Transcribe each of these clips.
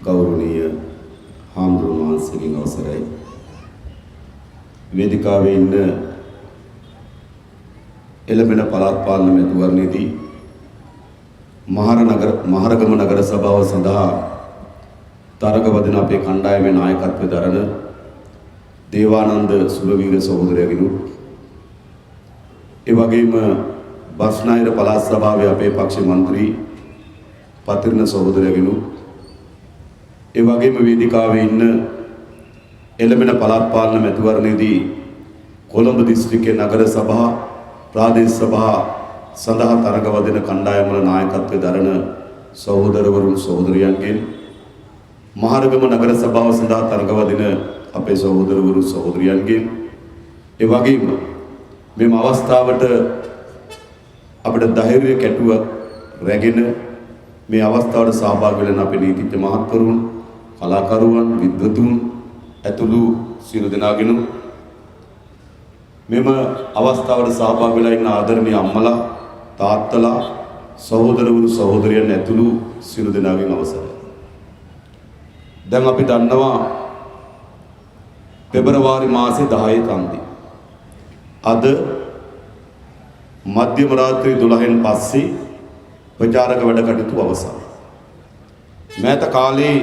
ගෞරවනීය හාමුදුරුවෝ වහන්සේගෙන් අවසරයි. වේදිකාවේ ඉන්න එළඹෙන පළාත් පාලන මැතිවරණයේදී මහරගම නගර සභාව සඳහා තරග වදින අපේ කණ්ඩායමේ නායකත්වය දරන දේවානන්ද සුලවීර සහෝදරයගෙනු ඒ වගේම බස්නාහිර පළාත් සභාවේ අපේ පක්ෂ මන්ත්‍රී පතිරණ සහෝදරයගෙනු ඒ වගේම වේදිකාවේ ඉන්න එළඹෙන පළාත් පාලන මැතිවරණයේදී කොළඹ දිස්ත්‍රික්කයේ නගර සභා ප්‍රාදේශ සභා සඳහා තරග වදින කණ්ඩායම් වල නායකත්වය දරන සහෝදරවරුන් සහෝදරියන්ගෙන් මහරගම නගර සභාව සඳහා තරග වදින අපේ සහෝදරවරු සහෝදරියන්ගෙන් ඒ වගේම මෙම අවස්ථාවට අපිට ධෛර්යය කැටුව රැගෙන මේ අවස්ථාවට සහභාගී වෙන අපේ නීතිඥ මහත්වරුන් කලාකරුවන් විද්වතුන් ඇතුළු සියලු දෙනාගෙනු මෙම අවස්ථාවට සහභාගී වෙලා ඉන්න ආදරණීය අම්මලා තාත්තලා සහෝදරවරු සහෝදරියන් ඇතුළු සියලු දෙනාගෙන් අවසරයි. දැන් අපි දන්නවා පෙබරවාරි මාසේ 10 තන්දි. අද මධ්‍යම රාත්‍රී 12න් පස්සේ ප්‍රචාරක වැඩ කටයුතු අවසන්. මෑත කාලේ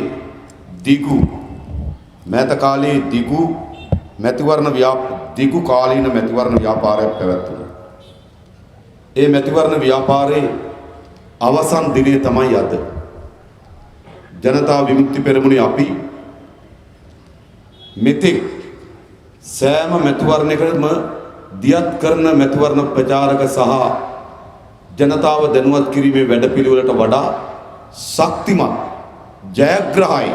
දිගු දිගු කාලීන මැතිවරණ ව්‍යාපාරයක් පැවැත්වුණා. ඒ මැතිවරණ ව්‍යාපාරයේ අවසන් දිනය තමයි අද. ජනතා විමුක්ති පෙරමුණේ අපි මෙතෙක් සෑම මැතිවරණයකම දියත් කරන මැතිවරණ ප්‍රචාරක සහ ජනතාව දැනුවත් කිරීමේ වැඩපිළිවෙලට වඩා ශක්තිමත් ජයග්‍රහයි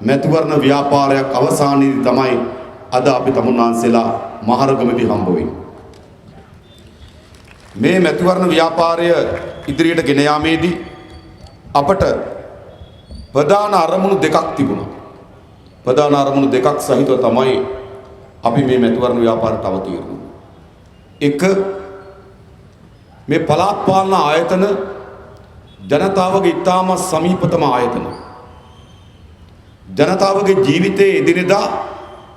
මැතිවරණ ව්‍යාපාරයක් අවසානයේදී තමයි අද අපි තමුන්වහන්සේලා මහරගමදී හම්බ වෙන්නේ. මේ මැතිවරණ ව්‍යාපාරය ඉදිරියට ගෙන යාමේදී අපට ප්‍රධාන අරමුණු දෙකක් තිබුණා. ප්‍රධාන අරමුණු දෙකක් සහිතව තමයි අපි මේ මැතිවරණ ව්‍යාපාරයට අවතීර්ණ. එක මේ පළාත් පාලන ආයතන ජනතාවගේ ඉතාම සමීපතම ආයතන. ජනතාවගේ ජීවිතයේ එදිනෙදා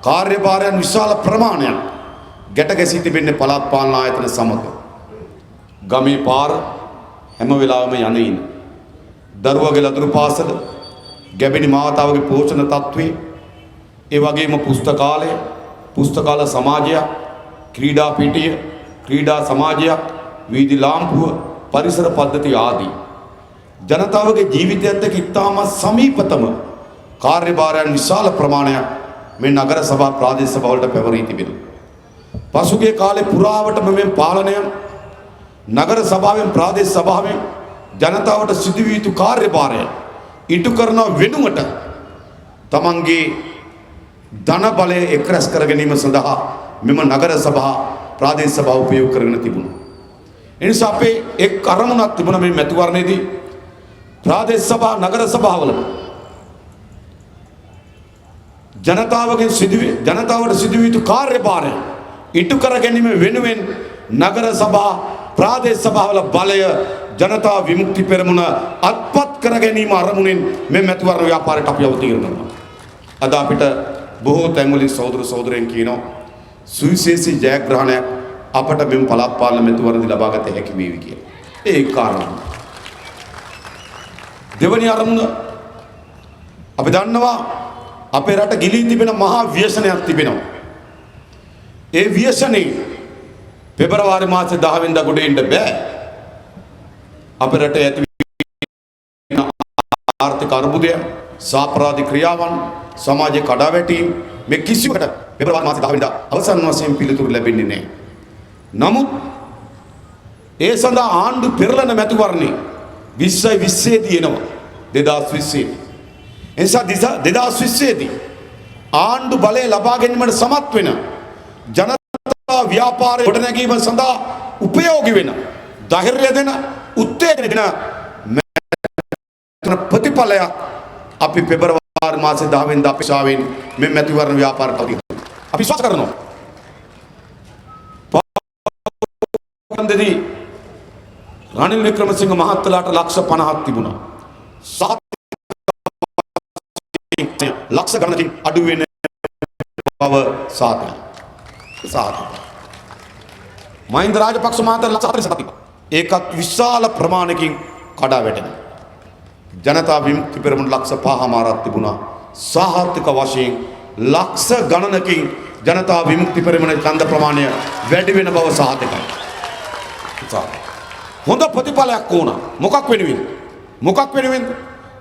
කාර්යභාරයන් විශාල ප්‍රමාණයක් ගැට ගැසී තිබෙන්නේ පළාත් පාලන ආයතන සමග. ගමේ පාර හැම වෙලාවෙම යනින් දරුවගේ ලදරු පාසල, ගැබිණි මාතාවගේ පෝෂණ තත්ත්වේ, ඒ වගේම පුස්තකාල සමාජයක්, ක්‍රීඩා පිටිය, ක්‍රීඩා සමාජයක්, වීදි ලාම්පුව, පරිසර පද්ධති ආදී ජනතාවගේ ජීවිතයත් එක්ක ඉතාම සමීපතම කාර්යභාරයන් විශාල ප්‍රමාණයක් මේ නගර සභා ප්‍රාදේශ සභා වලට පැවරී තිබෙනවා. පසුගිය කාලේ පුරාවටම මේ පාලනය නගර සභාවෙන් ප්‍රාදේශ සභාවෙන් ජනතාවට සිදුවිය යුතු කාර්යභාරය ඉටු කරන වෙනුවට තමන්ගේ ධන බලය එක්රැස් කර ගැනීම සඳහා මෙම නගර සභා ප්‍රාදේශ සභාව උපයෝග කරගෙන තිබුණා. ඒ නිසා අපේ එක් අරමුණක් තිබුණා මේ මැතිවරණයේදී ප්‍රාදේශ සභා නගර සභාවල ජනතාවට සිදුවිය යුතු කාර්යභාරය ඉටු කර ගැනීම වෙනුවෙන් නගර සභා ප්‍රාදේශ සභාවල බලය ජනතා විමුක්ති පෙරමුණ අත්පත් කර ගැනීම අරමුණෙන් මේ මැතිවරණ ව්‍යාපාරයට අපි අවතීර්ණ වෙනවා. අද අපිට බොහෝ තැන්වලින් සහෝදර සහෝදරයන් කියනවා සුවිශේෂී ජයග්‍රහණයක් අපට මෙම පළාත් පාලන මැතිවරණදී ලබා ගත හැකි වේවි කියලා. ඒ කාරණා. දෙවැනි අරමුණ අපි දන්නවා අපේ රට ගිලී තිබෙන මහා ව්‍යසනයක් තිබෙනවා. ඒ ව්‍යසනේ පෙබරවාරි මාසේ 10 වෙනිදා ගොඩ එන්න බෑ. අපේ රටේ ඇති ආර්ථික අර්බුදය, සාපරාධික ක්‍රියාවන්, සමාජයේ කඩාවැටීම් මේ කිසිවකට පෙබරවාරි මාසේ 10 වෙනිදා අවසන් වශයෙන් පිළිතුරු ලැබෙන්නේ නැහැ. නමුත් ඒ සඳහා ආණ්ඩු පෙරළන මැතිවරණේ 2020 දී එනවා 2020. එනිසා 2020 දී ආණ්ඩු බලය ලබා ගැනීමට සමත් වෙන ජනතා ව්‍යාපාරය ගොඩනැගීම සඳහා උපයෝගී වෙන ධෛර්යය දෙන උත්තේජන දෙන ප්‍රතිඵලයක් අපි පෙබරවාරි මාසේ 10 වෙනිදා අපේක්ෂාවෙන් මේ මැතිවරණ ව්‍යාපාරයට අපි විශ්වාස කරනවා. පාන්දදී රනිල් වික්‍රමසිංහ මහත්තයාට ලක්ෂ 50ක් තිබුණා. ලක්ෂ ගණනකින් අඩු වෙන බව සාධකයි. මහින්ද රාජපක්ෂ මහතා ලක්ෂ 47ක් ඒකත් විශාල ප්‍රමාණයකින් කඩා වැටෙනවා. ජනතා විමුක්ති පෙරමුණ ලක්ෂ 5මාරක් තිබුණා. සාහතික වශයෙන් ලක්ෂ ගණනකින් ජනතා විමුක්ති පෙරමුණේ ඡන්ද ප්‍රමාණය වැඩි වෙන බව සාහතිකයි. හොඳ ප්‍රතිඵලයක් ඕන. මොකක් වෙනුවෙන්ද?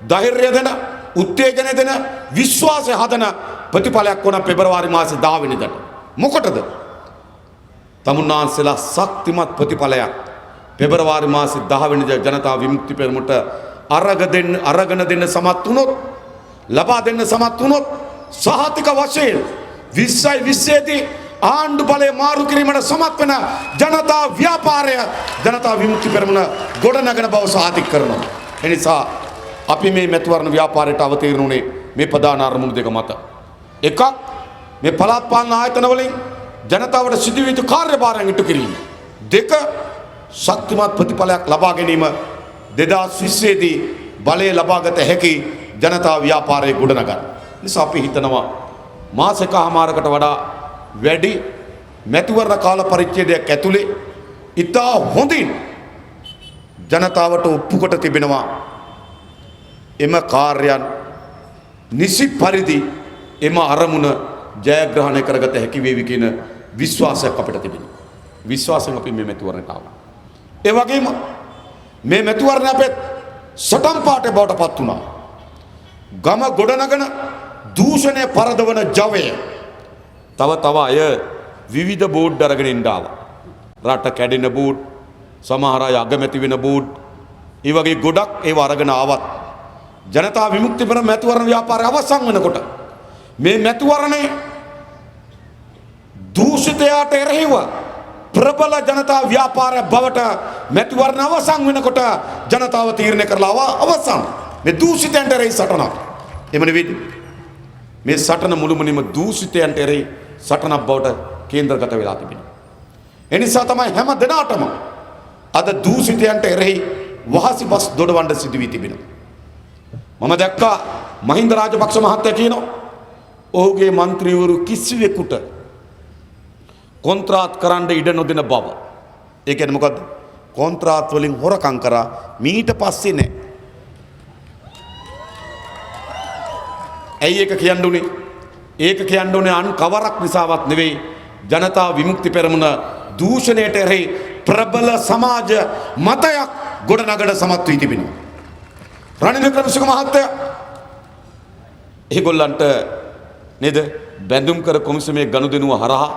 ධෛර්යය දෙන, උත්තේජනය දෙන, විශ්වාසය හදන ප්‍රතිඵලයක් ඕන පෙබරවාරි මාසේ 10 වෙනිදාට. මොකටද? තමුන්නාන්සලා ශක්තිමත් ප්‍රතිඵලයක් පෙබරවාරි මාසේ 10 වෙනිදා ජනතා විමුක්ති පෙරමුණට අරගෙන දෙන්න සමත් වුණොත්, ලබා දෙන්න සමත් වුණොත් සහතික වශයෙන් 2020 දී ආණ්ඩු බලය මාරු කිරීමට සමත් වෙන ජනතා ව්‍යාපාරය ජනතා විමුක්ති පෙරමුණ ගොඩනගන බව සාතික කරනවා. එනිසා අපි මේ මැතිවරණ ව්‍යාපාරයට අවතීර්ණ වුණේ මේ ප්‍රධාන අරමුණු දෙක මත. එකක් මේ පළාත් පාලන ආයතන වලින් ජනතාවට සිදුවිය යුතු කාර්යභාරයන් ඉටු කිරීම. දෙක ශක්තිමත් ප්‍රතිඵලයක් ලබා ගැනීම 2020 දී බලය ලබාගත හැකි ජනතා ව්‍යාපාරයේ ගොඩනගන. නිසා අපි හිතනවා මාස එකමාරකට වඩා වැඩි මැතිවරණ කාල පරිච්ඡේදයක් ඇතුලේ ඉතා හොඳින් ජනතාවට ඔප්පු කොට තිබෙනවා එම කාර්යයන් නිසි පරිදි එම අරමුණ ජයග්‍රහණය කරගත හැකි වේවි කියන විශ්වාසයක් අපිට තිබෙනවා. විශ්වාසයෙන් අපි මේ මැතිවරණයට ආවා. ඒ වගේම මේ මැතිවරණ අපේ සටන් පාඨය බවට පත් වුණා. ගම ගොඩනගන දූෂණය පරදවන ජවය තව අය විවිධ බෝඩ් අරගෙන ඉන්න ආවා. රට කැඩෙන බෝඩ්, සමහර අය අගමැති වෙන බෝඩ්, ඒ වගේ ගොඩක් ඒව අරගෙන ආවත් ජනතා විමුක්ති පෙරමුණ මැතිවරණ ව්‍යාපාරය අවසන් වෙනකොට මේ මැතිවරණේ දූෂිතයාට එරෙහිව ප්‍රබල ජනතා ව්‍යාපාරය බවට මැතිවරණ අවසන් වෙනකොට ජනතාව තීරණය කරලා අවසන් මේ දූෂිතයන්ට එරෙහි සටනක්. එම නෙවෙයි මේ සටන මුළුමනින්ම දූෂිතයන්ට එරෙහි සටනක් බවට කේන්ද්‍රගත වෙලා තිබෙනවා. එනිසා තමයි හැම දිනාටම අද දූෂිතයන්ට එරෙහි වහසි බස් දොඩවන්න සිදු වී තිබෙනවා. මම දැක්කා මහින්ද රාජපක්ෂ මහත්තයා කියනවා ඔහුගේ മന്ത്രിවරු කිසිවෙකුට කොන්ත්‍රාත් කරන්න ඉඩ නොදෙන බව. ඒ කියන්නේ මොකද්ද? කොන්ත්‍රාත් වලින් හොරකම් කරා මීට පස්සේ නෑ. ඇයි ඒක කියන්න උනේ? ඒක කියන්න උනේ අන් කවරක් නිසාවත් නෙවෙයි. ජනතා විමුක්ති පෙරමුණ දූෂණයට එරෙහි ප්‍රබල සමාජ මතයක් ගොඩනගන සමත් වී තිබෙනවා. රනිල් වික්‍රමසිංහ මහත්තයා ඒගොල්ලන්ට නේද බැඳුම් කර කොමිසමේ ගනුදෙනුව හරහා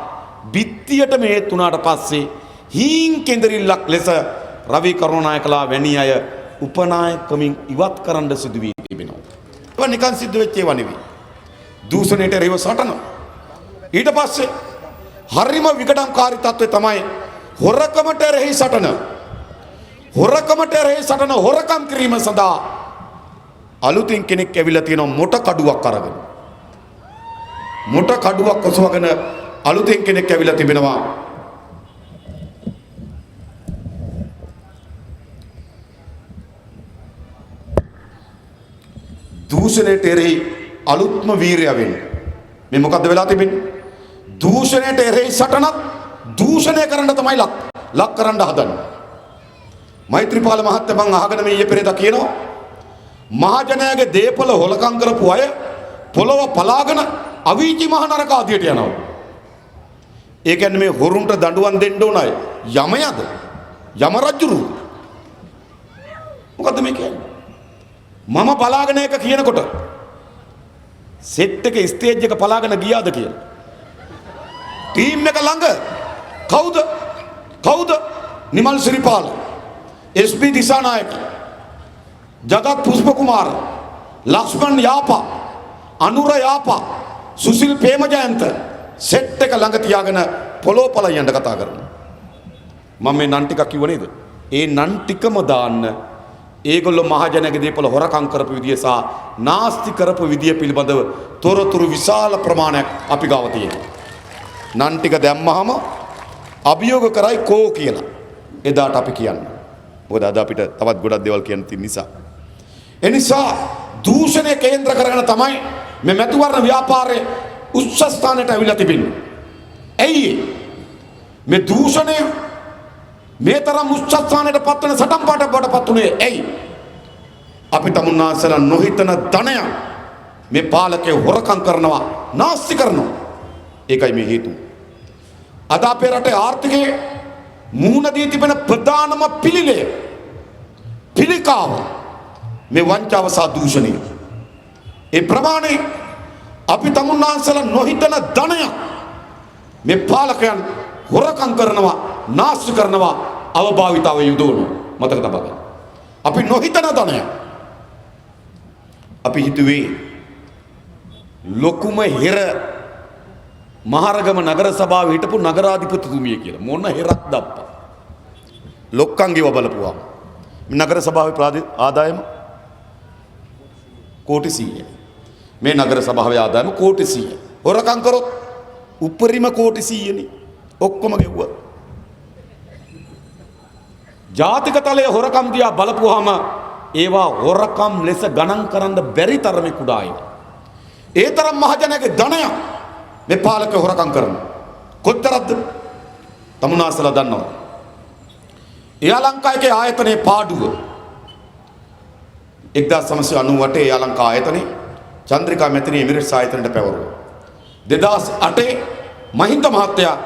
බිත්තියට මේ තුනට පස්සේ හීන් කෙඳිරිල්ලක් ලෙස රවි කරුණානායකලා වැනි අය උපනායකමින් ඉවත් කරන්න සිදු වී තිබෙනවා. ඒක නිකන් සිද්ධ වෙච්ච ඒවා නෙවෙයි. දූෂණයට එරෙහිව සටන. ඊට පස්සේ හරිම විකටම්කාරී තත්ත්වය තමයි හොරකමට එරෙහි සටන. හොරකමට එරෙහි සටන හොරකම් කිරීම සඳහා අලුතින් කෙනෙක් ඇවිල්ලා තියෙනවා මොට කඩුවක් අරගෙන. මොට කඩුවක් ඔසවගෙන අලුතෙන් කෙනෙක් ඇවිල්ලා තිබෙනවා. දූෂණයට එරෙහි අලුත්ම වීරය වෙන්නේ. මේ මොකද්ද වෙලා තිබෙන්නේ? දූෂණයට එරෙහි සටනක් දූෂණය කරන්න තමයි ලක් කරන්න හදන්නේ. මෛත්‍රීපාල මහත්තයා මං අහගෙන මේ ඊයේ පෙරේදා කියනවා මහජනයාගේ දේපල හොලකම් කරපු අය පොළව පලාගෙන අවීචි මහ නරක ආදියට යනවා. ඒ කියන්නේ මේ හොරුන්ට දඬුවම් දෙන්න ඕන අය යමයද? යම රජුරු. මොකද්ද මේ කියන්නේ? මම බලාගෙන එක කියනකොට සෙට් එක ස්ටේජ් එක පලාගෙන ගියාද කියලා. ටීම් එක ළඟ කවුද? නිමල් සිරිපාල, එස්.පී. දිසානායක, ජගත් පුෂ්ප කුමාර, ලක්ෂ්මන් යාපා, අනුර යාපා, සුසිල් ප්‍රේමජයන්ත සෙට් එක ළඟ තියාගෙන පොළොපල යන්න කතා කරනවා. මම මේ නන් ටිකක් කිව්ව නේද? ඒ නන් ටිකම දාන්න ඒගොල්ලෝ මහජනගේ දේපල හොරකම් කරපු විදිය සහ නාස්ති කරපු විදිය පිළිබඳව තොරතුරු විශාල ප්‍රමාණයක් අපි ගාව තියෙනවා. නන් ටික දැම්මහම අභියෝග කරයි කෝ කියලා. එදාට අපි කියන්නේ. මොකද අද අපිට තවත් ගොඩක් දේවල් කියන්න තියෙන නිසා. එනිසා දූෂණය කේන්ද්‍ර කරගෙන තමයි මේ මැතිවරණ ව්‍යාපාරයේ උච්ච ස්ථානයට අවිලා තිබෙන්නේ. ඇයි මේ දූෂණය මේ තරම් උච්ච ස්ථානයට පත්වන සටන් පාඨයක් බවට පත් උනේ ඇයි? අපි තමුන්නාසලා නොහිතන ධනය මේ පාලකේ හොරකම් කරනවා, නාස්ති කරනවා. ඒකයි මේ හේතුව. අද අපේ රටේ ආර්ථිකයේ මුහුණ දී තිබෙන ප්‍රධානම පිළිකාව මේ වංචාව සහ දූෂණය. ඒ ප්‍රමාණය අපි තමුන්නාසලා නොහිතන ධනය මේ පාලකයන් හොරකම් කරනවා, නාස්ති කරනවා, අවභාවිතාව යොදවනවා. මතක තබා ගන්න. අපි නොහිතන ධනය. අපි හිතුවේ ලොකුම හිර මහරගම නගර සභාවේ හිටපු නගරාධිපතිතුමිය කියලා. මොන හිරක් දප්පා. ලොක්කන්ගේව බලපුවා. නගර සභාවේ ආදායම කෝටි 100යි. මේ නගර සභාවේ ආදායම කෝටි 100යි. හොරකම් කරොත් උපරිම කෝටි 100නේ. ඔක්කොම ගෙව්වා. ජාතික තලයේ හොරකම් දිහා බලපුවාම ඒවා හොරකම් ලෙස ගණන් කරන්න බැරි තරමේ කුඩායි. ඒ තරම් මහජනයාගේ ධනය මේ පාලක හොරකම් කරනවා. කොතරම්ද? තමුන්නාසලා දන්නවා. එයා ලංකාවේ ආයතනයේ පාඩුව 1998 එයා ලංකා ආයතනයේ චන්ද්‍රිකා මෙතන එමිරේට්ස් ආයතනයට පැවරුවා. 2008 මහින්ද මහත්තයා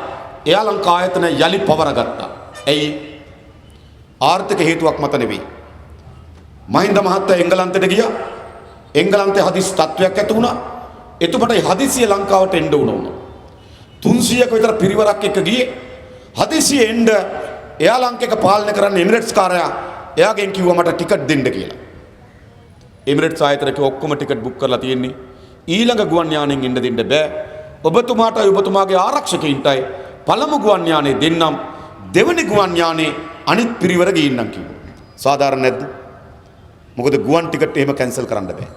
එයා ලංකා ආයතනය යලි පවරගත්තා. ඇයි? ආර්ථික හේතුවක් මත නෙවෙයි. මහින්ද මහත්තයා එංගලන්තයට ගියා. එංගලන්තයේ හදිසි තත්වයක් ඇති වුණා. එතුමට හදිසිය ලංකාවට එන්න වුණා. 300ක විතර පිරිවරක් එක්ක ගියේ. හදිසිය එන්න එයා ලංකේක පාලනය කරන්න එමිරේට්ස් කාර්යයා එයාගෙන් කිව්වා මට ටිකට් දෙන්න කියලා. එමිරේට්ස් ආයතනයේ ඔක්කොම ටිකට් බුක් කරලා තියෙන්නේ. ඊළඟ ගුවන් යානෙන් එන්න දෙන්න බෑ. ඔබතුමාටයි ඔබතුමාගේ ආරක්ෂකයින්ටයි පළමු ගුවන් යානේ දෙන්නම්. දෙවෙනි ගුවන් යානේ අනිත් පිරිවර ගින්නම් කිව්වා. සාධාරණ නැද්ද? මොකද ගුවන් ටිකට් එහෙම කැන්සල් කරන්න බෑ.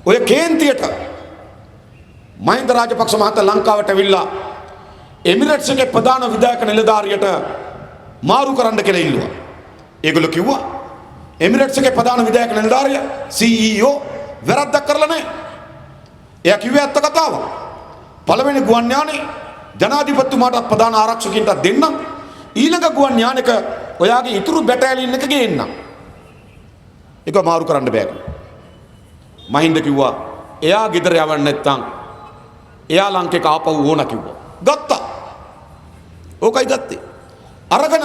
ඔය කේන්තියට මහින්ද රාජපක්ෂ මහතා ලංකාවට ඇවිල්ලා එමිරේට්ස් එකේ ප්‍රධාන විධායක නිලධාරියට මාරු කරන්න කියලා ඉල්ලුවා. ඒගොල්ලෝ කිව්වා එමිරේට්ස් එකේ ප්‍රධාන විධායක නිලධාරියා CEO වැරද්දක් කරලා නැහැ. එයා කිව්වේ ඇත්ත කතාව. පළවෙනි ගුවන් යානේ ජනාධිපතිතුමාට ප්‍රධාන ආරක්ෂකයින්ට දෙන්නම්. ඊළඟ ගුවන් යානෙක ඔයාගේ ඉතුරු බැටාලියන් එක ගේන්නම්. ඒක මාරු කරන්න බෑ. මහින්ද කිව්වා එයා ගෙදර යවන්න නැත්තම් එයා ලංකේක ආපහු ඕන කිව්වා. ගත්තා. ඕකයි ගත්තේ. අරගෙන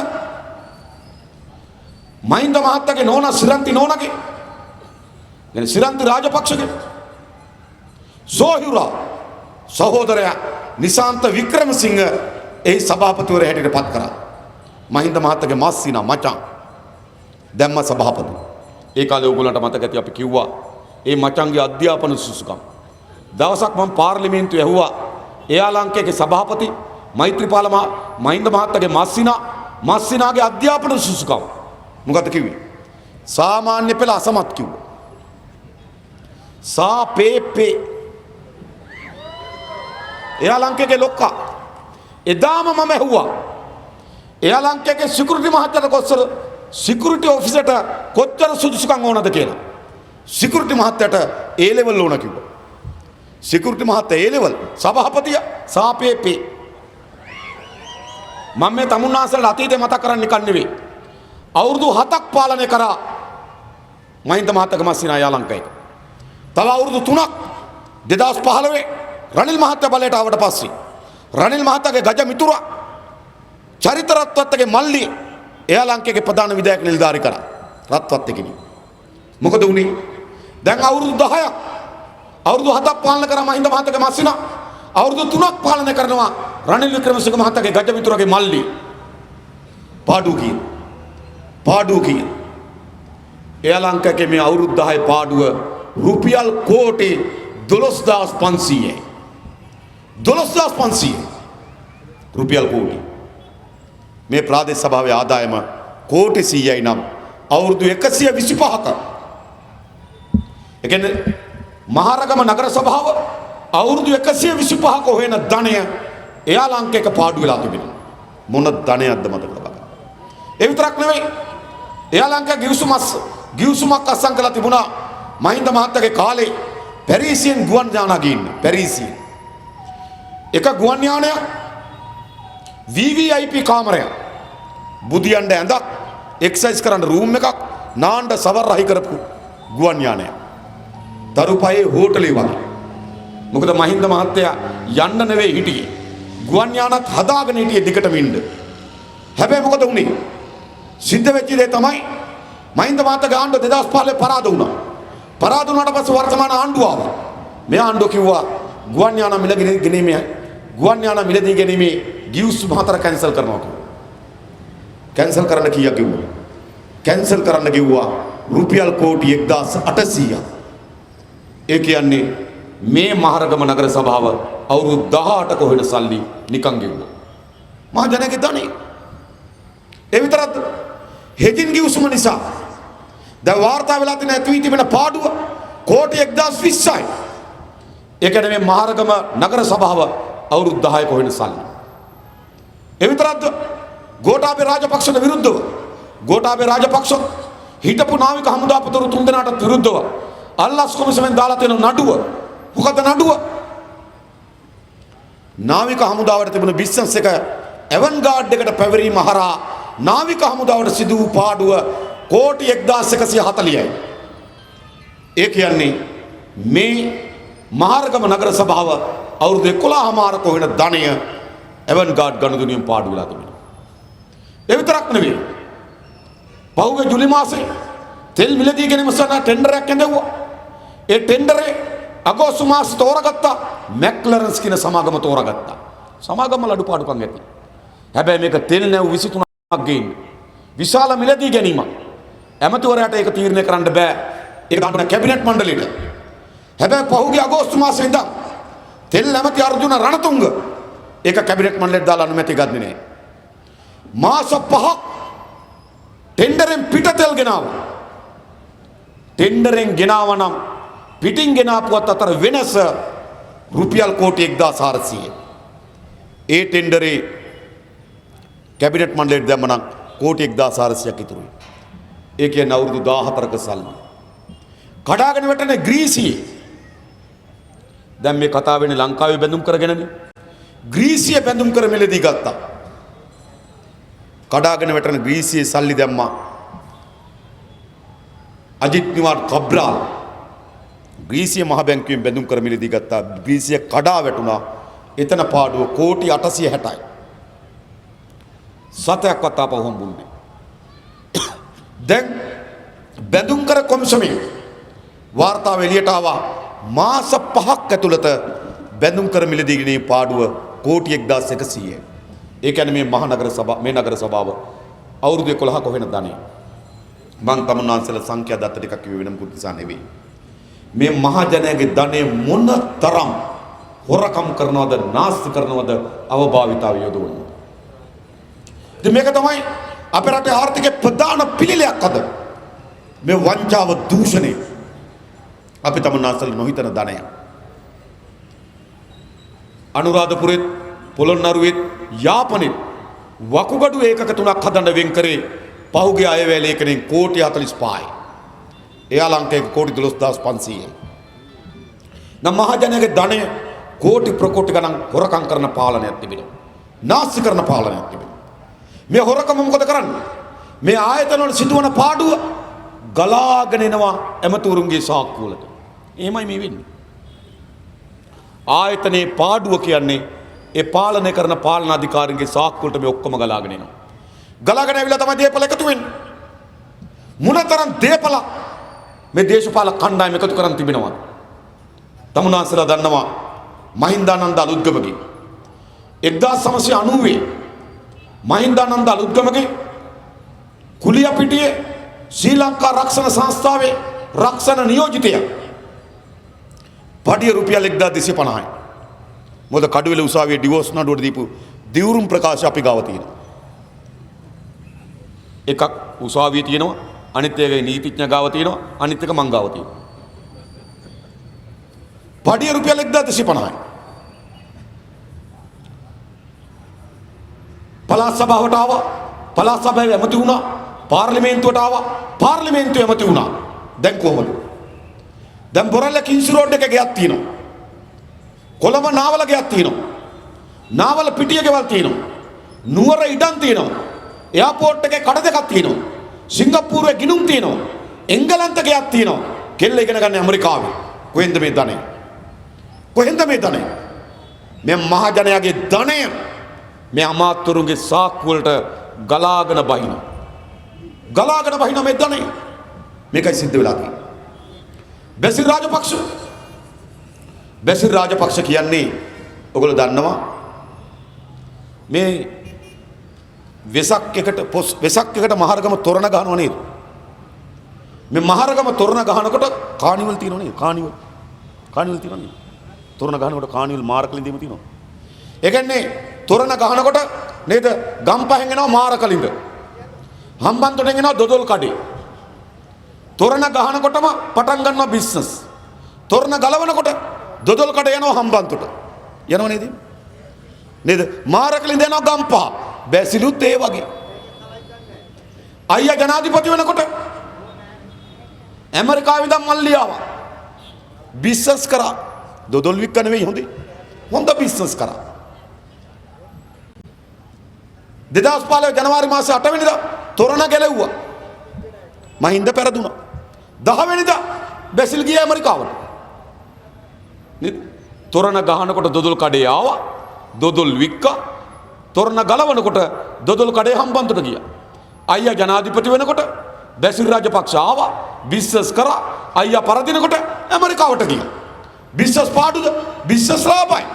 මහින්ද මහත්තයාගේ නෝනා සිරන්ති නෝනාගේ يعني සිරන්ති රාජපක්ෂගේ සෝහිරා සහෝදරයා නිසාන්ත වික්‍රමසිංහ ඒ සභාපතිවරයා හැටියට පත් කරා. මහින්ද මහත්තයාගේ මාස්සිනා මචං දැම්ම සභාපති. ඒ කාලේ ඕගොල්ලන්ට මතක ඇති අපි කිව්වා ඒ මචංගේ අධ්‍යාපන සුසුකම්. දවසක් මම පාර්ලිමේන්තුවේ ඇහුවා එයා ලංකේගේ සභාපති මෛත්‍රීපාල මහින්ද මහත්තයාගේ මාස්සිනාගේ අධ්‍යාපන සුසුකම්. මොකද කිව්වේ? සාමාන්‍ය පෙළ අසමත් කිව්වා. සාපේපේ එයා ලංකේගේ ලොක්කා. එදාම මම ඇහුවා එයා ලංකේගේ සිකියුරිටි මහත්තයාට කොච්චර සිකියුරිටි ඔෆිසර්ට කොච්චර සුදුසුකම් ඕනද කියලා. සිකියුරිටි මහත්තයාට A level ඕන කිව්වා. සිකියුරිටි මහත්තයා A level සභාපතිය සාපේපේ. මම මේ තමුන්නාසලට අතීතේ මතක් කරන්න නිකන් නෙවෙයි. අවුරුදු 7ක් පාලනය කරා මහින්ද මහත්තයාගේ මාස්සිනා යා ලංකාවේ. තව අවුරුදු 3ක් 2015 රනිල් මහත්තයා බලයට ආවට පස්සේ රනිල් මහත්තයාගේ ගජ මිතුරා චරිත රත්වත්ගේ මල්ලි එයා ලංකේගේ ප්‍රධාන විධායක නිලධාරි කරා. රත්වත් එකනේ. මොකද උනේ? දැන් අවුරුදු 10ක් අවුරුදු 7ක් පාලනය කරා මහින්ද මහත්තයාගේ මාස්සිනා. අවුරුදු 3ක් පාලනය කරනවා රනිල් වික්‍රමසිංහ මහත්තයාගේ ගජ මිතුරාගේ මල්ලි. පාඩුව කියන. එයා ලංකාවේ මේ අවුරුදු 10 පාඩුව රුපියල් කෝටි 12500යි. 12500 රුපියල් කෝටි. මේ ප්‍රාදේශ සභාවේ ආදායම කෝටි 100යි නම් අවුරුදු 125ක. ඒ කියන්නේ මහරගම නගර සභාව අවුරුදු 125ක හොයන ධනය එයා ලංකේක පාඩු වෙලා තිබෙනවා. මොන ධනයක්ද මතක තබා. ඒ විතරක් නෙවෙයි එයා ලංකාවේ ගිවිසුමක් අත්සන් කළා තිබුණා මහින්ද මහත්තයාගේ කාලේ පැරිසියෙන් ගුවන් යානා ගින්න පැරිසියෙන් එක ගුවන් යානයක් VVIP කාමරයක් බුදියන්ට ඇඳක් එක්සයිස් කරන්න රූම් එකක් නාන්න සවර රහි කරපු ගුවන් යානයක් තරුපයේ හෝටලේ වගේ මොකද මහින්ද මහත්තයා යන්න නෙවෙයි හිටියේ ගුවන් යානත් හදාගෙන හිටියේ දිගටම ඉන්න හැබැයි මොකද වුනේ සිද්ධ වෙච්ච දේ තමයි මහින්ද මහත්තයාගේ ආණ්ඩුව 2015 පරාද වුණා පරාද වුණාට පස්සේ වර්තමාන ආණ්ඩුව ආවා මේ ආණ්ඩුව කිව්වා ගුවන් යාන මිල ගෙනීමේ ගුවන් යාන මිලදී ගැනීමේ ගිවිසුම 4 කැන්සල් කරනවා කිව්වා කැන්සල් කරන්න කීයක් කිව්වා කැන්සල් කරන්න කිව්වා රුපියල් කෝටි 1800ක් ඒ කියන්නේ මේ මහරගම නගර සභාව අවුරුදු 18ක හොයන සල්ලි නිකන් ගෙව්වා මහ ජනගේ ධනෙ ඒ විතරක් හෙජින් ගිවිසුම නිසා දැන් වාර්තා වෙලා තියෙන ඇතුළේ තිබෙන පාඩුව කෝටි 1020යි ඒ කියන්නේ මේ මහරගම නගර සභාව අවුරුදු 10ක හොයන සල්ලි ඒ විතරක් ගෝඨාභය රාජපක්ෂට විරුද්ධව ගෝඨාභය රාජපක්ෂ හිටපු නාවික හමුදාපතිවරු තුන්දෙනාට විරුද්ධව අල්ලාස් කොමිසමෙන් දාලා තියෙන නඩුව මොකද නඩුව නාවික හමුදාවට තිබුණ බිස්නස් එක ඇවන්ගාඩ් එකට පැවරීම හරහා නාවික හමුදාවට සිදු වූ පාඩුව කෝටි 1140යි ඒ කියන්නේ මේ මහරගම නගර සභාව අවුරුදු 11මාරක වෙන ධනය ඇවන්ගාඩ් ගනුදෙනුවෙන් පාඩු වෙලා තිබෙනවා ඒ විතරක් නෙවෙයි පහුගිය ජූලි මාසේ තෙල් මිලදී ගැනීම සඳහා ටෙන්ඩරයක් ඇඳවුවා ඒ ටෙන්ඩරේ අගෝස්තු මාසේ තෝරාගත්තා මැක්ලරන්ස් කියන සමාගම තෝරාගත්තා සමාගම අඩුපාඩුකම් ඇති හැබැයි මේක තෙල් නැව් 23ක් ගේන්න විශාල මිලදී ගැනීමක් ඇමතිවරයාට ඒක තීරණය කරන්න බෑ ඒක දාන්න කැබිනට් මණ්ඩලයට හැබැයි පහුගිය අගෝස්තු මාසේ ඉඳන් තෙල් ඇමති අර්ජුන රණතුංග ඒක කැබිනට් මණ්ඩලයට දාලා අනුමැතිය ගන්නේ නැහැ මාස 5ක් ටෙන්ඩරෙන් පිට තෙල් ගෙනාවා ටෙන්ඩරෙන් ගෙනාවා නම් පිටින් ගෙනාපුවත් අතර වෙනස රුපියල් කෝටි 1400 ඒ ටෙන්ඩරේ කැබිනට් මණ්ඩලයට දැම්ම නම් කෝටි 1400ක් ඉතුරුයි ඒ කියන්නේ අවුරුදු 14ක සල්ලි කඩාගෙන වැටෙන ග්‍රීසියේ දැන් මේ කතාව වෙන්නේ ලංකාවේ බැඳුම් කරගෙනනේ ග්‍රීසිය බැඳුම් කර මෙලදී ගත්තා කඩාගෙන වැටෙන ග්‍රීසියේ සල්ලි දැම්මා අජිත් නිවාඩ් කබ්‍රාල් ග්‍රීසිය මහ බැංකුවෙන් බැඳුම් කර මිලදී ගත්තා ග්‍රීසිය කඩා වැටුණා එතන පාඩුව කෝටි 860යි සතයක්වත් ආපහු හම්බුන්නේ දැන් බැඳුම් කර කොමිසමේ වාර්තාව එළියට ආවා මාස 5ක් ඇතුළත බැඳුම් කර මිලදී ගැනීම පාඩුව කෝටි 1100යි ඒ කියන්නේ මේ මහනගර සභාව මේ නගර සභාව අවුරුදු 11ක වෙන ධනෙ මං තමුන්නාන්සලා සංඛ්‍යා දත්ත ටිකක් කිව්ව වෙන මුකුත් නිසා නෙවෙයි මේ මහ ජනයාගේ ධනෙ මොන තරම් හොරකම් කරනවද නාස්ති කරනවද අවභාවිතාව යොදවනවද ඉතින් මේක තමයි අපේ රටේ ආර්ථිකයේ ප්‍රධාන පිළිලයක් අද මේ වංචාව දූෂණය අපි තමුන්නාන්සලා නොහිතන ධනය අනුරාධපුරෙත් පොළොන්නරුවෙත් යාපනයේත් වකුගඩු ඒකක 3ක් හදන්න වෙන් කරේ පහුගිය අයවැය ලේඛනයෙන් කෝටි 45යි. එයා ලංකාවේ කෝටි 12500යි. නම් මහජනයාගේ ධනය කෝටි ප්‍රකෝටි ගණන් හොරකම් කරන පාලනයක් තිබෙනවා. නාස්ති කරන පාලනයක් තිබෙනවා. මේ හොරකම මොකද කරන්නේ? මේ ආයතන වල සිදුවන පාඩුව ගලාගෙන එනවා එමතුරුන්ගේ සාක්කු වලට. එහෙමයි මේ වෙන්නේ. ආයතනයේ පාඩුව කියන්නේ ඒ පාලනය කරන පාලන අධිකාරීන්ගේ සාක්කු වලට මේ ඔක්කොම ගලාගෙන එනවා. ගලාගෙන ඇවිල්ලා තමයි දේපල එකතු වෙන්නේ. මොනතරම් දේපල මේ දේශපාලක කණ්ඩායම එකතු කරන් තිබෙනවා. තමුන්නාන්සලා දන්නවා මහින්දානන්ද අලුත්ගමගේ 1990 මහින්දානන්ද අලුත්ගමගේ කුලියපිටියේ ශ්‍රී ලංකා රක්ෂණ සංස්ථාවේ රක්ෂණ නියෝජිතයා පඩිය රුපියල් 1250යි. මොකද කඩුවෙල උසාවියේ ඩිවෝස් නඩුවට දීපු දිවුරුම් ප්‍රකාශ අපි ගාව තියෙනවා. එකක් උසාවියේ තියෙනවා අනිත් එක නීතිඥ ගාව තියෙනවා අනිත් එක මං ගාව තියෙනවා. පඩිය රුපියල් 1250යි. පළාත් සභාවට ආවා පළාත් සභාවේ ඇමති වුණා පාර්ලිමේන්තුවට ආවා පාර්ලිමේන්තුවේ ඇමති වුණා. දැන් කොහොමද දැන් බොරැල්ල කිංසි රෝඩ් එකේ ගෙයක් තියෙනවා. කොළඹ නාවල ගෙයක් තියෙනවා. නාවල පිටිය ගෙවල් තියෙනවා. නුවර ඉඩම් තියෙනවා. එයාපෝට් එකේ කඩ දෙකක් තියෙනවා. සිංගප්පූරුවේ ගිණුම් තියෙනවා. එංගලන්ත ගෙයක් තියෙනවා. කෙල්ල ඉගෙන ගන්න ඇමරිකාවේ. කොහෙන්ද මේ ධනෙ? කොහෙන්ද මේ ධනෙ? මේ මහජනයාගේ ධනය මේ අමාත්‍යරුන්ගේ සාක්කු වලට ගලාගෙන බහිනවා. ගලාගෙන බහිනවා මේ ධනය. මේකයි සිද්ධ වෙලා තියෙන්නේ. බැසිල් රාජපක්ෂ කියන්නේ ඔයගොල්ලෝ දන්නවා මේ වෙසක් එකට මහරගම තොරණ ගහනවා නේද? මේ මහරගම තොරණ ගහනකොට කානිවල් තියෙනවා නේද? කානිවල් තියෙනවා නේද? තොරණ ගහනකොට කානිවල් මාරකලින්දීම තියෙනවා. ඒ කියන්නේ තොරණ ගහනකොට නේද ගම්පහෙන් එනවා මාරකලින්ද. හම්බන්තොටෙන් එනවා දොදොල් කඩේ. තොරණ ගහනකොටම පටන් ගන්නවා බිස්නස්. තොරණ ගලවනකොට දොදොල් කඩේ යනවා හම්බන්තොට. යනව නේද? නේද? මාරකලින්ද යනවා ගම්පහ. බැසිලුත් ඒ වගේ. අයියා ජනාධිපති වෙනකොට ඇමරිකාවේ ඉඳන් මල්ලි ආවා. බිස්නස් කරා. දොදොල් වික්ක නෙවෙයි හොඳ බිස්නස් කරා. 2015 ජනවාරි මාසේ 8 වෙනිදා තොරණ ගැලෙව්වා. මහින්ද පෙරදුනා. 10 වෙනිදා බැසිල් ගියා ඇමරිකාවට. නේද? තොරණ ගහනකොට දොදොල් කඩේ ආවා. දොදොල් වික්කා. තොරණ ගලවනකොට දොදොල් කඩේ හම්බන්තොට ගියා. අයියා ජනාධිපති වෙනකොට බැසිල් රාජපක්ෂ ආවා. බිස්නස් කරා. අයියා පරදිනකොට ඇමරිකාවට ගියා. බිස්නස් පාඩුද? බිස්නස් ලාභයි.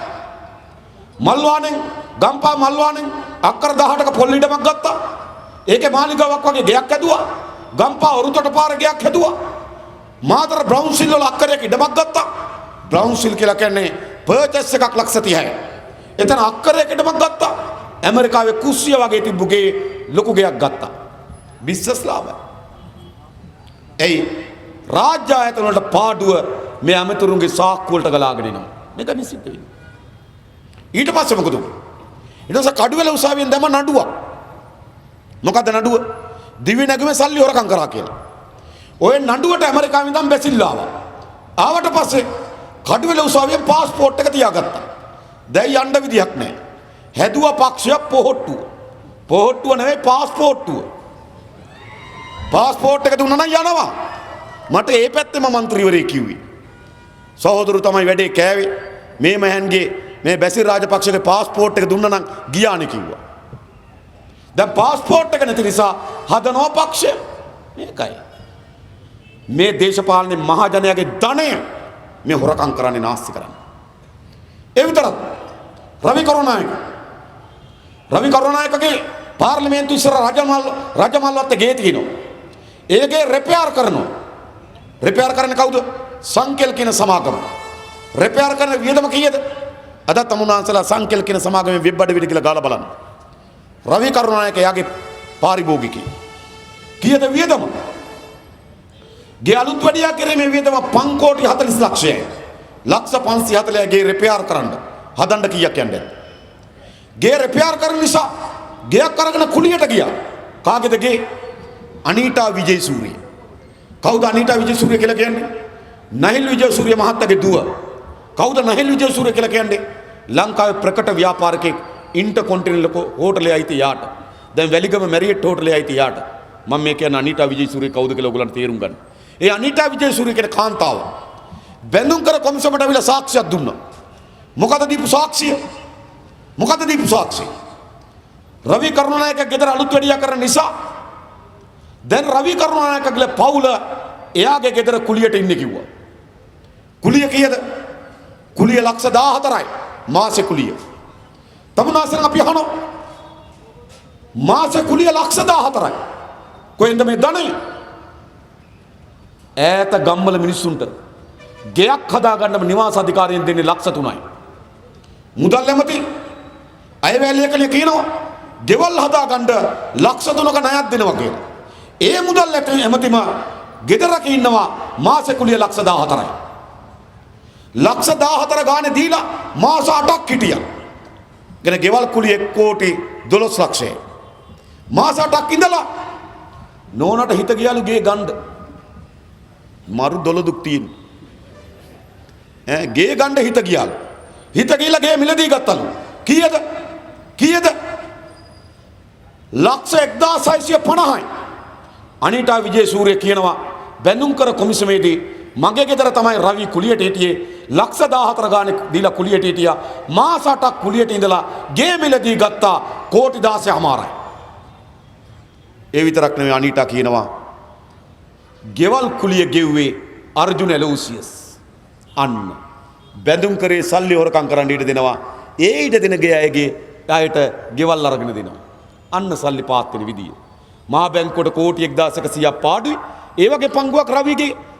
මල්වානෙන් ගම්පා මල්වානෙන් අක්කර 18ක පොල් ඉඩමක් ගත්තා. ඒකේ මාලිගාවක් වගේ ගෙයක් හැදුවා. ගම්පා ඔරුතොට පාර ගෙයක් හැදුවා. මාතර බ්‍රවුන්සිල් වල අක්කරයක ඉඩමක් ගත්තා. බ්‍රවුන්සිල් කියලා කියන්නේ පර්චේස් එකක් ලක්ෂ 30යි. එතන අක්කරයක ඉඩමක් ගත්තා. ඇමරිකාවේ කුස්සිය වගේ තිබුගේ ලොකු ගෙයක් ගත්තා. බිස්නස් ලාභයි. එයි රාජ්‍ය ආයතන වලට පාඩුව මේ අමතුරුන්ගේ සාක්කු වලට ගලාගෙන එනවා. මේක නිසිද්ධ වෙන්නේ. ඊට පස්සේ මොකද උනේ? ඊට පස්සේ කඩුවෙල උසාවියෙන් දැම්ම නඩුවක්. මොකද නඩුව? දිවි නැගුමේ සල්ලි හොරකම් කරා කියලා. ඔය නඩුවට ඇමරිකාවෙන් ඉඳන් බැසිල් ආවා. ආවට පස්සේ කඩුවෙල උසාවියෙන් પાස්පෝර්ට් එක තියාගත්තා. දැන් යන්න විදියක් නැහැ. හැදුවා පක්ෂය පොහොට්ටුව. පොහොට්ටුව නෙවෙයි પાස්පෝර්ට්ටුව. පාස්පෝර්ට් එක දුන්නා නම් යනවා. මට ඒ පැත්තේම മന്ത്രിවරේ කිව්වේ. සහෝදරු තමයි වැඩේ කෑවේ. මේ මහන්ගේ මේ බැසිල් රාජපක්ෂගේ පාස්පෝර්ට් එක දුන්නා නම් ගියානේ කිව්වා. දැන් පාස්පෝර්ට් එක නැති නිසා හදනවා පක්ෂය. මේකයි. මේ දේශපාලනේ මහජනයාගේ ධනය මේ හොරකම් කරන්නේ නාස්ති කරන්නේ. ඒ විතරක් රවි කරුණානායකගේ පාර්ලිමේන්තු ඉස්සර රජමල්ලත් ගේ තියෙනවා. ඒකේ රිපෙයාර් කරනවා. රිපෙයාර් කරන්නේ කවුද? සංකෙල් කියන සමාගම. රිපෙයාර් කරන වියදම කීයද? අද තමුනාන්සලා සංකෙල් කියන සමාගමේ වෙබ් අඩවියට කියලා ගාලා බලන්න. රවි කරුණානායක යාගේ පාරිභෝගිකී කීයද වියදම? ගේ අලුත් වැඩියා කිරීමේ වියදම 5 කෝටි 40 ලක්ෂයයි. ලක්ෂ 540 ගේ රිපෙයාර් කරන්න හදන්න කීයක් යන්නේ? ගේ රිපෙයාර් කරන නිසා ගෙයක් අරගෙන කුලියට ගියා. කාගේද ගේ? අනීටා විජේසූරිය. කවුද අනීටා විජේසූරිය කියලා කියන්නේ? නහිල් විජේසූරිය මහත්තයාගේ දුව. කවුද නහිල් විජේසූරිය කියලා කියන්නේ? ලංකාවේ ප්‍රකට ව්‍යාපාරිකයෙක්. ඉන්ටර්කොන්ටිනෙන්ටල් හෝටලේ අයිති යාට. දැන් වැලිගම මැරියට් හෝටලේ අයිති යාට. මම මේ කියන්නේ අනීටා විජේසූරිය කවුද කියලා ඔයගොල්ලන්ට තේරුම් ගන්න. ඒ අනීටා විජේසූරිය කියන කාන්තාව බැඳුම් කර කොමිසමට අවිලා සාක්ෂියක් දුන්නා. මොකද දීපු සාක්ෂිය? රවි කරුණානායක ගෙදර අලුත් වැඩියා කරන නිසා දැන් රවි කරුණානායකගේ පවුල එයාගේ ගෙදර කුලියට ඉන්නේ කිව්වා. කුලිය කීයද? කුලිය ලක්ෂ 14යි මාසේ කුලිය. තමුනාසෙන් අපි අහනවා මාසේ කුලිය ලක්ෂ 14යි. කොහෙන්ද මේ ධනෙ? ඈත ගම්වල මිනිස්සුන්ට ගෙයක් හදාගන්නම නිවාස අධිකාරියෙන් දෙන්නේ ලක්ෂ 3යි. මුදල් ඇමති අයවැලියකනේ කියනවා ගෙවල් හදාගන්න ලක්ෂ 3ක ණයක් දෙනවා කියලා. ඒ මුදල් ඇමතිම ගෙදරක ඉන්නවා මාසේ කුලිය ලක්ෂ 14යි. ලක්ෂ 14 ගානේ දීලා මාස 8ක් හිටියා. ගෙන ගෙවල් කුලිය 1 කෝටි 12 ලක්ෂයයි. මාස 8ක් ඉඳලා නෝනට හිත ගියලු ගේ ගන්න. මරු 12 දුක් තියෙන. ගේ ගන්න හිත ගියාලු. හිත ගිහලා ගේ මිලදී ගත්තලු. කීයද? ලක්ෂ 1650යි. අනිටා විජේසූරිය කියනවා බැඳුම් කර කොමිසමේදී මගේ ගෙදර තමයි රවි කුලියට හිටියේ ලක්ෂ 14 ගාණක් දීලා කුලියට හිටියා. මාස 8ක් කුලියට ඉඳලා ගේ මිලදී ගත්තා කෝටි 16මාරයි. ඒ විතරක් නෙවෙයි අනිටා කියනවා ගෙවල් කුලිය ගෙව්වේ අර්ජුන එලෝසියස්. අන්න බැඳුම් කරේ සල්ලි හොරකම් කරන්න ඊට දෙනවා. ඒ ඊට දෙන ගේ අයගේ අයට ගෙවල් අරගෙන දෙනවා. අන්න සල්ලි පාත් වෙන විදිය. මහා බැංකුවට කෝටි 1100ක් පාඩුයි. ඒ වගේ පංගුවක්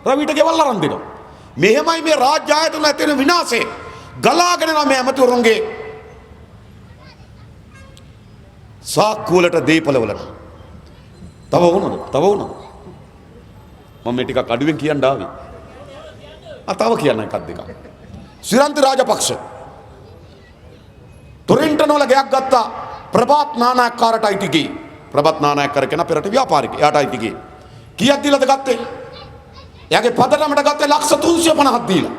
රවිට ගෙවල් අරන් දෙනවා. මෙහෙමයි මේ රාජ්‍ය ආයතන ඇති වෙන විනාශේ ගලාගෙන යන මේ ඇමතිවරුන්ගේ සාක්කු වලට දීපල වලට. තව වුණා. මම මේ ටිකක් අඩුවෙන් කියන්න ආවේ. තව කියන්න එකක් දෙකක්. ශ්‍රීලංකා රාජපක්ෂ ටොරන්ටෝ වල ගයක් ගත්තා ප්‍රභාත් නානායක්කාරට අයිති ගේ. ප්‍රභාත් නානායක්කාර කියන පෙරට ව්‍යාපාරිකයා. එයාට අයිති ගේ. කීයක් දීලාද ගත්තේ? එයාගේ පදනමට ගත්තේ ලක්ෂ 350ක් දීලා.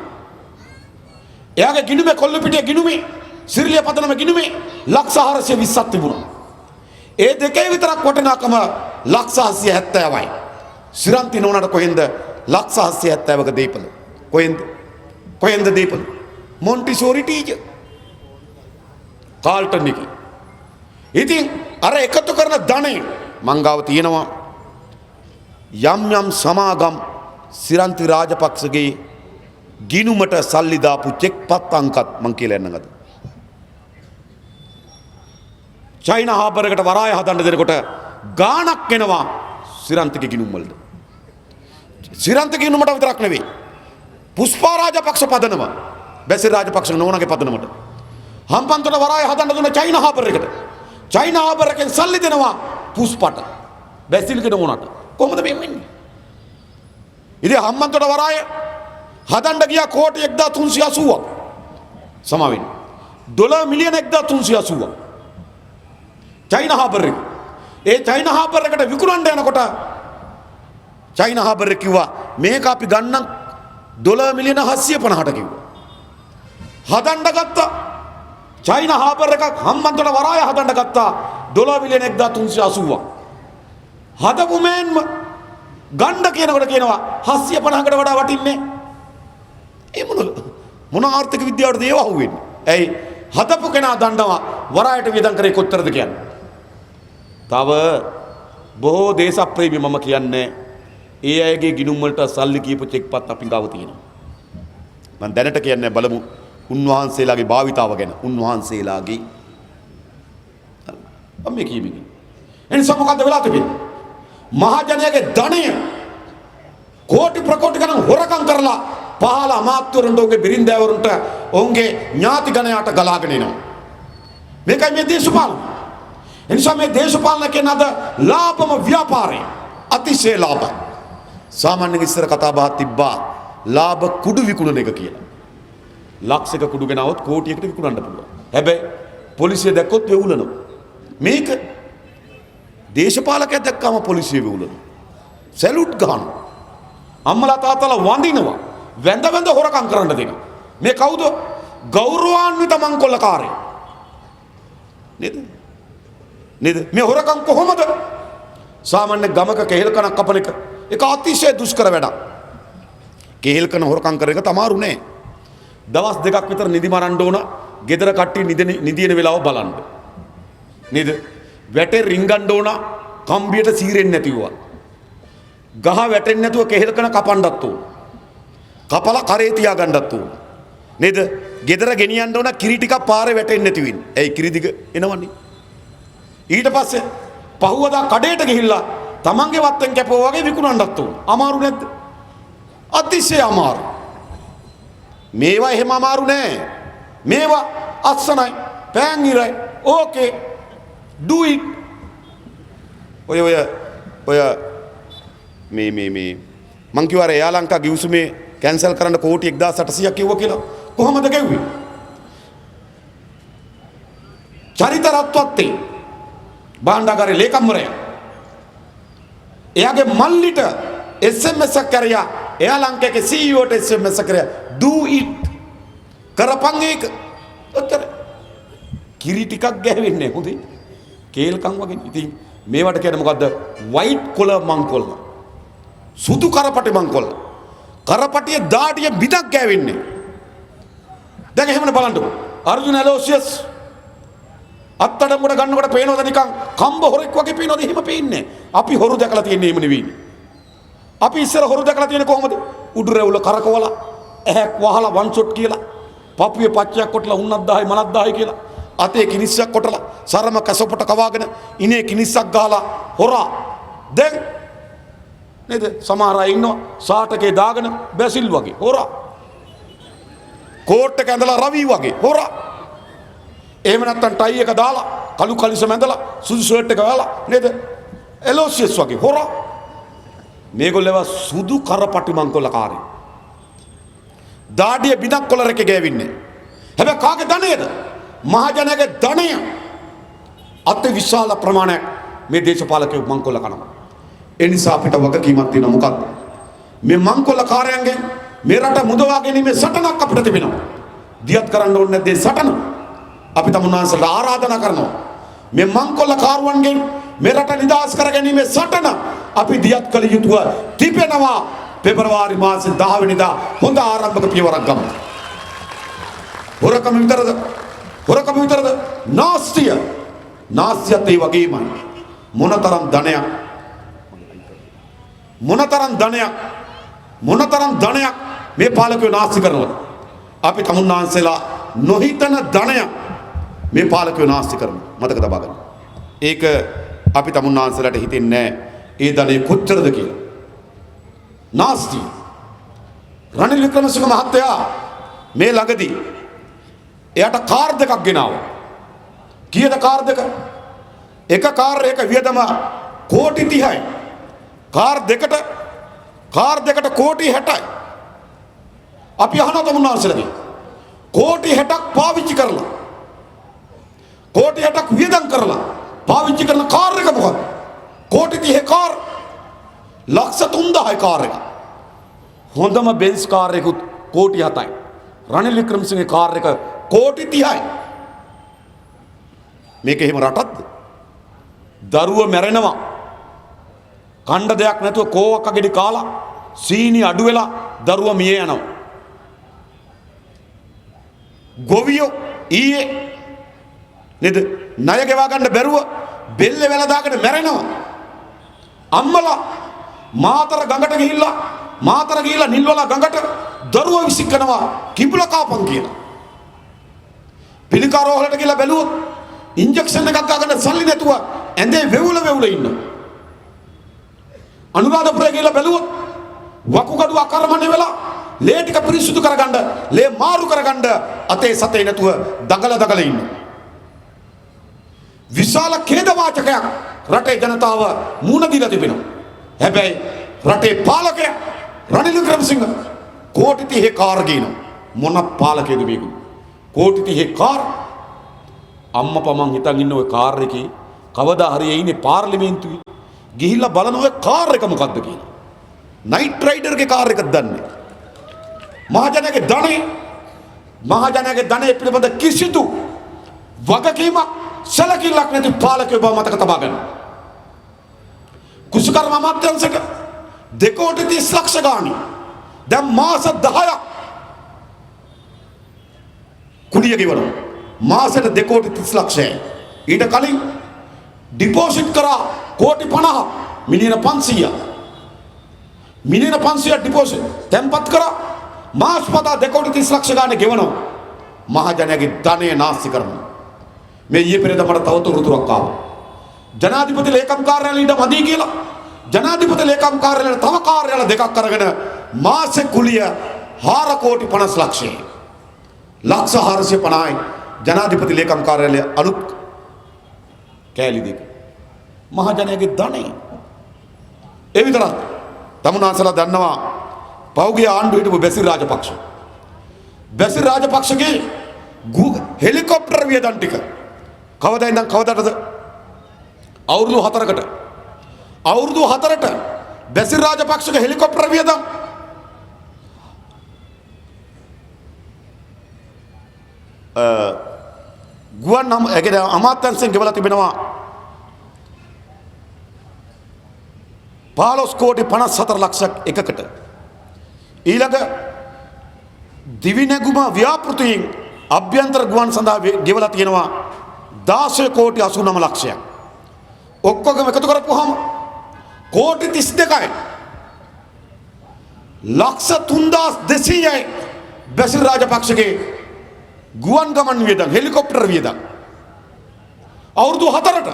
එයාගේ ගිණුමේ කොල්ලපිටියේ ගිණුමේ සිරිලිය පදනම ගිණුමේ ලක්ෂ 420ක් තිබුණා. ඒ දෙකේ විතරක් වටිනාකම ලක්ෂ 870යි. ශ්‍රීලංකා නෝනට කොහෙන්ද ලක්ෂ 870ක දීපල? කොහෙන්ද දීපල? මොන්ටිසෝරි ටීචර් කාල්ටන් එකේ. ඉතින් අර එකතු කරන ධනෙ මංගාව තියෙනවා යම් සමාගම් ශ්‍රීලංකා රාජපක්ෂගේ ගිණුමට සල්ලි දාපු චෙක් පත් අංකත් මං කියලා යන්නගද. චයිනා හාබර් එකට වරාය හදන්න දෙනකොට ගාණක් එනවා ශ්‍රීලංකා ගිණුම් වලට. ශ්‍රීලංකා ගිණුමට විතරක් නෙවෙයි. පුෂ්පා රාජපක්ෂ පදනම බැසිල් රාජපක්ෂ නෝනාගේ පදනමට හම්බන්තොට වරාය හදන්න දුන්න චයිනා හාබර් එකට. චයිනා හාබර් එකෙන් සල්ලි දෙනවා පුෂ්පට බැසිල්ගේ නෝනාට. කොහොමද මේ වෙන්නේ? ඉතින් හම්බන්තොට වරාය හදන්න ගියා කෝටි 1380ක්. සමාවෙන්න. ඩොලර් මිලියන 1380ක්. චයිනා හාබර් එක. ඒ චයිනා හාබර් එකට විකුණන්න යනකොට චයිනා හාබර් එක කිව්වා මේක අපි ගන්නම් ඩොලර් මිලියන 750ට කිව්වා. හදන්න ගත්තා. චයිනා හාබර් එකක් හම්බන්තොට වරාය හදන්න ගත්තා ඩොලර් මිලියන 1380ක්. හදපු මෑන්ම ගණ්ඩ කියනකොට කියනවා 750කට වඩා වටින්නේ. ඒ මොන ආර්ථික විද්‍යාවටද ඒව අහුවෙන්නේ? ඇයි හදපු කෙනා දන්නවා වරායට වියදම් කරේ කොච්චරද කියන්නේ. තව බොහෝ දේශප්‍රේමී මම කියන්නේ ඒ අයගේ ගිණුම් වලට සල්ලි කියපු චෙක්පත් අපි ගාව තියෙනවා. මම දැනට කියන්නේ බලමු උන්වහන්සේලාගේ භාවිතාව ගැන. උන්වහන්සේලාගේ මම මේ කියමින්. එනිසා මොකද්ද වෙලා තිබෙන්නේ? මහජනයාගේ ධනය කෝටි ප්‍රකෝටි ගණන් හොරකම් කරලා පහළ අමාත්‍යවරුන්ට ඔවුන්ගේ බිරින්දෑවරුන්ට ඔවුන්ගේ ඥාති ගණයට ගලාගෙන එනවා. මේකයි මේ දේශපාලන. එනිසා මේ දේශපාලන කියන අද ලාභම ව්‍යාපාරය අතිශය ලාභයි. සාමාන්‍යයෙන් ඉස්සර කතා බහක් තිබ්බා ලාභ කුඩු විකුණන එක කියලා. ලක්ෂයක කුඩු ගෙනවොත් කෝටියකට විකුණන්න පුළුවන්. හැබැයි පොලිසිය දැක්කොත් වෙවුලනවා. මේක දේශපාලකයෙක් දැක්කම පොලිසිය වෙවුලනවා. සැලුට් ගන්නවා. අම්මලා තාත්තලා වඳිනවා. වැඳ හොරකම් කරන්න දෙනවා. මේ කවුද? ගෞරවාන්විත මංකොල්ලකාරය. නේද? මේ හොරකම් කොහොමද? සාමාන්‍ය ගමක කෙහෙල් කනක් කපන එක ඒක අතිශය දුෂ්කර වැඩක්. කෙහෙල් කන හොරකම් කරන එක තමාරු නෑ. දවස් දෙකක් විතර නිදි මරන්න ඕන. ගෙදර කට්ටිය නිදින වෙලාව බලන්න. නේද? වැටේ රින්ගන්න ඕන කම්බියට සීරෙන්නේ නැතිවවා. ගහ වැටෙන්නේ නැතුව කෙහෙල් කන කපන්නත් ඕන. කපලා කරේ තියා ගන්නත් ඕන. නේද? ගෙදර ගෙනියන්න ඕන කිරි ටිකක් පාරේ වැටෙන්නේ නැති වෙන්නේ. ඇයි කිරි දිග එනවනේ. ඊට පස්සේ පහුවදා කඩේට ගිහිල්ලා තමන්ගේ වත්තෙන් කැපුවා වගේ විකුණන්නත් ඕන. අමාරු නැද්ද? අතිශය අමාරු. මේවා එහෙම අමාරු නෑ. මේවා අස්සනයි, පෑන් ඉරයි. ඕකේ. do it. ඔය මේ මං කිව්වා එයා ලංකා ගිවිසුමේ කැන්සල් කරන්න කෝටි 1800ක් කිව්වා කියලා. කොහොමද ගෙව්වේ? චරිත රත්වත්තේ භාණ්ඩාගාරේ ලේකම්වරයා එයාගේ මල්ලිට SMS එකක් කරයා. එයා ලංකාවේ CEOට SMS එකක් කරයා do it කරපන් ඒක. ඔච්චර. කිරි ටිකක් ගෑවෙන්නේ හොඳයි. කේල්කම් වගේ. ඉතින් මේවට කියන්නේ මොකද්ද? white collar මංකොල්ල. සුදු කරපටි මංකොල්ල. කරපටිය දාඩිය බිදක් ගෑවෙන්නේ. දැන් එහෙමනේ බලන්නකො. අර්ජුන ඇලෝසියස් අත්තඩමුඩ ගන්නකොට පේනවද නිකන් කම්බ හොරෙක් වගේ පේනවද? එහෙම පේන්නේ. අපි හොරු දැකලා තියෙන්නේ එහෙම නෙවෙයි. අපි ඉස්සර හොරු දැකලා තියෙන්නේ කොහොමද? උඩු රැවුල කරකවලා ඇහැක් වහලා වන් ෂොට් කියලා පපුවේ පච්චයක් කොටලා උන්නක් 10යි මනක් 10යි කියලා අතේ කිනිස්සක් කොටලා සරම කැසපොට කවාගෙන ඉනේ කිනිස්සක් ගහලා හොරා. දැන් නේද සමහර අය ඉන්නවා සාටකේ දාගෙන බැසිල් වගේ හොරා. කෝට් එක ඇඳලා රවි වගේ හොරා. එහෙම නැත්නම් ටයි එක දාලා කළු කලිසම ඇඳලා සුදු ෂර්ට් එක වහලා නේද එලෝසියස් වගේ හොරා. මේගොල්ලව සුදු කරපටි මංකොල්ල කාරේ. දාඩිය බිදක් කොලරක ගෑවින්නේ. හැබැයි කාගේ ධනයද? මහජනයාගේ ධනය. අති විශාල ප්‍රමාණයක් මේ දේශපාලකයෝ මංකොල්ල කනවා. ඒ නිසා අපිට වගකීමක් තියෙනවා. මොකක්ද? මේ මංකොල්ල කාර්යයන්ගෙන් මේ රට මුදවා ගැනීමේ සටනක් අපිට තිබෙනවා. දියත් කරන්න ඕනේ නැද්ද සටන? අපි තමුන්නාන්සලා ආරාධනා කරනවා. මේ මංකොල්ල කාරුවන්ගෙන් මේ රට නිදහස් කර ගැනීමේ සටන අපි දියත් කළ යුතුව තිබෙනවා. පෙබරවාරි මාසේ 10 වෙනිදා හොඳ ආරම්භක පියවරක් ගමු. හොරකම විතරද? නාස්තිය. නාස්තියත් ඒ වගේමයි. මොනතරම් ධනයක් මේ පාලකයෝ නාස්ති කරනවද? අපි තමුන්නාන්සලා නොහිතන ධනයක් මේ පාලකයෝ නාස්ති කරනවා. මතක තබා ගන්න. ඒක අපි තමුන්නාන්සලාට හිතෙන්නේ නැහැ ඒ ධනෙ කොච්චරද කියලා. නාස්ති. රනිල් වික්‍රමසිංහ මහත්තයා මේ ළඟදී එයාට කාර් දෙකක් ගෙනාවා. කීයද කාර් දෙක? එක කාර් එක වියදම කෝටි 30යි. කාර් දෙකට කෝටි 60යි. අපි අහනවා තමුන්නාන්සලාගෙන් කෝටි 60ක් පාවිච්චි කරලා කෝටි 60ක් වියදම් කරලා පාවිච්චි කරන කාර් එක මොකක්ද? කෝටි 30 කාර් ලක්ෂ 3000යි කාර් එක. හොඳම බෙන්ස් කාර් එකකුත් කෝටි 7යි. රනිල් වික්‍රමසිංහගේ කාර් එක කෝටි 30යි. මේක එහෙම රටක්ද? දරුව මැරෙනවා. කණ්ඩ දෙයක් නැතුව කෝවක් අගෙඩි කාලා සීනි අඩු වෙලා දරුව මිය යනවා. ගොවියෝ ඊයේ නේද ණය ගෙවා ගන්න බැරුව බෙල්ල වෙලා දාගෙන මැරෙනවා. අම්මලා මාතර ගිහිල්ලා නිල්වලා ගඟට දරුවෝ විසිකනවා කිඹුල කාපන් කියලා. පිළිකා රෝහලට ගිහලා බැලුවොත් ඉන්ජෙක්ෂන් එකක් ගන්න සල්ලි නැතුව ඇඳේ වෙවුල ඉන්නවා. අනුරාධපුරේ ගිහලා බැලුවොත් වකුගඩු අකර්මණය වෙලා ලේ ටික පිරිසුදු කරගන්න ලේ මාරු කරගන්න අතේ සතේ නැතුව දඟල ඉන්නවා. විශාල ඛේදවාචකයක් රටේ ජනතාව මුණ දීලා තිබෙනවා. හැබැයි රටේ පාලකයා රනිල් වික්‍රමසිංහ කෝටි 30 කාර් ගේනවා. මොන පාලකයේද මේක? කෝටි 30 කාර්. අම්මපා මං හිතන් ඉන්න ඔය කාර් එකේ කවදා හරි එයිනේ පාර්ලිමේන්තුවේ ගිහිල්ලා බලන ඔය කාර් එක මොකද්ද කියලා. නයිට් රයිඩර්ගේ කාර් එකක් දන්නේ. මහජනයාගේ ධනෙ පිළිබඳ කිසිදු වගකීමක් සැලකිල්ලක් නැති පාලකයෝ බව මතක තබා ගන්න. කුසකර්ම අමාත්‍යාංශයට 2 කෝටි 30 ලක්ෂ ගාණි දැන් මාස 10ක් කුඩිය ගෙවනවා. මාසෙට 2 කෝටි 30 ලක්ෂයයි. ඊට කලින් ඩිපොසිට් කරා කෝටි 50 මිලියන 500 ඩිපොසිට් තැන්පත් කරා මාසපතා 2 කෝටි 30 ලක්ෂ ගාණි ගෙවනවා. මහජනයාගේ ධනය නාස්ති කරනවා. මේ ඊයේ පෙරේද මට තවතුරුතුරක් ආවා. ජනාධිපති ලේකම් කාර්යාලය ඉඳ මදී කියලා ජනාධිපති ලේකම් කාර්යාලය තව කාර්යාල දෙකක් අරගෙන මාසෙ කුලිය 4 කෝටි 50 ලක්ෂයි. ලක්ෂ 450යි ජනාධිපති ලේකම් කාර්යාලය අලුත් කෑලි දෙක. මහජනයාගේ ධනෙ. ඒ විතරක් තමුන්නාන්සලා දන්නවා පෞගිය ආණ්ඩුව හිටපු බැසිල් රාජපක්ෂගේ හෙලිකොප්ටර් වියදම් ටික කවදා ඉඳන් කවදාටද? අවුරුදු 4කට බැසිල් රාජපක්ෂගේ හෙලිකොප්ටර් වියදම් ගුවන් අමාත්‍යංශයෙන් ගෙවලා තිබෙනවා 15 කෝටි 54 ලක්ෂයක් එකකට. ඊළඟ දිවිනැගුම ව්‍යාපෘතීන් අභ්‍යන්තර ගුවන් සඳහා ගෙවලා තියෙනවා 16 කෝටි 89 ලක්ෂයක්. ඔක්කොගම එකතු කරපුවාම කෝටි 32යි. ලක්ෂ 3200යි බැසිල් රාජපක්ෂගේ ගුවන් ගමන් වියදම් හෙලිකොප්ටර් වියදම්. අවුරුදු 4ට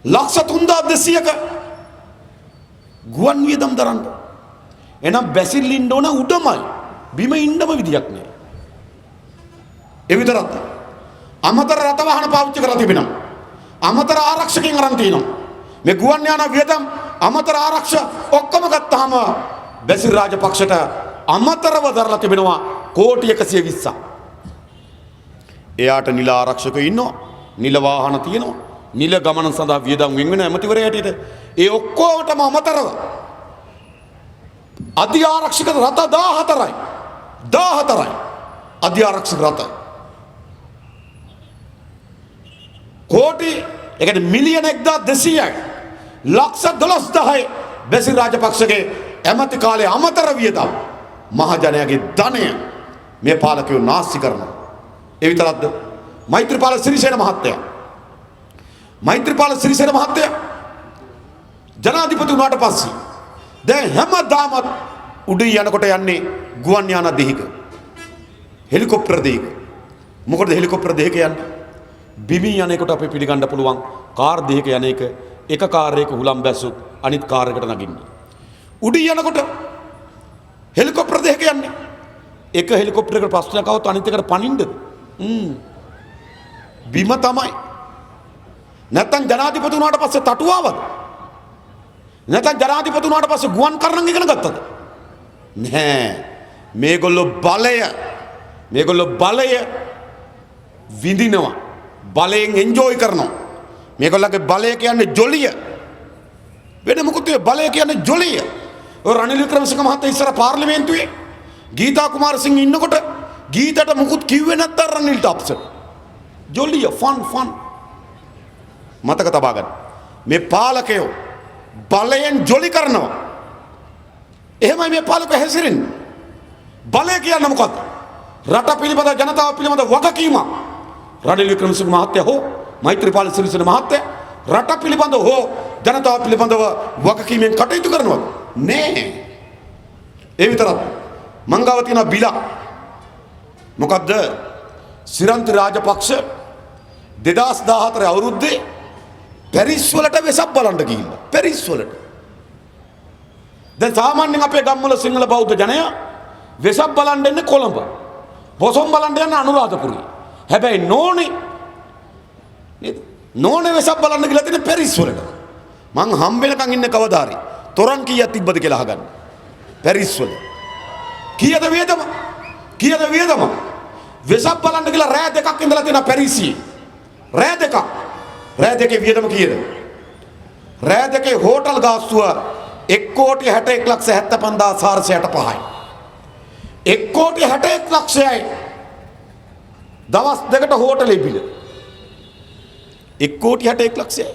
ලක්ෂ 3200ක ගුවන් වියදම් දරන්න. එනම් බැසිල් ඉන්න ඕන උඩමයි. බිම ඉන්නම විදියක් නෑ. ඒ විතරක් අමතර රථ වාහන පාවිච්චි කරලා තිබෙනවා. අමතර ආරක්ෂකයන් අරන් තිනවා. මේ ගුවන් යාන වියදම් අමතර ආරක්ෂක ඔක්කොම ගත්තාම බැසිල් රාජපක්ෂට අමතරව දරලා තිබෙනවා කෝටි 120ක්. එයාට නිල ආරක්ෂකයෝ ඉන්නවා. නිල වාහන තියෙනවා. නිල ගමන සඳහා වියදම් වෙන වෙන ඇමතිවරයා හැටියට ඒ ඔක්කොටම අමතරව අධි ආරක්ෂක රථ 14යි අධි ආරක්ෂක රථ කෝටි ඒකට මිලියන 1200යි ලක්ෂ 12000යි බැසිල් රාජපක්ෂගේ ඇමති කාලේ අමතර වියදම් මහජනයාගේ ධනය මේ පාලකයෝ නාස්ති කරනවා. ඒ විතරක්ද මෛත්‍රීපාල සිරිසේන මහත්තයා ජනාධිපති වුණාට පස්සේ දැන් හැමදාමත් උඩින් යනකොට යන්නේ ගුවන් යාන දෙහික හෙලිකොප්ටර් දෙහික. මොකටද හෙලිකොප්ටර් දෙහික යන්නේ? බිමින් යනකොට අපි පිළිගන්න පුළුවන් කාර් දෙහික යන එක කාර් එක හුලම් බැස්සුත් අනිත් කාර් එකට නගින්නේ. උඩින් යනකොට හෙලිකොප්ටර් දෙහික යන්නේ. එක හෙලිකොප්ටරයකට ප්‍රශ්නයක් આવුත් අනිත් එකට පනින්නද? බිම තමයි. නැත්තම් ජනාධිපති වුණාට පස්සේ තටුවාවද? නැත්නම් ජනාධිපති වුණාට පස්සේ ගුවන් කරණම් ඉගෙන ගත්තද? නෑ. මේගොල්ලෝ බලය විඳිනවා. බලයෙන් එන්ජොයි කරනවා. මේගොල්ලන්ගේ බලය කියන්නේ ජොලිය. වෙන මොකද බලය කියන්නේ ජොලිය. ඔය රනිල් වික්‍රමසිංහ මහත්තයා ඉස්සර පාර්ලිමේන්තුවේ ගීතා කුමාරසිංහ ඉන්නකොට ගීතට මුකුත් කිව්වේ නැත්තම් රනිල්ට අප්සෙට්. ජොලිය ෆන් මතක තබා ගන්න. මේ පාලකයෝ බලයෙන් ජොලි කරනවා. එහෙමයි මේ පාලකයෝ හැසිරෙන්නේ. බලය කියන්නේ මොකද්ද? රට පිළිබඳ ජනතාව පිළිබඳ වගකීම. රනිල් වික්‍රමසිංහ මහත්තයා හෝ මෛත්‍රීපාල සිරිසේන මහත්තයා රට පිළිබඳ හෝ ජනතාව පිළිබඳව වගකීමෙන් කටයුතු කරනවා නෑ. ඒ විතරක් මංගාව තියෙන බිල මොකද්ද? සිරන්ති රාජපක්ෂ 2014 අවුරුද්දේ පැරිස් වලට වෙසක් බලන්න ගිහිල්ලා. පැරිස් වලට. දැන් සාමාන්‍යයෙන් අපේ ගම්වල සිංහල බෞද්ධ ජනයා වෙසක් බලන්න එන්නේ කොළඹ. බොසොන් බලන්න යන්නේ අනුරාධපුරේ. හැබැයි නෝනේ වෙසක් බලන්න ගිහලා තියෙන්නේ පැරිස් වලට. මං හම් වෙනකන් ඉන්නේ කවදා හරි. තොරන් කීයක් තිබ්බද කියලා අහගන්න. පැරිස් වල. කීයද වියදම? වෙසක් බලන්න ගිහලා රෑ දෙකක් ඉඳලා තියෙනවා පැරිසියේ. රෑ දෙකේ වියදම කීයද? රෑ දෙකේ හෝටල් ගාස්තුව 1,61,75,465යි. 1,61 ලක්ෂයයි දවස් දෙකට හෝටලේ බිල. 1,61 ලක්ෂයයි.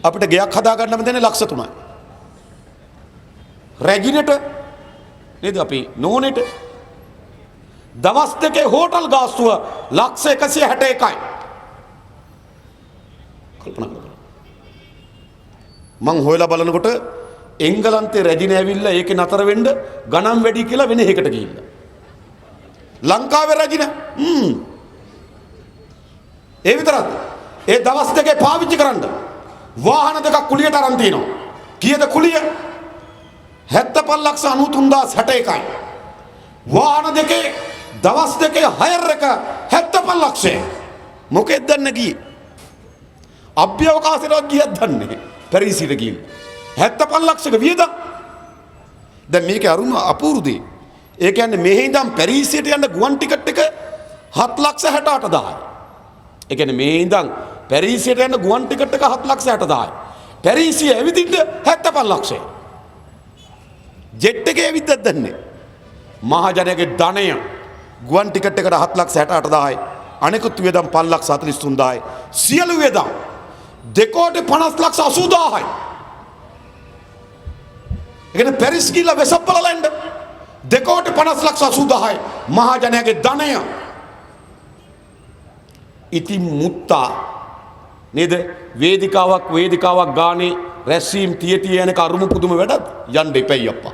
අපිට ගෙයක් හදා ගන්නම දෙන්නේ ලක්ෂ 3යි. රැගිනට නේද අපි නෝනෙට දවස් දෙකේ හෝටල් ගාස්තුව ලක්ෂ 161යි. කල්පනා කරන්න. මං හොයලා බලනකොට එංගලන්තේ රැජින ඇවිල්ලා ඒකේ නතර වෙන්න ගණන් වැඩි කියලා වෙන එකකට ගිහිල්ලා. ලංකාවේ රැජින ඒ විතරක්. ඒ දවස් දෙකේ පාවිච්චි කරන්න වාහන දෙකක් කුලියට අරන් තිනවා. කීයද කුලිය? 75,93,61යි. වාහන දෙකේ දවස් දෙකේ හයර් එක 75 ලක්ෂය. මොකෙද දන්න ගියේ? අභ්‍යවකාශයට ගියත් දන්නේ පැරිසිට ගිහින් 75 ලක්ෂක වියදම්. දැන් මේකේ අරුම අපූර්ව දේ. ඒ කියන්නේ මෙහි ඉඳන් පැරිසියට යන්න ගුවන් ටිකට් එක 7,68,000යි. ඒ කියන්නේ මෙහි ඉඳන් පැරිසියට යන්න ගුවන් ටිකට් එක 7,68,000යි. පැරිසිය ඇවිදින්න 75 ලක්ෂය. ජෙට් එකේ ඇවිද්දත් දන්නේ. මහජනයාගේ ධනය ගුවන් ටිකට් එකට 7,68,000යි. අනෙකුත් වියදම් 5,43,000යි. සියලු වියදම් 2,50,80,000යි. ඒ කියන්නේ පැරිස් ගිහිල්ලා වෙසක් බලලා එන්න 2,50,80,000යි මහජනයාගේ ධනය. ඉතින් මුත්තා නේද වේදිකාවක් ගානේ රැස්වීම් තිය යන කරුම පුදුම වැඩක් යන්න එපැයි අප්පා.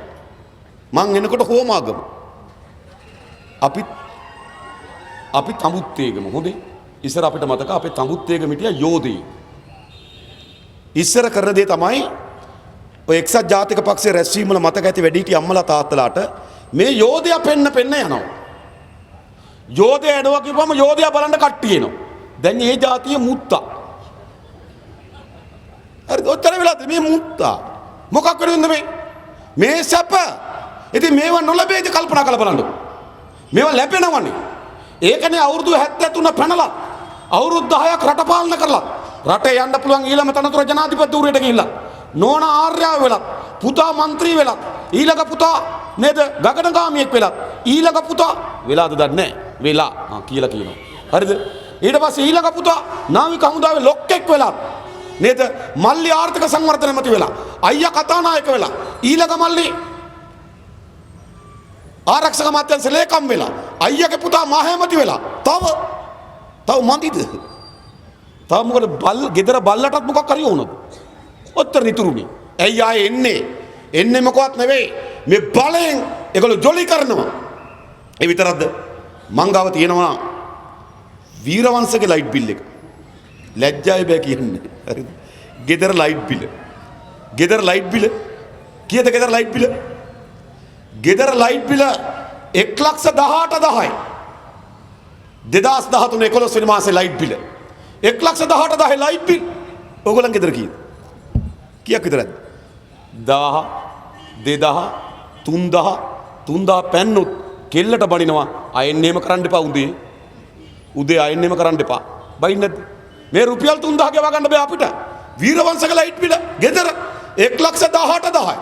මං එනකොට හෝමාගම අපි තඹුත්තේගම හොඳේ ඉස්සර අපිට මතක අපේ තඹුත්තේගම හිටියා යෝධී. ඉස්සර කරන දේ තමයි ඔය එක්සත් ජාතික පක්ෂයේ රැස්වීම වල මතක ඇති වැඩිහිටි අම්මලා තාත්තලාට මේ යෝධයා පෙන්න යනවා. යෝධයා එනවා කිව්වම යෝධයා බලන්න කට්ටිය එනවා. දැන් මේ ජාතිය මුත්තා. හරි ඔච්චර වෙලාද මේ මුත්තා. මොකක් වෙනවද මේ සැප. ඉතින් මේව නොලැබෙයිද කල්පනා කරලා බලන්න. මේව ලැබෙනවනේ. ඒකනේ අවුරුදු 73 පැනලා අවුරුදු 10ක් රට පාලනය කරලා රටේ යන්න පුළුවන් ඊළම තනතුර ජනාධිපති ධූරයට ගිහිල්ලා නෝනා ආර්යාව වෙලත් පුතා മന്ത്രി වෙලත් ඊළඟ පුතා නේද ගගනගාමියෙක් වෙලත් ඊළඟ පුතා වෙලාද දන්නේ වෙලා කියලා කියනවා. හරිද? ඊට පස්සේ ඊළඟ පුතා නාවික හමුදාවේ ලොක්කෙක් වෙලත් නේද මල්ලි ආර්ථික සංවර්ධන මැති වෙලා අයියා කතානායක වෙලා ඊළඟ මල්ලි ආරක්ෂක අමාත්‍යාංශ ලේකම් වෙලා අයියාගේ පුතා මහේමති වෙලා තව මන්දිද තව මොකද ගෙදර බල්ලටත් මොකක් හරි වුණොත් ඔත්තර නිතුරුනි ඇයි ආයේ එන්නේ මොකවත් නෙවෙයි මේ බලෙන් ඒගොල්ලෝ ජොලි කරනවා. ඒ විතරක්ද මං ගාව තියෙනවා වීරවංශගේ ලයිට් බිල් එක ලැජ්ජායි බෑ කියන්නේ. හරිද? ගෙදර ලයිට් බිල කීයද ගෙදර ලයිට් බිල? ගෙදර ලයිට් බිල 1,18,000යි. 2013 11 වෙනි මාසේ ලයිට් බිල 1,18,000 ලයිට් බිල්. ඕගොල්ලන් ගෙදර කීයක් විතරද? 1000 2000 3000 පැන්නොත් කෙල්ලට බනිනවා. අයෙන්න එහෙම කරන්න එපා උදේ අයෙන්න එහෙම කරන්න එපා. බයින් නැද්ද? මේ රුපියල් 3000 ගෙවා ගන්න බෑ අපිට. වීරවංශක ලයිට් බිල ගෙදර 1,18,000යි.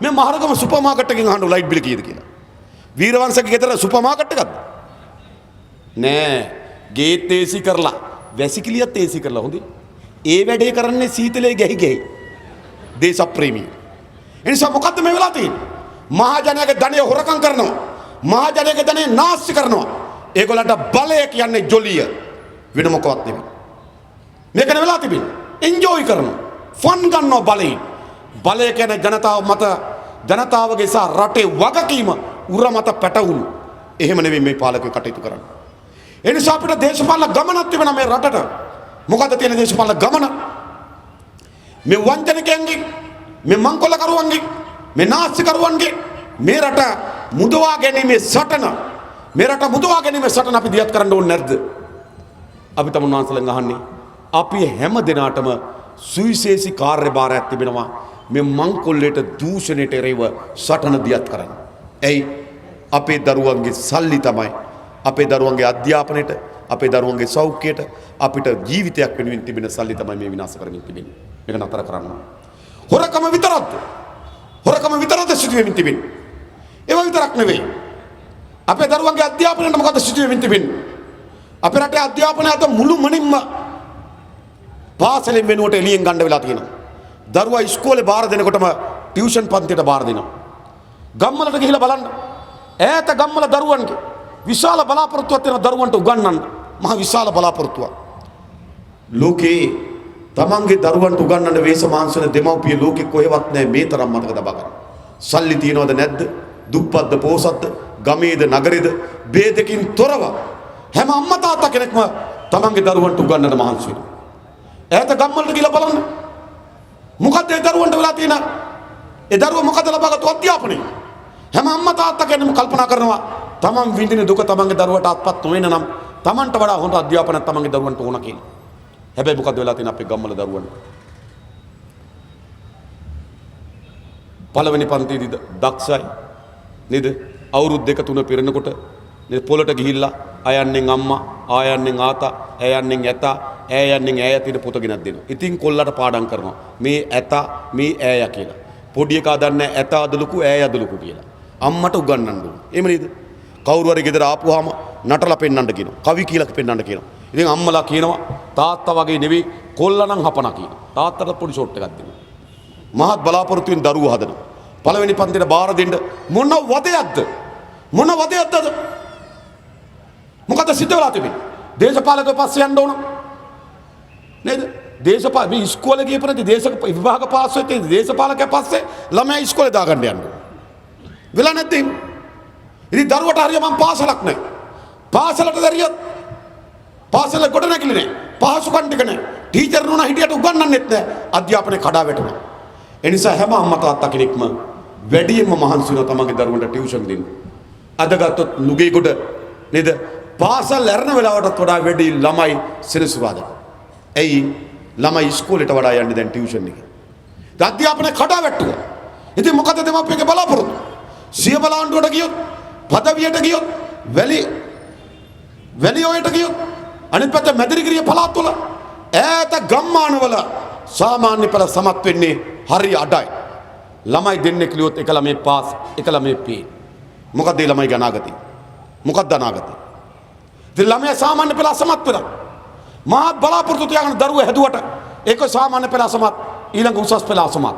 මේ මහරගම සුපර් මාකට් එකකින් අහන්න ලයිට් බිල කීයද කියලා. වීරවංශක ගෙදර සුපර් මාකට් එකක්ද? නෑ. ගේත් ඒසි කරලා වැසිකිළියත් ඒසි කරලා හොඳේ. ඒ වැඩේ කරන්නේ සීතලේ ගැහි. දේශප්‍රේමී. එනිසා මොකද්ද මේ වෙලා තියෙන්නේ? මහජනයාගේ ධනය හොරකම් කරනවා. මහජනයාගේ ධනය නාස්ති කරනවා. ඒගොල්ලන්ට බලය කියන්නේ ජොලිය. වෙන මොකවත් නෙමෙයි. මේකනේ වෙලා තිබෙන්නේ. එන්ජොයි කරනවා. ෆන් ගන්නවා බලයෙන්. බලය කියන්නේ ජනතාවගේ සහ රටේ වගකීම උර මත පැටවුණු. එහෙම නෙමෙයි මේ පාලකයෝ කටයුතු කරන්නේ. ඒ නිසා අපිට දේශපාලන ගමනක් තිබෙනවා මේ රටට. මොකද්ද තියෙන දේශපාලන ගමන? මේ වංචනිකයන්ගේ මේ මංකොල්ලකරුවන්ගේ මේ නාස්තිකරුවන්ගේ මේ රට මුදවා ගැනීමේ සටන අපි දියත් කරන්න ඕනේ නැද්ද? අපි තමුන්වන්සලෙන් අහන්නේ අපි හැම දිනාටම සුවිශේෂී කාර්යභාරයක් තිබෙනවා මේ මංකොල්ලේට දූෂණයට එරෙහිව සටන දියත් කරන්න. එයි අපේ දරුවන්ගේ සල්ලි තමයි අපේ දරුවන්ගේ අධ්‍යාපනයට අපේ දරුවන්ගේ සෞඛ්‍යයට අපිට ජීවිතයක් වෙනුවෙන් තිබෙන සල්ලි තමයි මේ විනාශ කරමින් තිබෙන්නේ. මේක නතර කරන්න. හොරකම විතරද සිදු වෙමින් තිබෙන්නේ. ඒව විතරක් නෙවෙයි. අපේ දරුවන්ගේ අධ්‍යාපනයට මොකද සිදු වෙමින් තිබෙන්නේ? අපේ රටේ අධ්‍යාපනය අද මුළු මනින්ම පාසලෙන් වෙනුවට එළියෙන් ගන්න වෙලා තියෙනවා. දරුවා ඉස්කෝලේ බාර දෙනකොටම ටියුෂන් පන්තියට බාර දෙනවා. ගම්වලට ගිහිල්ලා බලන්න. ඈත ගම්වල දරුවන්ගේ විශාල බලාපොරොත්තුවක් තියෙන දරුවන්ට උගන්වන්න මහ විශාල බලාපොරොත්තුවක්. ලෝකේ තමන්ගේ දරුවන්ට උගන්වන්න වේස මාංශන දෙමව්පිය ලෝකෙ කොහෙවත් නැහැ මේ තරම් මතක තබා ගන්න. සල්ලි තියනවද නැද්ද? දුප්පත්ද පොහොසත්ද? ගමේද නගරේද? ભેදකින් තොරව හැම අම්මා තාත්තා කෙනෙක්ම තමන්ගේ දරුවන්ට උගන්වන්න මහන්සි වෙනවා. ඈත ගම්වලට ගිහලා බලන්න. මොකද්ද ඒ දරුවන්ට වෙලා තියෙන? ඒ දරුවා මොකද ලබාගත්තු අධ්‍යාපනය? හැම අම්මා තාත්තා කෙනෙක්ම කල්පනා කරනවා තමන් විඳින දුක තමන්ගේ දරුවට අත්පත් නොවෙන නම් තමන්ට වඩා හොඳ අධ්‍යාපනයක් තමන්ගේ දරුවන්ට ඕන කියලා. හැබැයි මොකද වෙලා තියෙන අපේ ගම්වල දරුවන්ට? පළවෙනි පන්තියේදී දක්ෂයි නේද? අවුරුදු 2 3 පිරෙනකොට නේද පොළට ගිහිල්ලා අයන්නෙන් අම්මා ආයන්නෙන් ආතා ඈයන්නෙන් ඇතා ඈයන්නෙන් ඈය තියෙන පොත ගෙනත් දෙනවා. ඉතින් කොල්ලට පාඩම් කරනවා. මේ ඇතා මේ ඈය කියලා. පොඩි එකා දන්නේ ඇතා අදලුකු ඈය අදලුකු කියලා. අම්මට උගන්වන්න ඕනේ. එහෙම නේද? කවුරු හරි ගෙදර ආපුවාම නටලා පෙන්නන්න කියනවා. කවි කියලා පෙන්නන්න කියනවා. ඉතින් අම්මලා කියනවා තාත්තා වගේ නෙවෙයි කොල්ලා නම් හපනා කියනවා. තාත්තට පොඩි ෂොට් එකක් දෙනවා. මහත් බලාපොරොත්තු වෙන දරුවෝ හදනවා. පළවෙනි පන්තියට බාර දෙන්න මොන වදයක්ද? මොන වදයක්ද? මොකද සිද්ධ වෙලා තිබෙන්නේ? දේශපාලක පස්සේ යන්න ඕන නේද? දේශපාල මේ ඉස්කෝලේ ගියපරදී විභාග පාස් වෙච්ච දේශපාලකයා පස්සේ ළමයා ඉස්කෝලේ දාගන්න යන්න ඕන. වෙලා නැද්ද? ඉතින් දරුවට හරිය මම පාසලක් නැහැ. පාසලට දරියත් පාසල කොට නැගිලි නැහැ. පහසුකම් ටික නැහැ. ටීචර් නෝනා හිටියට උගන්වන්නෙත් නැහැ. අධ්‍යාපනයේ කඩා වැටෙනවා. ඒ නිසා හැම අම්මා තාත්තා කෙනෙක්ම වැඩියෙන්ම මහන්සි වෙනවා තමන්ගේ දරුවන්ට ටියුෂන් දෙන්න. අද ගත්තොත් නුගේගොඩ නේද? පාසල් ඇරන වෙලාවටත් වඩා වැඩි ළමයි සෙනසුරාදා. ඇයි ළමයි ඉස්කෝලේට වඩා යන්නේ දැන් ටියුෂන් එකේ. අධ්‍යාපනයේ කඩා වැටුවා. ඉතින් මොකද දෙමාපියගේ බලාපොරොත්තු? සිය බලාණ්ඩුවට ගියොත්, පදවියට ගියොත්, වැලියෝයට ගියොත්, අනිත් පැත්ත මැදිරිගිරිය පළාත්වල ඈත ගම්මානවල සාමාන්‍ය පෙළ සමත් වෙන්නේ හරි අඩයි. ළමයි දෙන්නෙක් ලියොත් එක ළමයි පාස්, එක ළමයි පේ. මොකද ඒ ළමයි අනාගතේ? මොකක්ද අනාගතේ? ඉතින් ළමයා සාමාන්‍ය පෙළ අසමත් වෙනවා. මහත් බලාපොරොත්තු තියාගෙන දරුවෝ හැදුවට ඒක සාමාන්‍ය පෙළ අසමත්, ඊළඟ උසස් පෙළ අසමත්.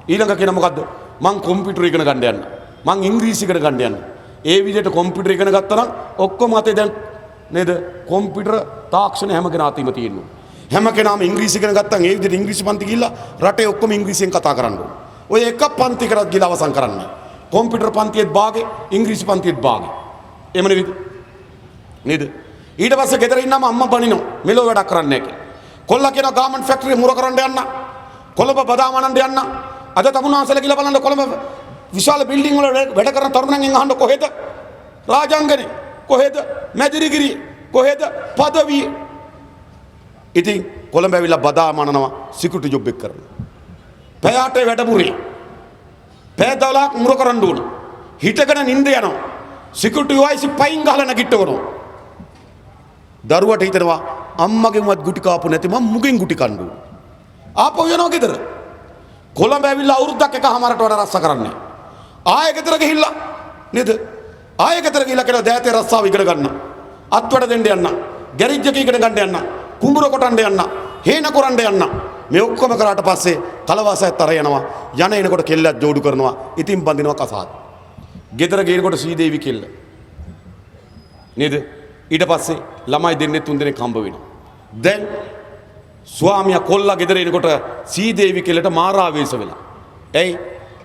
ඊළඟ කියන මොකද්ද? මං කම්පියුටර් ඉගෙන ගන්න යන්න. මං ඉංග්‍රීසි ඉගෙන ගන්න යන්න. ඒ විදිහට කම්පියුටර් ඉගෙන ගත්තා නම් ඔක්කොම අතේ දැන් නේද? කම්පියුටර් තාක්ෂණය හැම කෙනා අතීම තියෙනවා. හැම කෙනාම ඉංග්‍රීසි ඉගෙන ගත්තා නම් ඒ විදිහට ඉංග්‍රීසි පන්ති ගිහිල්ලා රටේ ඔක්කොම ඉංග්‍රීසියෙන් කතා කරන්න ඕන. ඔය එක පන්ති කරත් ගිහලා අවසන් කරන්න. කම්පියුටර් පන්තියේත් භාගේ, ඉංග්‍රීසි පන්තියේත් භාගේ. එහෙම නේද? ඊට පස්සේ ගෙදර ඉන්නම අම්මා බනිනවා. මෙලෝ වැඩක් කරන්නේ නැහැ කියලා. කොල්ලා කියන ගාමන්ට් ෆැක්ටරි මුර කරන්න යන්න. කොළඹ බදාම අනන්න යන්න. අද තමුන්වහන්සේලා කියලා බලන්න කොළඹ විශාල බිල්ඩින් වල වැඩ කරන තරුණයන්ගෙන් අහන්න කොහෙද? රාජාංගනේ. කොහෙද? මැදිරිගිරිය. කොහෙද? පදවිය. ඉතින් කොළඹ ඇවිල්ලා බදාම අනනවා සිකියුරිටි ජොබ් එක කරනවා. පැයට වැඩමුරේ. පැය 12ක් මුර කරන්න ඕන. හිටගෙන නිින්ද යනවා. සිකියුරිටි වයිසි පයින් ගහලා නැගිටවනවා. දරුවට හිතනවා අම්මගෙන්වත් ගුටි කාපු නැති මම මුගෙන් ගුටි කන්න ඕන. ආපහු යනවා ගෙදර. කොළඹ ඇවිල්ලා අවුරුද්දක් එකමාරට වඩා රස්සා කරන්නේ. ආයෙ ගෙදර ගිහිල්ලා නේද? ආයෙ ගෙදර ගිහිල්ලා කියලා දෑතේ රස්සාව ඉගෙන ගන්න. අත්වැඩ දෙන්න යන්න. ගැරිජ් එකේ ඉගෙන ගන්න යන්න. කුඹුර කොටන්න යන්න. හේන කරන්න යන්න. මේ ඔක්කොම කරාට පස්සේ කලවාසයත් අර යනවා. යන එනකොට කෙල්ලක් ජෝඩු කරනවා. ඉතින් බඳිනවා කසාද. ගෙදර ගේනකොට සීදේවි කෙල්ල. නේද? ඊට පස්සේ ළමයි දෙන්නේ 3 දෙනෙක් හම්බ වෙනවා. දැන් ස්වාමියා කොල්ලා ගෙදර එනකොට සීදේවි කෙල්ලට මාරාවේශ වෙලා. ඇයි?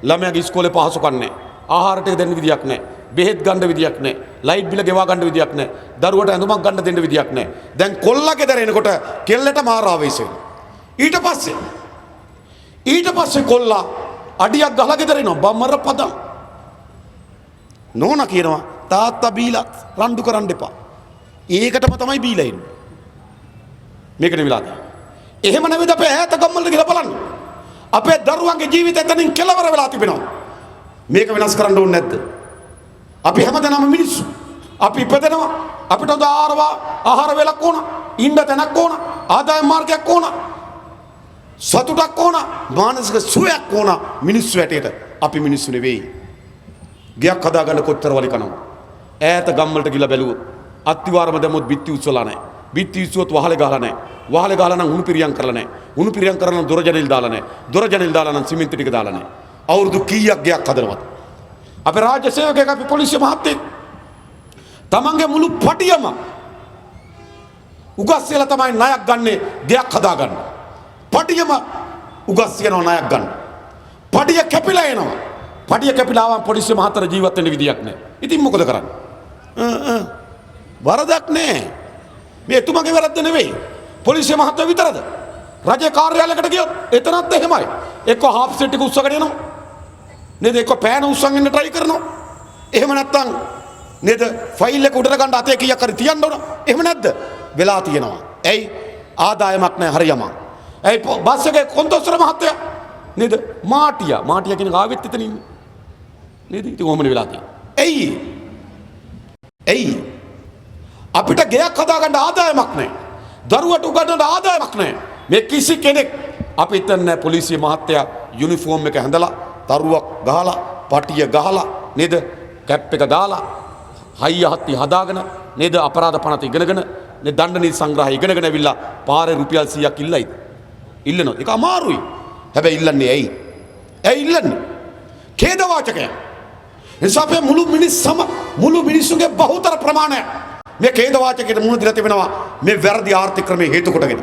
ළමයාගේ ඉස්කෝලේ පහසුකම් නැහැ. ආහාර ටික දෙන්න විදියක් නැහැ. බෙහෙත් ගන්න විදියක් නැහැ. ලයිට් බිල ගෙවා ගන්න විදියක් නැහැ. දරුවට ඇඳුමක් ගන්න දෙන්න විදියක් නැහැ. දැන් කොල්ලා ගෙදර එනකොට කෙල්ලට මාරාවේශ වෙනවා. ඊට පස්සේ කොල්ලා අඩියක් ගහලා ගෙදර එනවා. බම්මර පදම්. නෝනා කියනවා තාත්තා බීලා රණ්ඩු කරන්න එපා. ඒකටම තමයි බීලා ඉන්නේ. මේකට වෙලා තියෙන්නේ. එහෙම නෙවෙයි අපේ ඈත ගම්වලට ගිහලා බලන්න. අපේ දරුවන්ගේ ජීවිතය එතනින් කෙලවර වෙලා තිබෙනවා. මේක වෙනස් කරන්න ඕනේ නැද්ද? අපි හැමදෙනාම මිනිස්සු. අපි ඉපදෙනවා. අපිට ආහාර වේලක් ඕන, ඉන්න තැනක් ඕන, ආදායම් මාර්ගයක් ඕන, සතුටක් ඕන, මානසික සුවයක් ඕන. මිනිස්සු හැටියට අපි මිනිස්සු නෙවෙයි. ගයක් හදාගන්න කොච්චර වලි කනවා. ඈත ගම්වලට ගිහලා බැලුවොත් අත්තිවාරම දැම්මොත් බිත්ති උස්සලා නැහැ. බිත්ති උස්සුවොත් වහලේ ගහලා නැහැ. වහලේ ගහලා නම් උණු පිරියම් කරලා නැහැ. උණු පිරියම් කරලා නම් දොර ජනෙල් දාලා නැහැ. දොර ජනෙල් දාලා නම් සිමෙන්ති ටික දාලා නැහැ. අවුරුදු කීයක් ගයක් හදනවද? අපේ රාජ්‍ය සේවකයෙක් අපි පොලිසිය මහත්තයෙක් තමන්ගේ මුළු පටියම උගස්සලා තමයි ණයක් ගන්නේ ගයක් හදාගන්න. පටියම උගස්සනවා ණයක් ගන්න. පටිය කැපිලා එනවා. පටිය කැපිලා ආවම පොලිසිය මහත්තර ජීවත් වෙන්න විදියක් නැහැ. ඉතින් මොකද කරන්නේ? වරදක් නැහැ. මේ එතුමගේ වැරද්ද නෙවෙයි. පොලිසිය මහත්තයා විතරද? රජේ කාර්යාලයකට ගියොත් එතනත් එහෙමයි. එක්ක හාෆ් සෙට් එක උස්සගෙන යනවා. නේද? එක්ක පෑන උස්සන් ඉන්න try කරනවා. එහෙම නැත්තම් නේද? ෆයිල් එක උඩට ගන්න අතේ කීයක් හරි තියන්න ඕන. එහෙම නැද්ද? වෙලා තියෙනවා. ඇයි? ආදායමක් නැහැ හරියම. ඇයි බස් එකේ කොන්දොස්තර මහත්තයා නේද? මාටියා කියන ආවෙත් එතන ඉන්නේ. නේද? ඉතින් කොහොමද වෙලා තියෙන්නේ? ඇයි? අපිට ගයක් හදාගන්න ආදායමක් නැහැ. දරුවට උගන්වන්න ආදායමක් නැහැ. මේ කිසි කෙනෙක් අපි හිතන්නේ පොලිසිය මහත්තයා යුනිෆෝම් එක හැඳලා තරුවක් ගහලා පටිය ගහලා නේද? කැප් එක දාලා හයිය හත්ති හදාගෙන නේද අපරාධ පනත ඉගෙනගෙන නේ දණ්ඩ නීති සංග්‍රහය ඉගෙනගෙන ඇවිල්ලා පාරේ රුපියල් 100ක් ඉල්ලයිද? ඉල්ලනවා. ඒක අමාරුයි. හැබැයි ඉල්ලන්නේ ඇයි? ඇයි ඉල්ලන්නේ? ඛේදවාචකයක්. නිසා අපේ මුළු මිනිස්සුගේ බහුතර ප්‍රමාණය මේ ඛේදවාචකයට මුහුණ දීලා තිබෙනවා මේ වැරදි ආර්ථික ක්‍රමයේ හේතු කොටගෙන.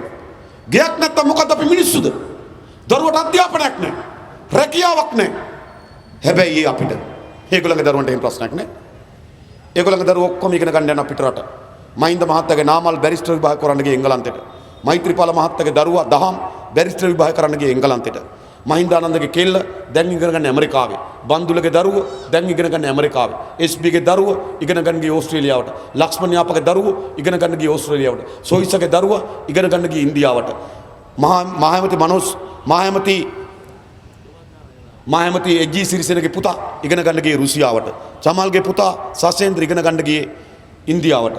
ගයක් නැත්තම් මොකද්ද අපි මිනිස්සුද? දරුවට අධ්‍යාපනයක් නැහැ. රැකියාවක් නැහැ. හැබැයි අපිට ඒගොල්ලන්ගේ දරුවන්ට එහෙම ප්‍රශ්නයක් නැහැ. ඒගොල්ලන්ගේ දරුවෝ ඔක්කොම ඉගෙන ගන්න යන පිටරට. මහින්ද මහත්තයාගේ නාමල් බැරිස්ටර් විභාග කරන්න ගියේ එංගලන්තෙට. මෛත්‍රීපාල මහත්තයාගේ දරුවා දහම් බැරිස්ටර් විභාග කරන්න ගියේ එංගලන්තෙට. මහින්දානන්දගේ කෙල්ල දැන් ඉගෙන ගන්න ඇමරිකාවේ. බන්දුලගේ දරුවෝ දැන් ඉගෙන ගන්න ඇමරිකාවේ. SBගේ දරුවෝ ඉගෙන ගන්න ගියේ ඕස්ට්‍රේලියාවට. ලක්ෂ්මන් යාපගේ දරුවෝ ඉගෙන ගන්න ගියේ ඕස්ට්‍රේලියාවට. සොයිසගේ දරුවා ඉගෙන ගන්න ගියේ ඉන්දියාවට. මහමති එජ්ජී සිරිසේනගේ පුතා ඉගෙන ගන්න ගියේ රුසියාවට. චමල්ගේ පුතා සසේන්ද්‍ර ඉගෙන ගන්න ගියේ ඉන්දියාවට.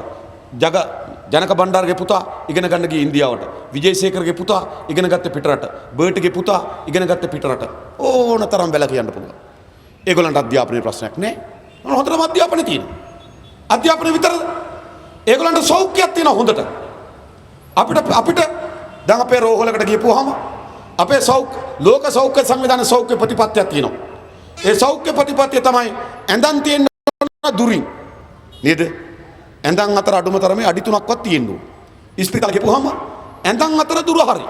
ජනක බණ්ඩාරගේ පුතා ඉගෙන ගන්න ගියේ ඉන්දියාවට. විජේසේකරගේ පුතා ඉගෙන ගත්තේ පිටරට. බර්ට්ගේ පුතා ඉගෙන ගත්තේ පිටරට. ඕන තරම් බැල කියන්න පුළුවන්. ඒගොල්ලන්ට අධ්‍යාපනයේ ප්‍රශ්නයක් නැහැ. හොඳටම අධ්‍යාපනය තියෙනවා. අධ්‍යාපනය විතරද? ඒගොල්ලන්ට සෞඛ්‍යයක් තියෙනවා හොඳට. අපිට දැන් අපේ රෝහලකට ගිහපුවාම අපේ ලෝක සෞඛ්‍ය සංවිධානයේ සෞඛ්‍ය ප්‍රතිපත්තියක් තියෙනවා. ඒ සෞඛ්‍ය ප්‍රතිපත්තිය තමයි ඇඳන් තියෙන දුරින් නේද? ඇඳන් අතර අඩුම තරමේ අඩි 3ක්වත් තියෙන්න ඕන. ඉස්පිරිතාල ගිහපුවාම ඇඳන් අතර දුර හරි.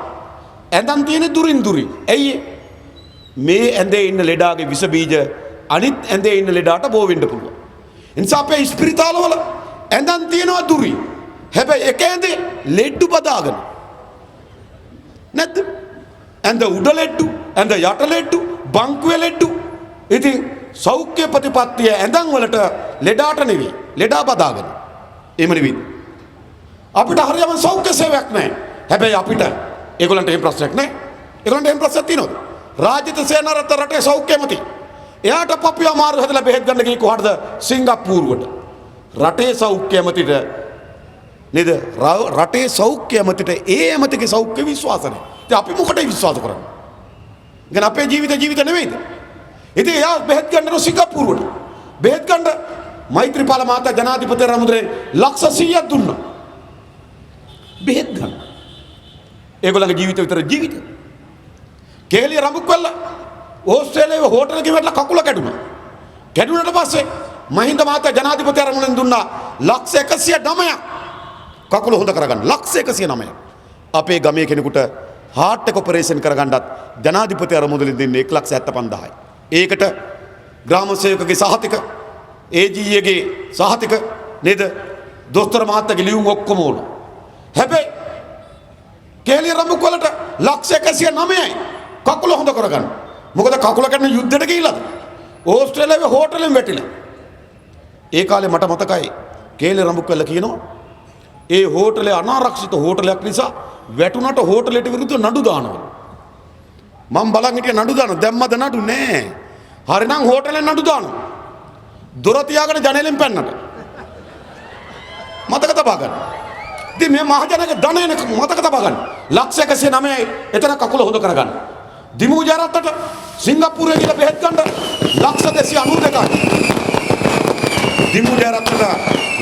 ඇඳන් තියෙන දුරින්. ඇයි මේ ඇඳේ ඉන්න ලෙඩාගේ විස බීජ අනිත් ඇඳේ ඉන්න ලෙඩාට බෝ වෙන්න පුළුවන්. ඒ නිසා අපේ ඉස්පිරිතාලවල ඇඳන් තියෙනවා දුරින්. හැබැයි එක ඇඳේ ලෙඩ්ඩු බදාගෙන නැද්ද? ඇඳ උඩ ලෙඩ්ඩු, ඇඳ යට ලෙඩ්ඩු, බංකුවේ ලෙඩ්ඩු. ඉතින් සෞඛ්‍ය ප්‍රතිපත්තිය ඇඳන් වලට ලෙඩාට නෙවෙයි, ලෙඩා බදාගෙන. එහෙම නෙවෙයි. අපිට හරියම සෞඛ්‍ය සේවයක් නැහැ. හැබැයි අපිට ඒගොල්ලන්ට එහෙම ප්‍රශ්නයක් නැහැ. ඒගොල්ලන්ට එහෙම ප්‍රශ්නයක් තියෙනවද? රාජිත සේනාරත්න රටේ සෞඛ්‍ය ඇමති. එයාට පපුව අමාරු හැදලා බෙහෙත් ගන්න ගියේ කොහටද? සිංගප්පූරුවට. රටේ සෞඛ්‍ය ඇමතිට නේද? රටේ සෞඛ්‍ය ඇමතිට ඒ ඇමතිගේ සෞඛ්‍ය විශ්වාස නැහැ. ඉතින් අපි මොකටද විශ්වාස කරන්නේ? ඉතින් අපේ ජීවිත නෙවෙයිද? ඉතින් එයා බෙහෙත් ගන්න සිංගප්පූරුවට. බෙහෙත් ගන්න මෛත්‍රීපාල මහතා ජනාධිපති රමුද්‍රේ ලක්ෂ 100ක් දුන්නා. බෙහෙත් ගන්න. ඒගොල්ලන්ගේ ජීවිත විතර ජීවිත. කේලිය රඹුක්වැල්ල ඕස්ට්‍රේලියාවේ හෝටලෙක ඉවරලා කකුල කැඩුනා. කැඩුනට පස්සේ මහින්ද මහතා ජනාධිපති රමුද්‍රෙන් දුන්නා ලක්ෂ 109ක් කකුල හොඳ කරගන්න. ලක්ෂ 109ක්. අපේ ගමේ කෙනෙකුට හાર્ට් එක ඔපරේෂන් කරගන්නත් ජනාධිපති රමුද්‍රෙන් දෙන්නේ 1,75,000යි. ඒකට ග්‍රාම සේවකගේ සහතික AGගේ සහතික නේද? දොස්තර මහත්තයාගේ ලියුම් ඔක්කොම ඕන. හැබැයි කේලිය රඹුක්වලට ලක්ෂ 109යි කකුල හොඳ කරගන්න. මොකද කකුල කන්න යුද්ධයට ගිහිල්ලාද? ඕස්ට්‍රේලියාවේ හෝටලෙන් වැටිලා. ඒ කාලේ මට මතකයි කේලිය රඹුක්වල කියනවා ඒ හෝටලේ අනාරක්ෂිත හෝටලයක් නිසා වැටුණට හෝටලෙට විරුද්ධ නඩු දානවා. මම බලන් හිටිය නඩු දානවා. දැම්මද නඩු නෑ. හරිනම් හෝටලෙන් නඩු දානවා. දොර තියාගෙන ජනේලෙන් පැන්නට. මතක තබා ගන්න. ඉතින් මේ මහජනක ධනයන මතක තබා ගන්න. ලක්ෂ 109යි එතන කකුල හොද කරගන්න. දිමු ජරත්තට සිංගප්පූරුවේ ගිහලා බෙහෙත් ගන්න ලක්ෂ 292යි. දිමු ජරත්තට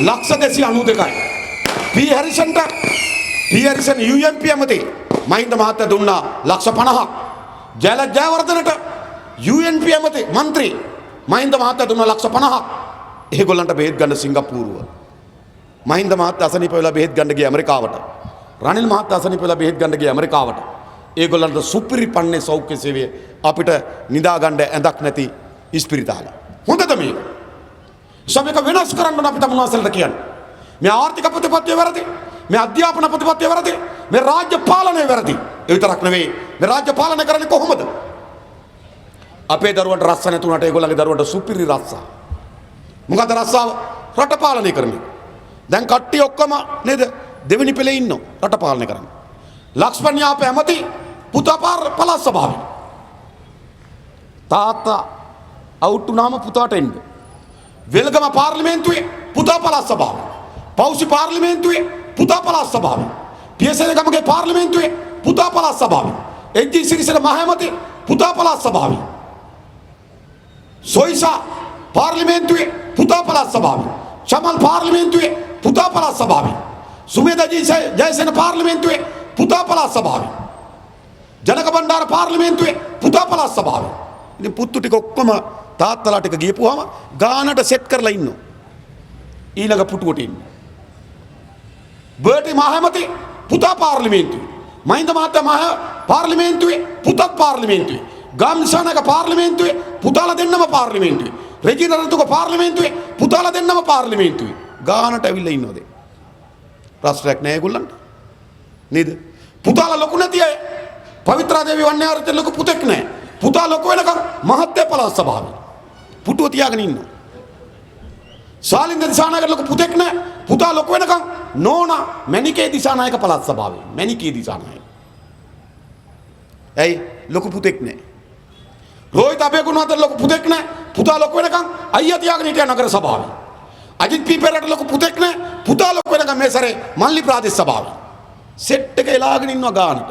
ලක්ෂ 292යි. පී හැරිසන්ට UNP ඇමති මහින්ද මහත්තයා දුන්නා ලක්ෂ 50ක්. ජයවර්ධනට UNP ඇමති മന്ത്രി මහින්ද මහත්තයා දුන්නා ලක්ෂ 50ක්. ඒගොල්ලන්ට බෙහෙත් ගන්න සිංගප්පූරුව. මහින්ද මහත්තයා අසනීප වෙලා බෙහෙත් ගන්න ගියේ ඇමරිකාවට. රනිල් මහත්තයා අසනීප වෙලා බෙහෙත් ගන්න ගියේ ඇමරිකාවට. ඒගොල්ලන්ට සුපිරිපන්නේ සෞඛ්‍ය සේවය අපිට නිදා ගන්න ඇඳක් නැති ඉස්පිරිතාලේ. හොඳද මේක? සමේක වෙනස් කරන්න අපිට මොනවද කියන්නේ? මේ ආර්ථික ප්‍රතිපත්තිය වැරදි. මේ අධ්‍යාපන ප්‍රතිපත්තිය වැරදි. මේ රාජ්‍ය පාලනය වැරදි. ඒ විතරක් නෙවෙයි මේ රාජ්‍ය පාලනය කරන්නේ කොහොමද? අපේ දරුවන්ට රස්ස නැතුණට ඒගොල්ලන්ගේ දරුවන්ට සුපිරි රස්සා. මොකද රස්සාව රට පාලනය කරන්නේ. දැන් කට්ටිය ඔක්කොම නේද දෙවෙනි පෙළේ ඉන්නෝ රට පාලනය කරන්නේ. ලක්ෂ්මන් යාප ඇමති පුතා පළාත් සභාවේ. තාත්තා අවුට් වුණාම පුතාට එන්න. වෙල්ගම පාර්ලිමේන්තුවේ පුතා පළාත් සභාවේ. පෞසි පාර්ලිමේන්තුවේ පුතා පළාත් සභාවේ. පියසේනගමගේ පාර්ලිමේන්තුවේ පුතා පළාත් සභාවේ. එජ්ජී සිරිසේන මහඇමති පුතා පළාත් සභාවේ. සොයිසා පාර්ලිමේන්තුවේ පුතා පළාත් සභාවේ. शमल पार्लिमेंटुවේ පුතා පළාත් සභාවේ. සුමේධ ජයසේන පාර්ලිමේන්තුවේ පුතා පළාත් සභාවේ. ජනක බණ්ඩාර පාර්ලිමේන්තුවේ පුතා පළාත් සභාවේ. ඉතින් පුත්තු ටික ඔක්කොම තාත්තලා ටික ගියපුවාම ගානට සෙට් කරලා ඉන්නවා. ඊළඟ පුටුවට ඉන්න. බර්ටි මහමැති පුතා පාර්ලිමේන්තුවේ. මහින්ද මහත්තයා මහ පාර්ලිමේන්තුවේ පුතත් පාර්ලිමේන්තුවේ. ගම්සනක පාර්ලිමේන්තුවේ පුතාලා දෙන්නම පාර්ලිමේන්තුවේ. රෙජින රතුක පාර්ලිමේන්තුවේ පුතාලා දෙන්නම පාර්ලිමේන්තුවේ. ගානට ඇවිල්ලා ඉන්නවද? ප්‍රශ්නයක් නෑ ඒගොල්ලන්ට. නේද? පුතාලා ලොකු නැති අය. පවිත්‍රා දේවී වන්‍යාරච්චි ලොකු පුතෙක් නෑ. පුතා ලොකු වෙනකම් මහත්ය පළාත් සභාවේ. පුටුව තියාගෙන ඉන්නවා. ශාලින්ද දිසානායක ලොකු පුතෙක් නෑ. පුතා ලොකු වෙනකම් නෝනා මැණිකේ දිසානායක පළාත් සභාවේ. මැණිකේ දිසානායක. ඇයි ලොකු පුතෙක් නෑ. රෝහිත අබේගුණාතර ලොකු පුතෙක් නෑ. පුතා ලොකු වෙනකම් අයියා තියාගෙන හිටියා නගර සභාවේ. අජිත් පීපරට ලොකු පුතෙක් නෑ. පුතා ලොකු වෙනකම් මේ සැරේ මල්ලි ප්‍රාදේශ සභාවේ. සෙට් එක එලාගෙන ඉන්නවා ගානට.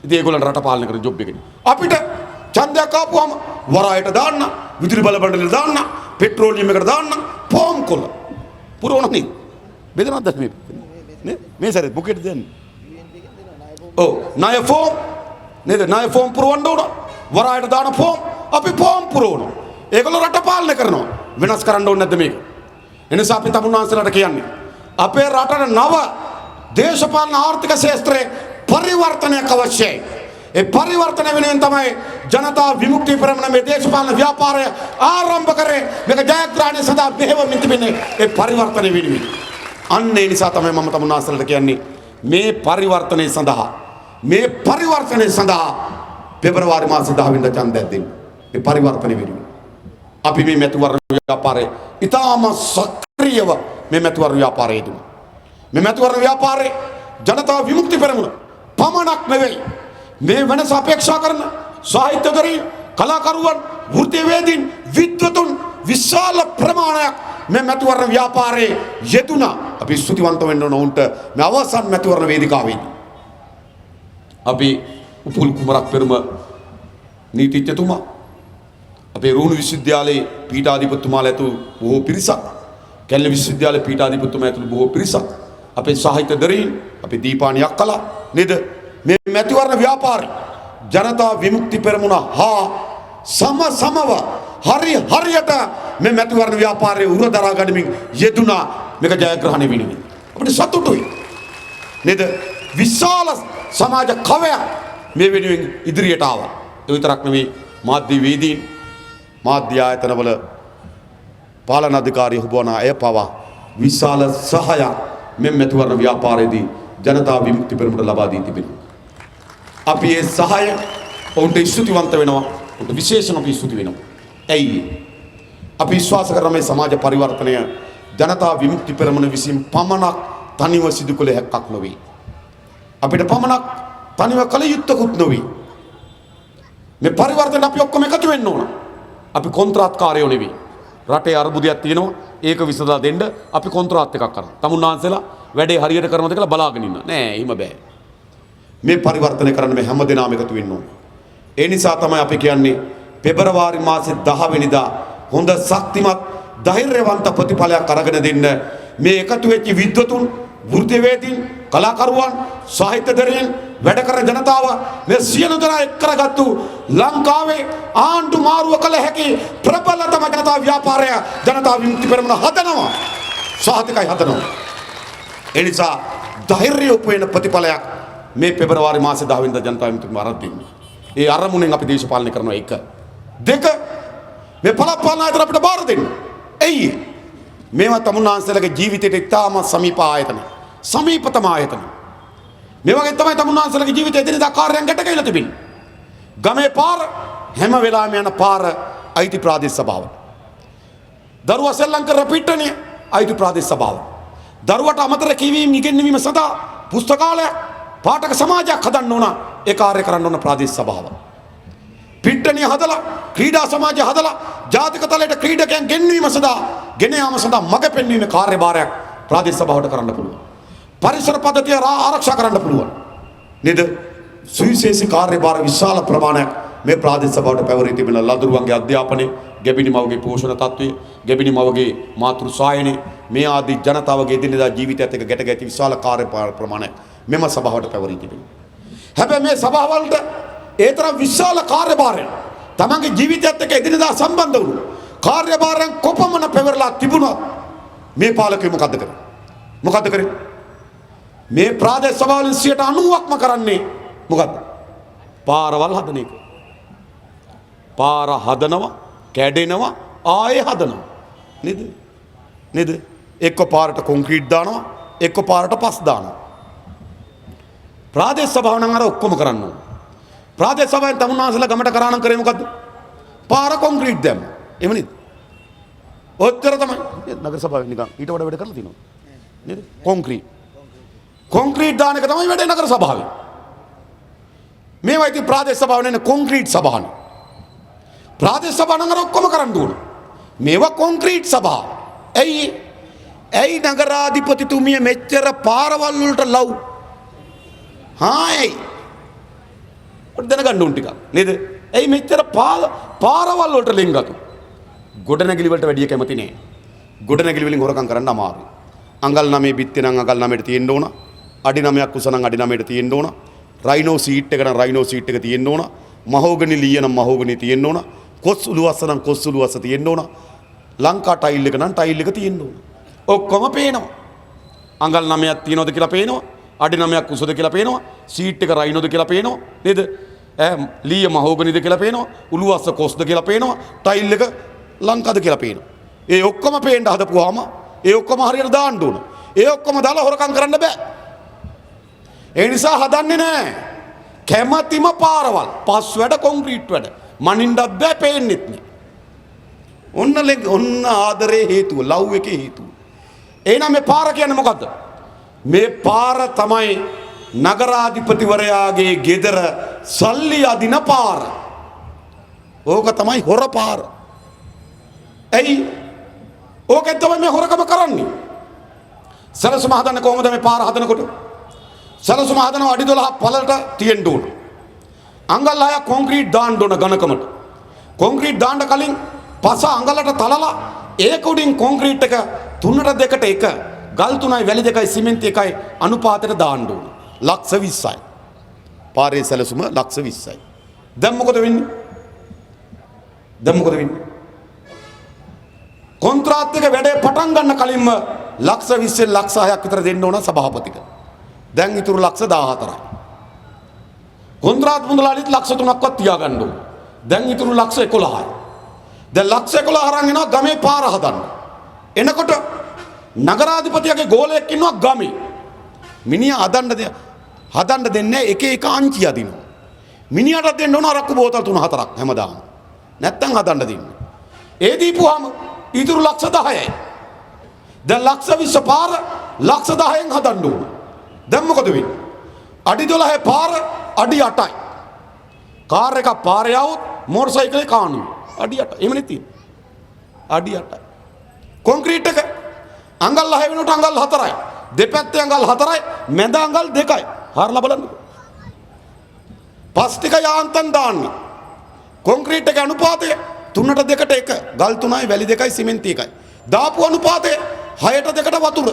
ඉතින් ඒගොල්ලන් රට පාලනය කරන ජොබ් එකනේ. අපිට ඡන්දයක් ආපුවම වරායට දාන්න, විදුලි බල බණ්ඩලෙට දාන්න, පෙට්‍රෝලියම් එකට දාන්න, ෆෝම් කොල්ල. පුරවන නේ. බෙදනවද මේ? නේ? මේ සැරේ මොකේද දෙන්නේ? ඔව් ණය ෆෝම් නේද? ණය ෆෝම් පුරවන්න ඕන. වරායට දාන ෆෝම් අපි ෆෝම් පුරවනවා. ඒගොල්ලෝ රට පාලනය කරනවා. වෙනස් කරන්න ඕනේ නැද්ද මේක? එනිසා අපි තමුන්වන්සලාට කියන්නේ අපේ රටේ නව දේශපාලන ආර්ථික ශාස්ත්‍රයේ පරිවර්තනයක් අවශ්‍යයි. ඒ පරිවර්තන වෙනුවෙන් තමයි ජනතා විමුක්ති පෙරමුණ මේ දේශපාලන ව්‍යාපාරය ආරම්භ කරේ. මේක ජයග්‍රහණය සඳහා මෙහෙවමින් තිබෙන්නේ ඒ පරිවර්තන වෙනුවෙන්. අන්න ඒ නිසා තමයි මම තමුන්වන්සලාට කියන්නේ මේ පරිවර්තනය සඳහා පෙබරවාරි මාසේ 10 වෙනිදා ඡන්දයක් දෙන්න. ඒ පරිවර්තන වෙනුවෙන්. අපි මේ මැතිවරණ ව්‍යාපාරයේ ඉතාම සක්‍රියව මේ මැතිවරණ ව්‍යාපාරයේ දුන්නා. මේ මැතිවරණ ව්‍යාපාරයේ ජනතා විමුක්ති පෙරමුණ පමණක් නෙවෙයි මේ වෙනස අපේක්ෂා කරන සාහිත්‍යකරීන්, කලාකරුවන්, වෘත්තීයවේදීන්, විද්වතුන් විශාල ප්‍රමාණයක් මේ මැතිවරණ ව්‍යාපාරයේ යෙදුණා. අපි ස්තුතිවන්ත වෙන්න ඕන උන්ට මේ අවසන් මැතිවරණ වේදිකාවේදී. අපි උපුල් කුමරක් පෙරම නීතිඥතුමා අපේ රුහුණු විශ්වවිද්‍යාලයේ පීඨාධිපතිතුමාලා ඇතුළු බොහෝ පිරිසක්, කැලණි විශ්වවිද්‍යාලයේ පීඨාධිපතිතුමා ඇතුළු බොහෝ පිරිසක්, අපේ සාහිත්‍යදරීන්, අපේ දීපානි අක්කලා නේද මේ මැතිවරණ ව්‍යාපාරේ ජනතා විමුක්ති පෙරමුණ හා සමව හරියට මේ මැතිවරණ ව්‍යාපාරයේ උර දරා ගනිමින් යෙදුණා. මේක ජයග්‍රහණය වෙනුවෙන් අපිට සතුටුයි නේද? විශාල සමාජ කවයක් මේ වෙනුවෙන් ඉදිරියට ආවා. ඒ විතරක් නෙවෙයි මාධ්‍යවේදීන්, මාධ්‍ය ආයතනවල පාලන අධිකාරිය හුබවන අය පවා විශාල සහායක් මේ මැතිවරණ ව්‍යාපාරයේදී ජනතා විමුක්ති පෙරමුණට ලබා දී තිබෙනවා. අපි ඒ සහාය ඔවුන්ට ස්තුතිවන්ත වෙනවා. ඔවුන්ට විශේෂම අපි ස්තුති වෙනවා. ඇයි? අපි විශ්වාස කරන මේ සමාජ පරිවර්තනය ජනතා විමුක්ති පෙරමුණ විසින් පමණක් තනිව සිදු කළ හැක්කක් නොවේ. අපිට පමණක් තනිව කළ යුත්තකුත් නොවේ. මේ පරිවර්තනයට අපි ඔක්කොම එකතු වෙන්න ඕන. අපි කොන්ත්‍රාත්කාරයෝ නෙවෙයි. රටේ අර්බුදයක් තියෙනවා. ඒක විසඳලා දෙන්න අපි කොන්ත්‍රාත් එකක් කරනවා. තමුන්නාන්සලා වැඩේ හරියට කරනවද කියලා බලාගෙන ඉන්න. නෑ එහෙම බෑ. මේ පරිවර්තනය කරන්න මේ හැම දෙනාම එකතු වෙන්න ඕන. ඒ නිසා තමයි අපි කියන්නේ පෙබරවාරි මාසේ 10 වෙනිදා හොඳ ශක්තිමත් ධෛර්යවන්ත ප්‍රතිඵලයක් අරගෙන දෙන්න මේ එකතු වෙච්ච විද්වතුන්, වෘත්තීයවේදීන්, කලාකරුවන්, සාහිත්‍යදරීන්, වැඩ කරන ජනතාව මේ සියලු දෙනා එක් කරගත්තු ලංකාවේ ආණ්ඩු මාරුව කළ හැකි ප්‍රබලතම ජනතා ව්‍යාපාරය ජනතා විමුක්ති පෙරමුණ හදනවා. සාහිතිකයි හදනවා. ඒ නිසා ධෛර්යය උපයන ප්‍රතිඵලයක් මේ පෙබරවාරි මාසේ 10 වෙනිදා ජනතා විමුක්ති පෙරමුණ ආරම්භ වෙන්නේ. ඒ අරමුණෙන් අපි දේශපාලනය කරනවා. 1 2 මේ පළාත් පාලන ආයතන අපිට බාර දෙන්න. එයි මේවා තමුන්නාන්සලගේ ජීවිතයට ඉතාම සමීප ආයතන. සමීපතම ආයතන. මේ වගේ තමයි තමුන්නාන්සලගේ ජීවිතය එදිනෙදා කාර්යයන් ගැට ගැහිලා තිබෙන්නේ. ගමේ පාර හැම වෙලාවෙම යන පාර අයිති ප්‍රාදේශ සභාවට. දරුවා සෙල්ලම් කර පිට්ටනිය අයිති ප්‍රාදේශ සභාවට. දරුවට අමතර කියවීම ඉගෙනීම සඳහා පුස්තකාලය පාඨක සමාජයක් හදන්න ඕන. ඒ කාර්ය කරන්න ඕන ප්‍රාදේශ සභාව. පිට්ටනිය හදලා ක්‍රීඩා සමාජය හදලා ජාතික තලයට ක්‍රීඩකයන් ගෙන්වීම සඳහා ගෙන යාම සඳහා මඟ පෙන්වීමේ කාර්යභාරයක් ප්‍රාදේශ සභාවට කරන්න පුළුවන්. පරිසර පද්ධතිය ආරක්ෂා කරන්න පුළුවන්. නේද? සුවිශේෂී කාර්යභාර විශාල ප්‍රමාණයක් මේ ප්‍රාදේශ සභාවට පැවරී තිබෙන ලදරුවන්ගේ අධ්‍යාපනය, ගැබිණි මවගේ පෝෂණ තත්ත්වය, ගැබිණි මවගේ මාතෘ සායනය මේ ආදී ජනතාවගේ එදිනෙදා ජීවිතයත් එක්ක ගැට ගැති විශාල කාර්ය ප්‍රමාණයක් මෙම සභාවට පැවරී තිබෙනවා. හැබැයි මේ සභාවලට ඒ තරම් විශාල කාර්යභාරයක් තමන්ගේ ජීවිතයත් එක්ක එදිනෙදා සම්බන්ධ වුණු කාර්යභාරයන් කොපමණ පැවරලා තිබුණත් මේ පාලකයෝ මොකද්ද කරන්නේ? මොකද්ද කරන්නේ? මේ ප්‍රාදේශ සභාවලින් 90%ක්ම කරන්නේ මොකද්ද? පාරවල් හදන එක. පාර හදනවා, කැඩෙනවා, ආයෙ හදනවා. නේද? එක්ක පාරට කොන්ක්‍රීට් දානවා, එක්ක පාරට පස් දානවා. ප්‍රාදේශ සභාව නම් අර ඔක්කොම කරන්න ඕන. ප්‍රාදේශ සභාවෙන් තමුන්නාසලා ගමට කරානම් කරේ මොකද්ද? පාර කොන්ක්‍රීට් දැම්ම. එහෙම නේද? ඔච්චර තමයි. නගර සභාවෙන් නිකන් ඊට වඩා වැඩ කරලා තියෙනවා. නේද? කොන්ක්‍රීට් දාන එක තමයි වැඩේ නගර සභාවේ. මේවා ඉතින් ප්‍රාදේශ සභාව නෙන්නේ කොන්ක්‍රීට් සභාවනේ. ප්‍රාදේශ සභාව නම් අර ඔක්කොම කරන්න ඕන. මේවා කොන්ක්‍රීට් සභාව. ඇයි නගරාධිපතිතුමිය මෙච්චර පාරවල් වලට ලව්? දැනගන්න ඕන ටිකක් නේද? ඇයි මෙච්චර පාරවල් වලට ලෙන්ගතු? ගොඩනැගිලි වලට වැඩිය කැමති නෑ. ගොඩනැගිලි වලින් හොරකම් කරන්න අමාරුයි. අඟල් 9 බිත්ති නම් අඟල් 9ට තියෙන්න ඕන. අඩි 9ක් උස නම් අඩි 9ට තියෙන්න ඕන. රයිනෝ සීට් එක නම් රයිනෝ සීට් එක තියෙන්න ඕන. මහෝගනි ලීය නම් මහෝගනි තියෙන්න ඕන. කොස් උළුවස්ස නම් කොස් උළුවස්ස තියෙන්න ඕන. ලංකා ටයිල් එක නම් ටයිල් එක තියෙන්න ඕන. ඔක්කොම පේනවා. අඟල් 9ක් තියනවද කියලා පේනවා. අඩි 9ක් උසද කියලා පේනවා. සීට් එක රයිනෝද කියලා පේනවා. නේද? ලීය මහෝගනිද කියලා පේනවා. උළුවස්ස කොස්ද කියලා පේනවා. ටයිල් එක ලංකාද කියලා පේනවා. ඒ ඔක්කොම පේන්න හදපුවාම ඒ ඔක්කොම හරියට දාන්න ඕන. ඒ ඔක්කොම දාලා හොරකම් කරන්න බෑ. ඒ නිසා හදන්නේ නෑ. කැමැතිම පාරවල්, පස් වැඩ, කොන්ක්‍රීට් වැඩ. මනින්නත් බෑ, පේන්නෙත් නෑ. ඔන්න ආදරේ හේතුව, ලව් එකේ හේතුව. එහෙනම් මේ පාර කියන්නේ මොකද්ද? මේ පාර තමයි නගරාධිපතිවරයාගේ ගෙදර සල්ලි අදින පාර. ඕක තමයි හොර පාර. ඇයි? ඕකෙන් තමයි මේ හොරකම කරන්නේ. සැලසුම හදන්නේ කොහොමද මේ පාර හදනකොට? සැලසුම හදනවා අඩි 12 පළලට තියෙන්න ඕන. අඟල් 6ක් කොන්ක්‍රීට් දාන්න ඕන ඝනකමට. කොන්ක්‍රීට් දාන්න කලින් පස අඟලට තලලා ඒක උඩින් කොන්ක්‍රීට් එක 3ට 2ට 1 ගල් 3යි වැලි 2යි සිමෙන්ති 1යි අනුපාතයට දාන්න ඕන. ලක්ෂ 20යි. පාරේ සැලසුම ලක්ෂ 20යි. දැන් මොකද වෙන්නේ? කොන්ත්‍රාත් එක වැඩේ පටන් ගන්න කලින්ම ලක්ෂ 20න් ලක්ෂ 6ක් විතර දෙන්න ඕන සභාපතිට. දැන් ඉතුරු ලක්ෂ 14යි. කොන්ත්‍රාත් මුදලාලිත් ලක්ෂ 3ක්වත් තියාගන්න ඕන. දැන් ඉතුරු ලක්ෂ 11යි. දැන් ලක්ෂ 11 අරන් එනවා ගමේ පාර හදන්න. එනකොට නගරාධිපතියගේ ගෝලයක් ඉන්නවා ගමේ. මිනිහා හදන්න දෙන්නේ එක එක අංචි අදිනවා. මිනිහට දෙන්න ඕන අරක්කු බෝතල් 3-4ක් හැමදාම. නැත්තම් හදන්න දෙන්නේ. ඒ දීපුවාම ඉතුරු ලක්ෂ 10යි. දැන් ලක්ෂ 20 පාර ලක්ෂ 10න් හදන්න ඕන. දැන් මොකද වෙන්නේ? අඩි 12 පාර අඩි 8යි. කාර් එකක් පාරේ આવොත් මෝටර් සයිකලේ කාණු අඩි 8. එහෙමනේ තියෙන්නේ. අඩි 8යි. කොන්ක්‍රීට් එක අඟල් 6 වෙනකොට අඟල් 4යි. දෙපැත්තේ අඟල් 4යි, මැද අඟල් 2යි. හරලා බලන්නකෝ. පස් ටික යාන්තම් දාන්නේ. කොන්ක්‍රීට් එක අනුපාතය 3ට 2ට 1, ගල් 3යි, වැලි 2යි, සිමෙන්ති 1යි. දාපු අනුපාතය 6ට 2ට වතුර.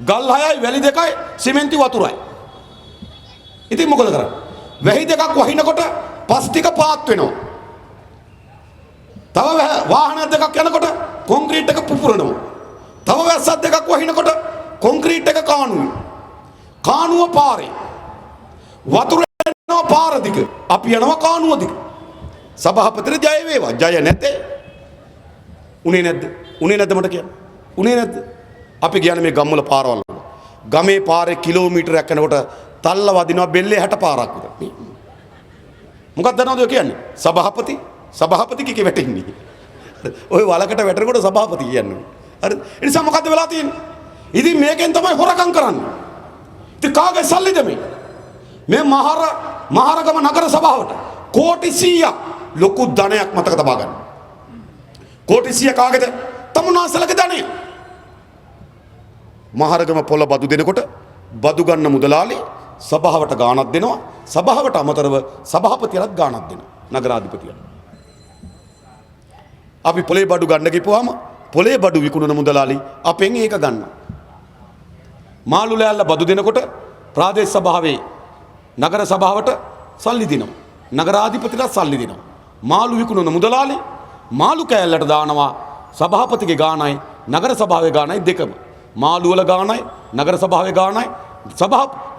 ගල් 6යි, වැලි 2යි, සිමෙන්ති වතුරයි. ඉතින් මොකද කරන්නේ? වැහි දෙකක් වහිනකොට පස් ටික පාත් වෙනවා. තව වාහන දෙකක් යනකොට කොන්ක්‍රීට් එක පුපුරනවා. තව වැස්සක් දෙකක් වහිනකොට කොන්ක්‍රීට් එක කාණුවේ. කාණුව පාරේ. වතුර යනවා පාර දිග. අපි යනවා කාණුව දිග. සභාපතිට ජය වේවා. ජය නැතේ. උනේ නැද්ද මට කියන්න. උනේ නැද්ද? අපි කියන්නේ මේ ගම්වල පාරවල් වල. ගමේ පාරේ කිලෝමීටරයක් යනකොට තල්ල වදිනවා බෙල්ලේ 60 පාරක් විතර. මොකක්ද දන්නවද ඔය කියන්නේ? සභාපති කිකේ වැටෙන්නේ. ඔය වලකට වැටෙනකොට සභාපති කියන්නේ. හරි. ඒ නිසා මොකද්ද වෙලා තියෙන්නේ? ඉතින් මේකෙන් තමයි හොරකම් කරන්නේ. ඉතින් කාගේ සල්ලිද මේ? මේ මහරගම නගර සභාවට කෝටි 100ක් ලොකු ධනයක් මතක තබා ගන්න. කෝටි 100 කාගේද? තමුන්නාසලගේ ධනය. මහරගම පොළ බදු දෙනකොට බදු ගන්න මුදලාලි සභාවට ගාණක් දෙනවා. සභාවට අමතරව සභාපතියලත් ගාණක් දෙනවා. නගරාධිපතියට. අපි පොලේ බඩු ගන්න ගිහුවාම පොලේ බඩු විකුණන මුදලාලි අපෙන් ඒක ගන්න. මාළු ලෑල්ල බදු දෙනකොට ප්‍රාදේශ සභාවේ නගර සභාවට සල්ලි දෙනවා. නගරාධිපතිට සල්ලි දෙනවා. මාළු විකුණන මුදලාලි මාළු කෑල්ලට දානවා සභාපතිගේ ගාණයි නගර සභාවේ ගාණයි දෙකම. මාළු වල ගාණයි නගර සභාවේ ගාණයි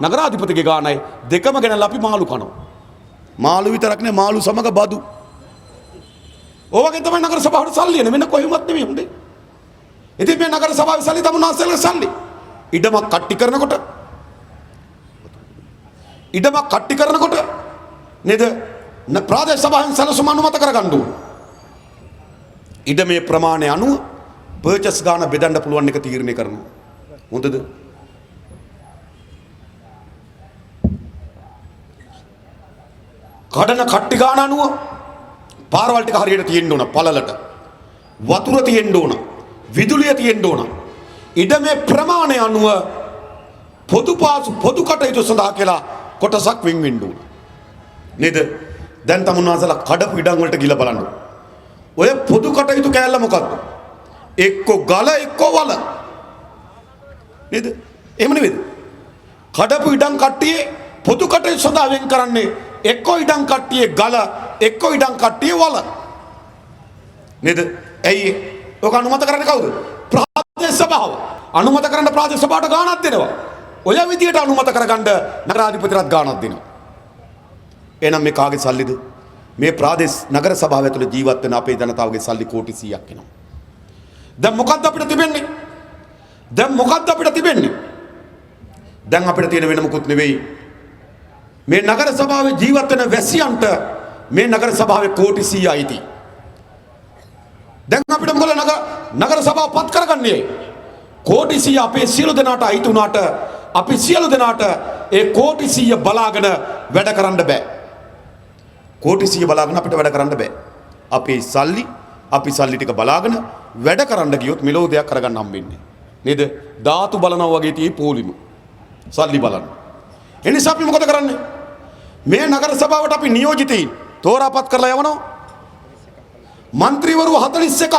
නගරාධිපතිගේ ගාණයි දෙකම ගෙනල්ලා අපි මාළු කනවා. මාළු විතරක් නේ මාළු සමග බදු. ඕවගේ තමයි නගර සභාවට සල්ලි එන්නේ වෙන කොහෙවත් නෙමෙයි හොඳේ. ඉතින් මේ නගර සභාවේ සල්ලි තමුන්නාසෙල්ල සල්ලි. ඉඩමක් කට්ටි කරනකොට නේද ප්‍රාදේශ සභාවෙන් සැලසුම අනුමත කරගන්න ඕන. ඉඩමේ ප්‍රමාණය අනුව පර්චස් ගාන බෙදන්න පුළුවන් එක තීරණය කරනවා. හොඳද? කඩන කට්ටි ගාන අනුව පාරවල් ටික හරියට තියෙන්න ඕන. පළලට වතුර තියෙන්න ඕන. විදුලිය තියෙන්න ඕන. ඉඩමේ ප්‍රමාණය අනුව පොදු කටයුතු සඳහා කියලා කොටසක් වෙන් වෙන්න ඕන. නේද? දැන් තමුන්නාසලා කඩපු ඉඩම් වලට ගිල බලන්න. ඔය පොදු කටයුතු කෑල්ල මොකද්ද? එක්ක ගල එක්ක වල. නේද? එහෙම නෙවෙයිද? කඩපු ඉඩම් කට්ටියේ පොදු කටයුතු සඳහා වෙන් කරන්නේ එක්ක ඉඩම් කට්ටියේ ගල එක්ක ඉඩම් කට්ටියේ වල. නේද? ඇයි ඔක අනුමත කරන්නේ කවුද? ප්‍රාදේශ සභාව. අනුමත කරන්න ප්‍රාදේශ සභාවට ගාණක් දෙනවා. ඔය විදියට අනුමත කරගන්න නගරාධිපතිරත් ගාණක් දෙනවා. එහෙනම් මේ කාගේ සල්ලිද? මේ ප්‍රාදේශ නගර සභාව ඇතුළේ ජීවත් වෙන අපේ ජනතාවගේ සල්ලි කෝටි 100ක් එනවා. දැන් මොකද්ද අපිට තිබෙන්නේ? දැන් අපිට තියෙන වෙන මොකුත් නෙවෙයි. මේ නගර සභාවේ ජීවත් වෙන වැසියන්ට මේ නගර සභාවේ කෝටි 100 අයිති. දැන් අපිට මොකද නගර සභාව පත් කරගන්නේ? කෝටි 100 අපේ සියලු දෙනාට අයිති උනාට අපි සියලු දෙනාට ඒ කෝටි 100 බලාගෙන වැඩ කරන්න බෑ. කෝටි 100 බලාගෙන අපිට වැඩ කරන්න බෑ. අපි සල්ලි ටික බලාගෙන වැඩ කරන්න ගියොත් මෙලෝ දෙයක් කරගන්න හම්බෙන්නේ. නේද? ධාතු බලනවා වගේ tie පොලිම. සල්ලි බලන්න. ඒ නිසා අපි මොකද කරන්නේ? මේ නගර සභාවට අපි නියෝජිතයින් තෝරාපත් කරලා යවනවා. മന്ത്രിවරු 41ක්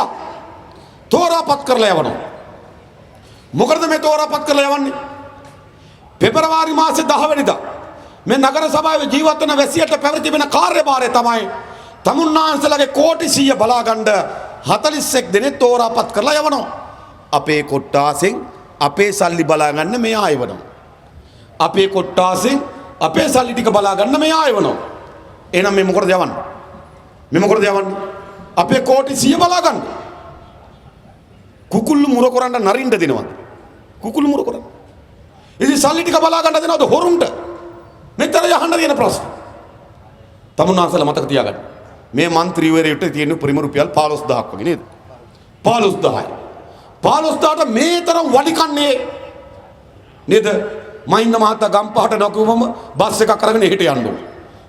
තෝරාපත් කරලා යවනවා. මොකද මේ තෝරාපත් කරලා යවන්නේ? පෙබරවාරි මාසේ 10 වෙනිදා මේ නගර සභාවේ ජීවත් වෙන වැසියට පැවති වෙන කාර්යභාරය තමයි තමුන්නාන්සලගේ කෝටි 100 බලාගන්න 41 දෙනෙක් තෝරාපත් කරලා යවනවා. අපේ කොට්ටාසෙන් අපේ සල්ලි බලාගන්න මෙයා ආයවනවා. අපේ කොට්ටාසෙන් අපේ සල්ලි ටික බලාගන්න මෙයා ආයවනවා. එහෙනම් මේ මොකටද යවන්නේ? අපේ කෝටි 100 බලාගන්න. කුකුල්ලු මුර කරන්න නරින්න දෙනවද? කුකුල්ලු මුර කරන්න. ඉතින් සල්ලි ටික බලාගන්න දෙනවද හොරුන්ට? මෙතන යහන්න තියෙන ප්‍රශ්න. තමුන්නාන්සලා මතක තියාගන්න. මේ മന്ത്രിවරයෙකුට තියෙන උපරිම රුපියල් 15000ක් වගේ නේද? 15000යි. 15000ට මේ තරම් වඩි කන්නේ නේද? මහින්ද මහත්තයා ගම්පහට නොකියවම බස් එකක් අරගෙන එහෙට යන්න ඕනේ.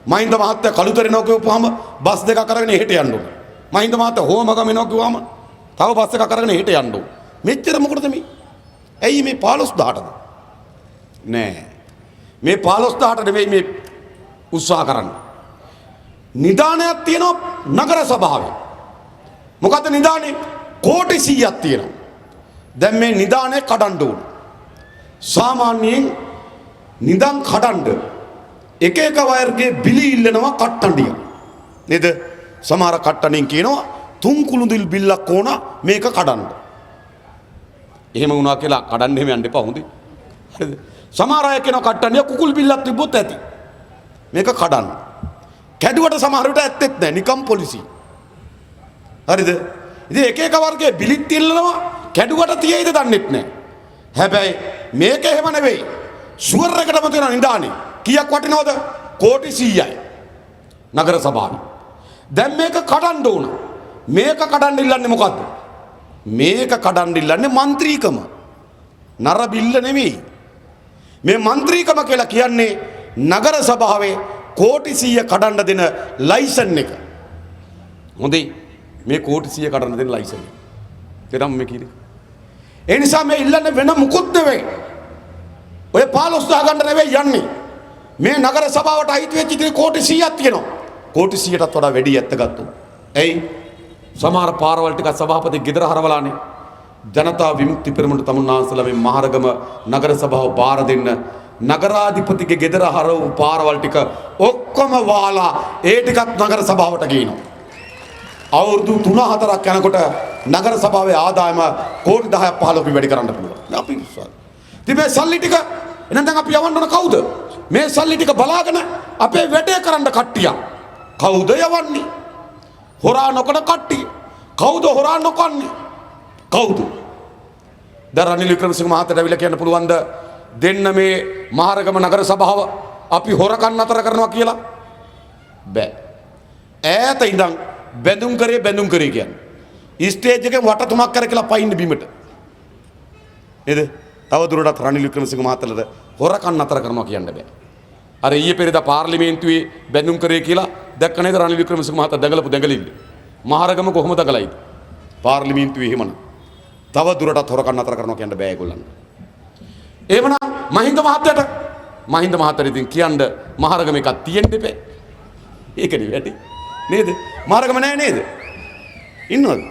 මහින්ද මහත්තයා කළුතරේ නොකියවපුවාම බස් දෙකක් අරගෙන එහෙට යන්න ඕනේ. මහින්ද මහත්තයා හෝමගමේ නොකියවම තව බස් එකක් අරගෙන එහෙට යන්න ඕනේ. මෙච්චර මොකටද මේ? ඇයි මේ 15000ටද? නෑ. මේ 15000ට නෙවෙයි මේ උත්සාහ කරන්නේ. නිදානයක් තියෙනවා නගර සභාවේ. මොකද්ද නිදානේ? කෝටි 100ක් තියෙනවා. දැන් මේ නිදානේ කඩන්න ඕන. සාමාන්‍යයෙන් නිදන් කඩන්න එක වර්ගයේ බිලි ඉල්ලනවා කට්ටන්ඩිය. නේද? සමහර කට්ටණින් කියනවා 3 කුළුඳිල් බිල්ලක් ඕන මේක කඩන්න. එහෙම වුණා කියලා කඩන්න එහෙම යන්න එපා හොඳේ. හරිද? සමහර අය කියන කට්ටනිය කුකුල් බිල්ලක් තිබ්බොත් ඇති. මේක කඩන්න. කැඩුවට සමහර විට ඇත්තෙත් නැහැ නිකම් පොලිසිය. හරිද? ඉතින් එක වර්ගයේ බිලිත් ඉල්ලනවා කැඩුවට තියෙයිද දන්නෙත් නැහැ. හැබැයි මේක එහෙම නෙවෙයි. ෂුවර් එකටම තියෙන නිදානේ. කීයක් වටිනවද? කෝටි 100යි. නගර සභාවේ. දැන් මේක කඩන්න ඕන. මේක කඩන්න ඉල්ලන්නේ මොකද්ද? මේක කඩන්න ඉල්ලන්නේ മന്ത്രിකම. නර බිල්ල නෙවෙයි. මේ മന്ത്രിකම කියලා කියන්නේ නගර සභාවේ කෝටි 100 කඩන්න දෙන ලයිසන් එක. හොඳයි. මේ කෝටි 100 කඩන්න දෙන ලයිසන් එක. තේරෙම් මේ කීරේ. ඒ නිසා මේ ඉල්ලන්නේ වෙන මුකුත් නෙවෙයි. ඔය 15000 ගන්න නෙවෙයි යන්නේ. මේ නගර සභාවට අයිති වෙච්ච ඉතින් කෝටි 100ක් තියෙනවා. කෝටි 100ටත් වඩා වැඩි ඇත්ත ගත්තොත්. ඇයි? සමහර පාරවල් ටික සභාපති ගෙදර හරවලානේ. ජනතා විමුක්ති පෙරමුණ තමුන්නාන්සලා මේ මහරගම නගර සභාව බාර දෙන්න නගරාධිපතිගේ ගෙදර හරවපු පාරවල් ටික ඔක්කොම වාලා ඒ ටිකත් නගර සභාවට ගේනවා. අවුරුදු 3-4ක් යනකොට නගර සභාවේ ආදායම කෝටි 10ක් 15ක් වැඩි කරන්න පුළුවන්. අපි විශ්වාස. ඉතින් මේ සල්ලි ටික එහෙනම් දැන් අපි යවන්න ඕන කවුද? මේ සල්ලි ටික බලාගෙන අපේ වැඩේ කරන්න කට්ටිය. කවුද යවන්නේ? හොරා නොකන කට්ටිය. කවුද හොරා නොකන්නේ? කවුද? දැන් රනිල් වික්‍රමසිංහ මහත්තයාට අවිලා කියන්න පුළුවන්ද දෙන්න මේ මහරගම නගර සභාව අපි හොරකම් නතර කරනවා කියලා? බෑ. ඈත ඉඳන් බැඳුම් කරේ කියන්නේ. ස්ටේජ් එකේ වට තුනක් කර කියලා පයින්න බිමට. නේද? තව දුරටත් රනිල් වික්‍රමසිංහ මහත්තයාට හොරකම් නතර කරනවා කියන්න බෑ. අර ඊයේ පෙරේදා පාර්ලිමේන්තුවේ බැඳුම් කරේ කියලා දැක්ක නේද රනිල් වික්‍රමසිංහ මහත්තයා දඟලපු දඟලිල්ල. මහරගම කොහොමද දඟලයිද? පාර්ලිමේන්තුවේ එහෙමනම්. තව දුරටත් හොරකම් නතර කරනවා කියන්න බෑ ඒගොල්ලන්ට. එවනම් මහින්ද මහත්තයාට ඉතින් කියන්න මහරගම එකක් තියෙන්න එපේ. ඒකනේ වැඩි. නේද? මහරගම නැහැ නේද? ඉන්නවද?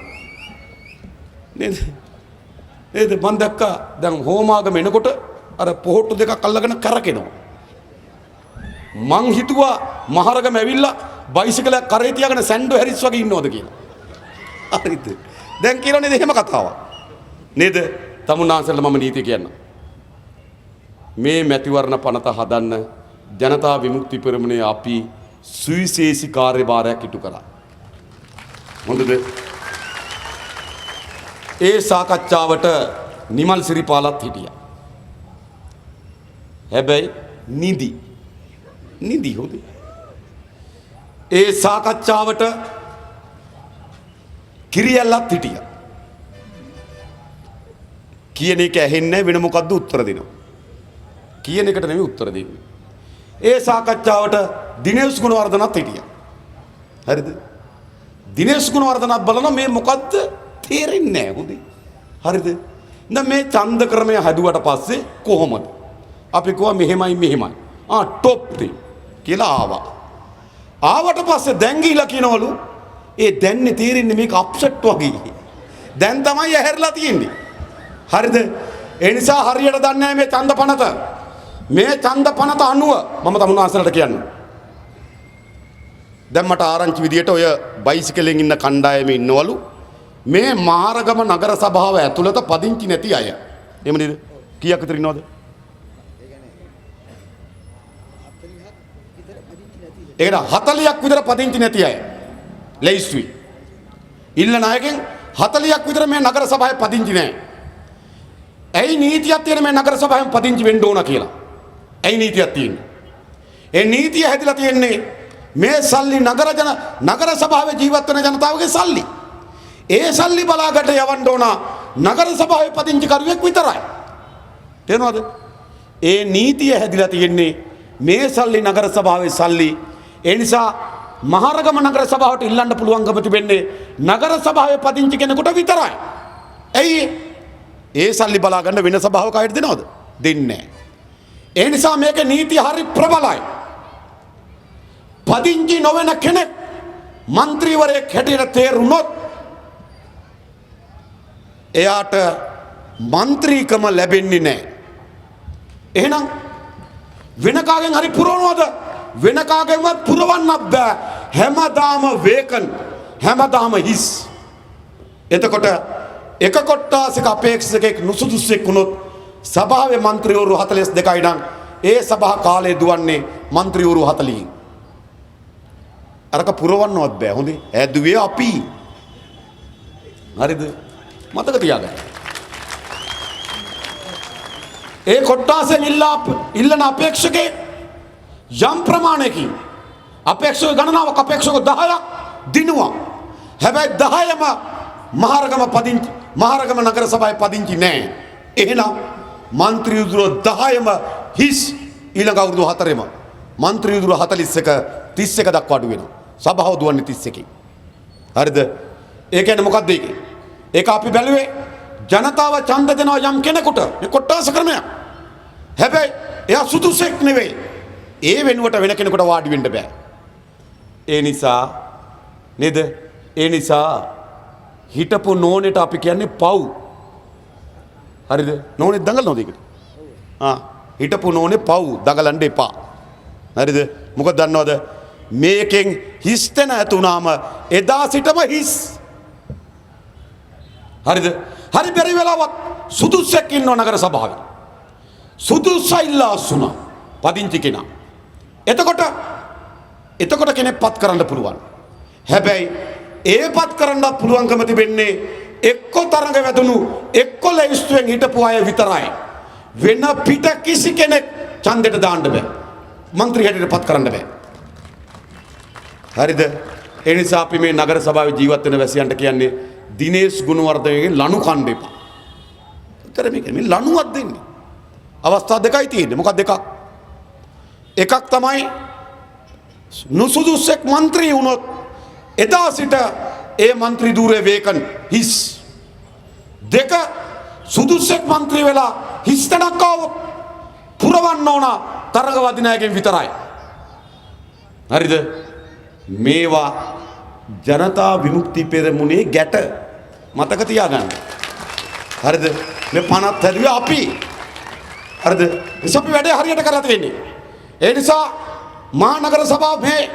නේද? මම දැක්කා දැන් හෝමාගම එනකොට අර පොහොට්ටු දෙකක් අල්ලගෙන කරකිනවා. මං හිතුවා මහරගම ඇවිල්ලා බයිසිකලයක් කරේ තියාගෙන සැන්ඩෝ හැරිස් වගේ ඉන්නවද කියලා. හරිද? දැන් කියනවා නේද එහෙම කතාවක්. නේද? තමුන්නාන්සලට මම නීතිය කියන්න. මේ මැතිවරණ පනත හදන්න ජනතා විමුක්ති පෙරමුණේ අපි සුවිශේෂී කාර්යභාරයක් ඉටු කරා. හොඳද? ඒ සාකච්ඡාවට නිමල් සිරිපාලත් හිටියා. හැබැයි නිදි හොඳ. ඒ සාකච්ඡාවට කිරියල්ලත් හිටියා. කියන එක ඇහෙන්නේ වෙන මොකද්ද උත්තර දෙනවා. කියන එකට නෙමෙයි උත්තර දෙන්නේ. ඒ සාකච්ඡාවට දිනේෂ් ගුණවර්ධනත් හිටියා. හරිද? දිනේෂ් ගුණවර්ධනත් බලන මේ මොකද්ද තේරෙන්නේ නැහැ හොඳේ. හරිද? දැන් මේ ඡන්ද ක්‍රමය හදුවට පස්සේ කොහොමද? අපි කිව්වා මෙහෙමයි. টොප් කියලා ආවා. ආවට පස්සේ දැන් ගිහිලා කියනවලු ඒ දැන්නේ තේරෙන්නේ මේක අප්සෙට් වගේ. දැන් තමයි ඇහැරලා තියෙන්නේ. හරිද? ඒ නිසා හරියට දන්නේ නැහැ මේ ඡන්ද පනත. මේ ඡන්ද පනත අනුව මම තමුන්නාන්සලට කියන්නේ. දැන් මට ආරංචි විදියට ඔය බයිසිකලෙන් ඉන්න කණ්ඩායමේ ඉන්නවලු මේ මහරගම නගර සභාව ඇතුළත පදිංචි නැති අය. එහෙම නේද? කීයක් විතර ඉන්නවද? ඒකට 40ක් විතර පදිංචි නැති අය. ලැයිස්තුයි. ඉල්ල නායකෙන් 40ක් විතර මේ නගර සභාවේ පදිංචි නැහැ. ඇයි නීතියක් තියෙන මේ නගර සභාවෙන් පදිංචි වෙන්න ඕන කියලා? ඇයි නීතියක් තියෙන්නේ? ඒ නීතිය හැදිලා තියෙන්නේ මේ සල්ලි නගර සභාවේ ජීවත් වෙන ජනතාවගේ සල්ලි. ඒ සල්ලි බලාගට යවන්න ඕන නගර සභාවේ පදිංචි කරුවෙක් විතරයි. තේරෙනවද? ඒ නීතිය හැදිලා තියෙන්නේ මේ සල්ලි නගර සභාවේ සල්ලි. ඒ නිසා මහරගම නගර සභාවට ඉල්ලන්න පුළුවන්කම තිබෙන්නේ නගර සභාවේ පදිංචි කෙනෙකුට විතරයි. ඇයි ඒ සල්ලි බලා ගන්න වෙන සභාවක අයට දෙනවද? දෙන්නේ නැහැ. ඒ නිසා මේක නීතිය හරි ප්‍රබලයි. පදිංචි නොවන කෙනෙක් മന്ത്രിවරයෙක් හැටියට තේරුනොත් එයාට മന്ത്രിකම ලැබෙන්නේ නැහැ. එහෙනම් වෙන කාගෙන් හරි පුරවනවද? වෙන කාගෙන්වත් පුරවන්නත් බෑ. හැමදාම වේකන්, හැමදාම හිස්. එතකොට එක කොට්ටාසක අපේක්ෂකෙක් නුසුදුසුෙක් වුණොත් සභාවේ മന്ത്രിවරු 42යි නම් ඒ සභා කාලය දුවන්නේ മന്ത്രിවරු 40න්. අරක පුරවන්නවත් බෑ. හොඳේ. ඇදුවේ අපි. හරිද? මතක තියාගන්න. ඒ කොට්ටාසෙන් ඉල්ලන අපේක්ෂකේ යම් ප්‍රමාණයකින් අපේක්ෂක ගණනාවක් අපේක්ෂක 10ක් දිනුවා. හැබැයි 10ම මහරගම නගර සභාවේ පදිංචි නැහැ. එහෙනම් മന്ത്രി උදුර 10ම හිස් ඊළඟ අවුරුදු 4ෙම മന്ത്രി උදුර 31 දක්වා අඩු වෙනවා. සභාව දුවන්නේ 31කින්. හරිද? ඒ කියන්නේ මොකක්ද ඒක? ඒක අපි බැලුවේ ජනතාව ඡන්ද දෙනවා යම් කෙනෙකුට. මේ කොට්ටාස ක්‍රමයක්. හැබැයි එයා සුදුසෙක් නෙවෙයි. ඒ වෙනුවට වෙන කෙනෙකුට වාඩි වෙන්න බෑ. ඒ නිසා නේද? ඒ නිසා හිටපු නෝනෙට අපි කියන්නේ පව්. හරිද? නෝනේ දඟලනවද ඒකට? හිටපු නෝනේ පව් දඟලන්න එපා. හරිද? මොකද දන්නවද? මේකෙන් හිස්තන ඇතුණාම එදා සිටම හිස්. හරිද? හරි බැරි වෙලාවත් සුදුස්සෙක් ඉන්නව නගර සභාවේ. සුදුස්සයිලා අසුනා පදිංචි කෙනා. එතකොට කෙනෙක් පත් කරන්න පුළුවන්. හැබැයි ඒ පත් කරන්න පුළුවන්කම තිබෙන්නේ එක්ක තරඟ වැදුණු එක්ක ලැයිස්තුවෙන් හිටපු අය විතරයි. වෙන පිට කිසි කෙනෙක් ඡන්දෙට දාන්න බෑ. മന്ത്രി හැටියට පත් කරන්න බෑ. හරිද? ඒ නිසා අපි මේ නගර සභාවේ ජීවත් වෙන වැසියන්ට කියන්නේ දිනේෂ් ගුණවර්ධනගේ ලනු කන්න එපා. උත්තර මේක මේ ලනුවක් දෙන්නේ. අවස්ථා දෙකයි තියෙන්නේ. මොකක්ද දෙකක්? එකක් තමයි නුසුදුසෙක් മന്ത്രി වුණොත් එදා සිට ඒ മന്ത്രി ධූරේ වේකන් හිස්. දෙක සුදුසෙක් മന്ത്രി වෙලා හිස්තනක් ආවොත් පුරවන්න ඕන තරඟ වදිනායකෙන් විතරයි. හරිද? මේවා ජනතා විමුක්ති පෙරමුණේ ගැට මතක තියාගන්න. හරිද? මේ පනත් හැදුවේ අපි. හරිද? අපි වැඩේ හරියට කරලා තියෙන්නේ. ඒ නිසා මහනගර සභාව මේ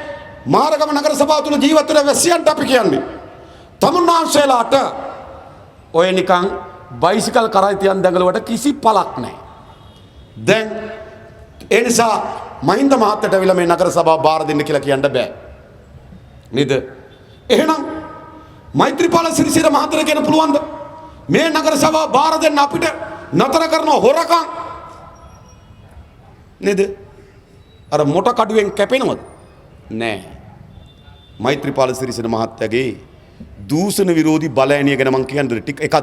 මාරගම නගර සභාව තුල ජීවත් වෙන වැසියන්ට අපි කියන්නේ තමුන්නාන්සේලාට ඔය නිකන් බයිසිකල් කරයි තියන් දඟලුවට කිසි පළක් නැහැ. දැන් ඒ නිසා මහින්ද මහත්තයට අවිලා මේ නගර සභාව බාර දෙන්න කියලා කියන්න බෑ. නේද? එහෙනම් මෛත්‍රීපාල සිරිසේන මහත්තයට කියන්න පුළුවන්ද? මේ නගර සභාව බාර දෙන්න අපිට නතර කරන හොරකම් නේද? අර මොට කඩුවෙන් කැපෙනවද? නෑ. මෛත්‍රීපාල සිරිසේන මහත්තයාගේ දූෂණ විරෝධී බලඇණිය ගැන මම කියන්නේ ටික එකක්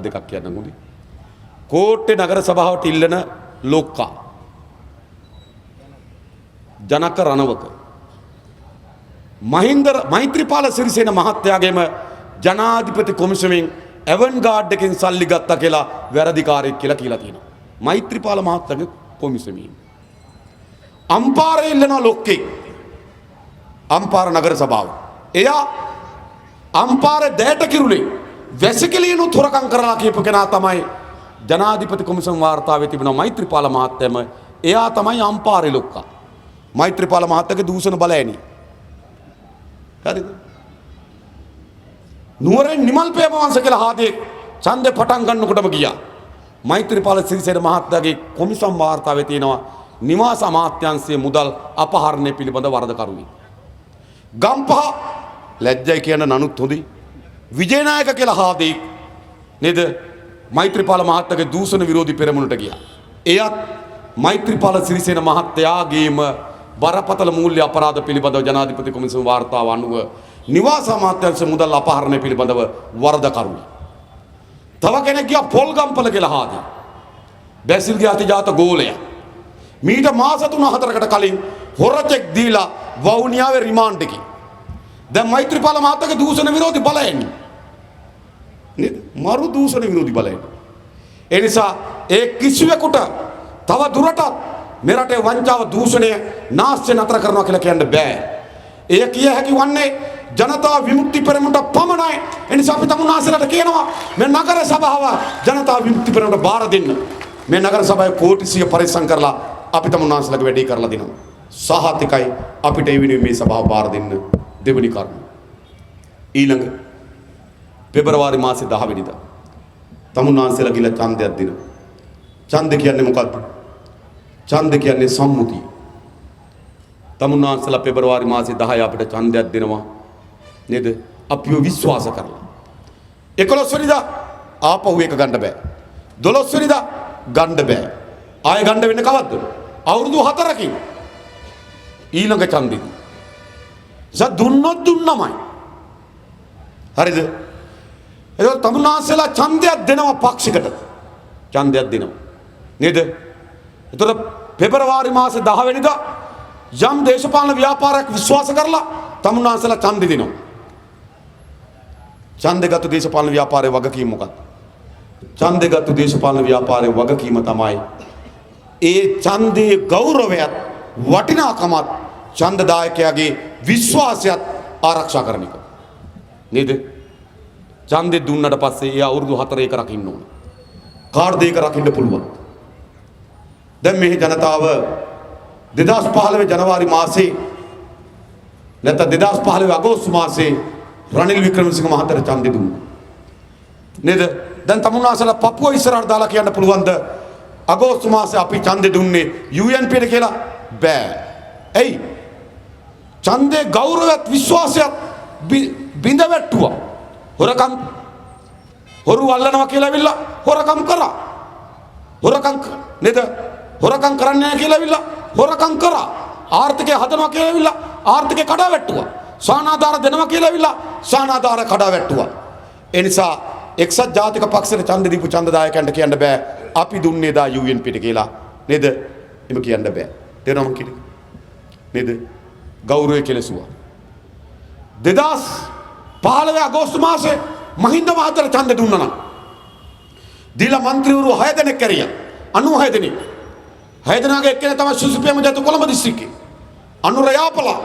දෙකක් කියන්න මුදි. කෝට්ටේ නගර සභාවට ඉල්ලන ලෝකා ජනක රණවක මෛත්‍රීපාල සිරිසේන මහත්තයාගේම ජනාධිපති කොමිසමෙන් ඇවන්ගාඩ් එකෙන් සල්ලි ගත්තා කියලා වැරදිකාරයෙක් කියලා තියෙනවා. මෛත්‍රීපාල මහත්තයාගේ කොමිසමෙන් අම්පාරේ ඉල්ලන ලොක්කෙක් අම්පාර නගර සභාව. එයා අම්පාර දැයට කිරුලේ වැසිකිළියනුත් හොරකම් කරලා කියපු කෙනා තමයි ජනාධිපති කොමිසම් වාර්තාවේ තිබෙන මෛත්‍රීපාල මහත්තයම. එයා තමයි අම්පාරේ ලොක්කා. මෛත්‍රීපාල මහත්තයාගේ දූෂණ බලෑණි. හරිද? නුවරෙන් නිමල් ප්‍රේමවංශ කියලා හාදේ ඡන්දේ පටන් ගන්නකොටම ගියා. මෛත්‍රීපාල සිරිසේන මහත්තයාගේ කොමිසම් වාර්තාවේ තියෙනවා නිවාස අමාත්‍යාංශයේ මුදල් අපහරණය පිළිබඳ වරදකරුවි. ගම්පහ ලැජ්ජයි කියන නනුත් හොඳයි. විජේනායක කියලා හාදේ නේද? මෛත්‍රීපාල මහත්තයාගේ දූෂණ විරෝධී පෙරමුණට ගියා. එයත් මෛත්‍රීපාල සිරිසේන මහත්තයාගේම බරපතල මූල්‍ය අපරාධ පිළිබඳව ජනාධිපති කොමිසම වාර්තාව අනුව නිවාස අමාත්‍යාංශ මුදල් අපහරණය පිළිබඳව වරදකරුවි. තව කෙනෙක් ගියා පොල්ගම්පල කියලා හාදේ. බැසිල්ගේ අතිජාත ගෝලයා. මීට මාස 3-4කට කලින් හොරචෙක් දීලා වවුනියාවේ රිමාන්ඩ් එකේ. දැන් මෛත්‍රීපාල මහත්තයාගේ දූෂණ විරෝධී බලයෙන් නේද? මරු දූෂණ විරෝධී බලයෙන්. ඒ නිසා ඒ කිසිවෙකුට තව දුරටත් මේ රටේ වංචාව දූෂණය නාස්‍ය නතර කරනවා කියලා කියන්න බෑ. එය කිය හැකි වන්නේ ජනතා විමුක්ති පෙරමුණට පමණයි. ඒ නිසා අපි තමුන්නාන්සේලාට කියනවා මේ නගර සභාව ජනතා විමුක්ති පෙරමුණට බාර දෙන්න. මේ නගර සභාවේ කෝටි 100 පරිස්සම් කරලා අපි තමුන්නාන්සේලාගේ වැඩේ කරලා දෙනවා. සහතිකයි අපිට ඒ වෙනුවෙන් මේ සභාව බාර දෙන්න. දෙවෙනි කරුණ ඊළඟ පෙබරවාරි මාසේ 10 වෙනිදා තමුන්නාන්සේලා ගිල ඡන්දයක් දෙනවා. ඡන්ද කියන්නේ මොකක්ද? ඡන්ද කියන්නේ සම්මුතිය. තමුන්නාන්සේලා පෙබරවාරි මාසේ 10 අපිට ඡන්දයක් දෙනවා නේද? අපිව විශ්වාස කරලා. 11 වෙනිදා ආපහු එක ගන්න බෑ. 12 වෙනිදා ගන්න බෑ. ආයෙ ගන්න වෙන්නේ කවද්ද? අවුරුදු 4කින් ඊළඟ ඡන්දෙදී. දුන්නොත් දුන්නමයි. හරිද? ඒක තමුන්නාන්සේලා ඡන්දයක් දෙනවා පාක්ෂිකට. ඡන්දයක් දෙනවා. නේද? එතකොට පෙබරවාරි මාසේ 10 වෙනිදා යම් දේශපාලන ව්‍යාපාරයක් විශ්වාස කරලා තමුන්නාන්සේලා ඡන්දෙ දෙනවා. ඡන්දගත දේශපාලන ව්‍යාපාරයේ වගකීම මොකක්ද? ඡන්දගත දේශපාලන ව්‍යාපාරයේ වගකීම තමයි ඒ ඡන්දයේ ගෞරවයත් වටිනාකමත් ඡන්දදායකයාගේ විශ්වාසයත් ආරක්ෂා කරන එක. නේද? ඡන්දෙ දුන්නට පස්සේ එයා අවුරුදු 4 ඒක රකින්න ඕන. කාර්ද ඒක රකින්න පුළුවන්. දැන් මේ ජනතාව 2015 ජනවාරි මාසේ නැත්නම් 2015 අගෝස්තු මාසේ රනිල් වික්‍රමසිංහ මහත්තයාට ඡන්දෙ දුන්නා. නේද? දැන් තමුන්නාසලා පපුව ඉස්සරහට දාලා කියන්න පුළුවන්ද අගෝස්තු මාසේ අපි ඡන්දෙ දුන්නේ UNPට කියලා? බෑ. එයි ඡන්දේ ගෞරවයත් විශ්වාසයත් බිඳ වැට්ටුවා. හොරකම් හොරු අල්ලනවා කියලා ඇවිල්ලා හොරකම් කරා. හොරකම් නේද? හොරකම් කරන්නේ නැහැ කියලා ඇවිල්ලා හොරකම් කරා. ආර්ථිකය හදනවා කියලා ඇවිල්ලා ආර්ථිකය කඩා වැට්ටුවා. සානාධාර දෙනවා කියලා ඇවිල්ලා සානාධාර කඩා වැට්ටුවා. ඒ නිසා එක්සත් ජාතික පක්ෂයට ඡන්ද දීපු ඡන්දදායකයන්ට කියන්න බෑ අපි දුන්නේ දා UNPට කියලා. නේද? එහෙම කියන්න බෑ. තේරෙනවද කිව්වේ? නේද? ගෞරවය කෙලසුවා. 2015 අගෝස්තු මාසේ මහින්ද මහත්තයාට ඡන්ද දුන්නා නම් දීලා മന്ത്രിවරු 6 දෙනෙක් කරියා. 96 දෙනෙක්. 6 දෙනාගේ එක්කෙනා තමයි සුසිපියම ජතු කොළඹ දිස්ත්‍රික්කේ. අනුර යාපලා,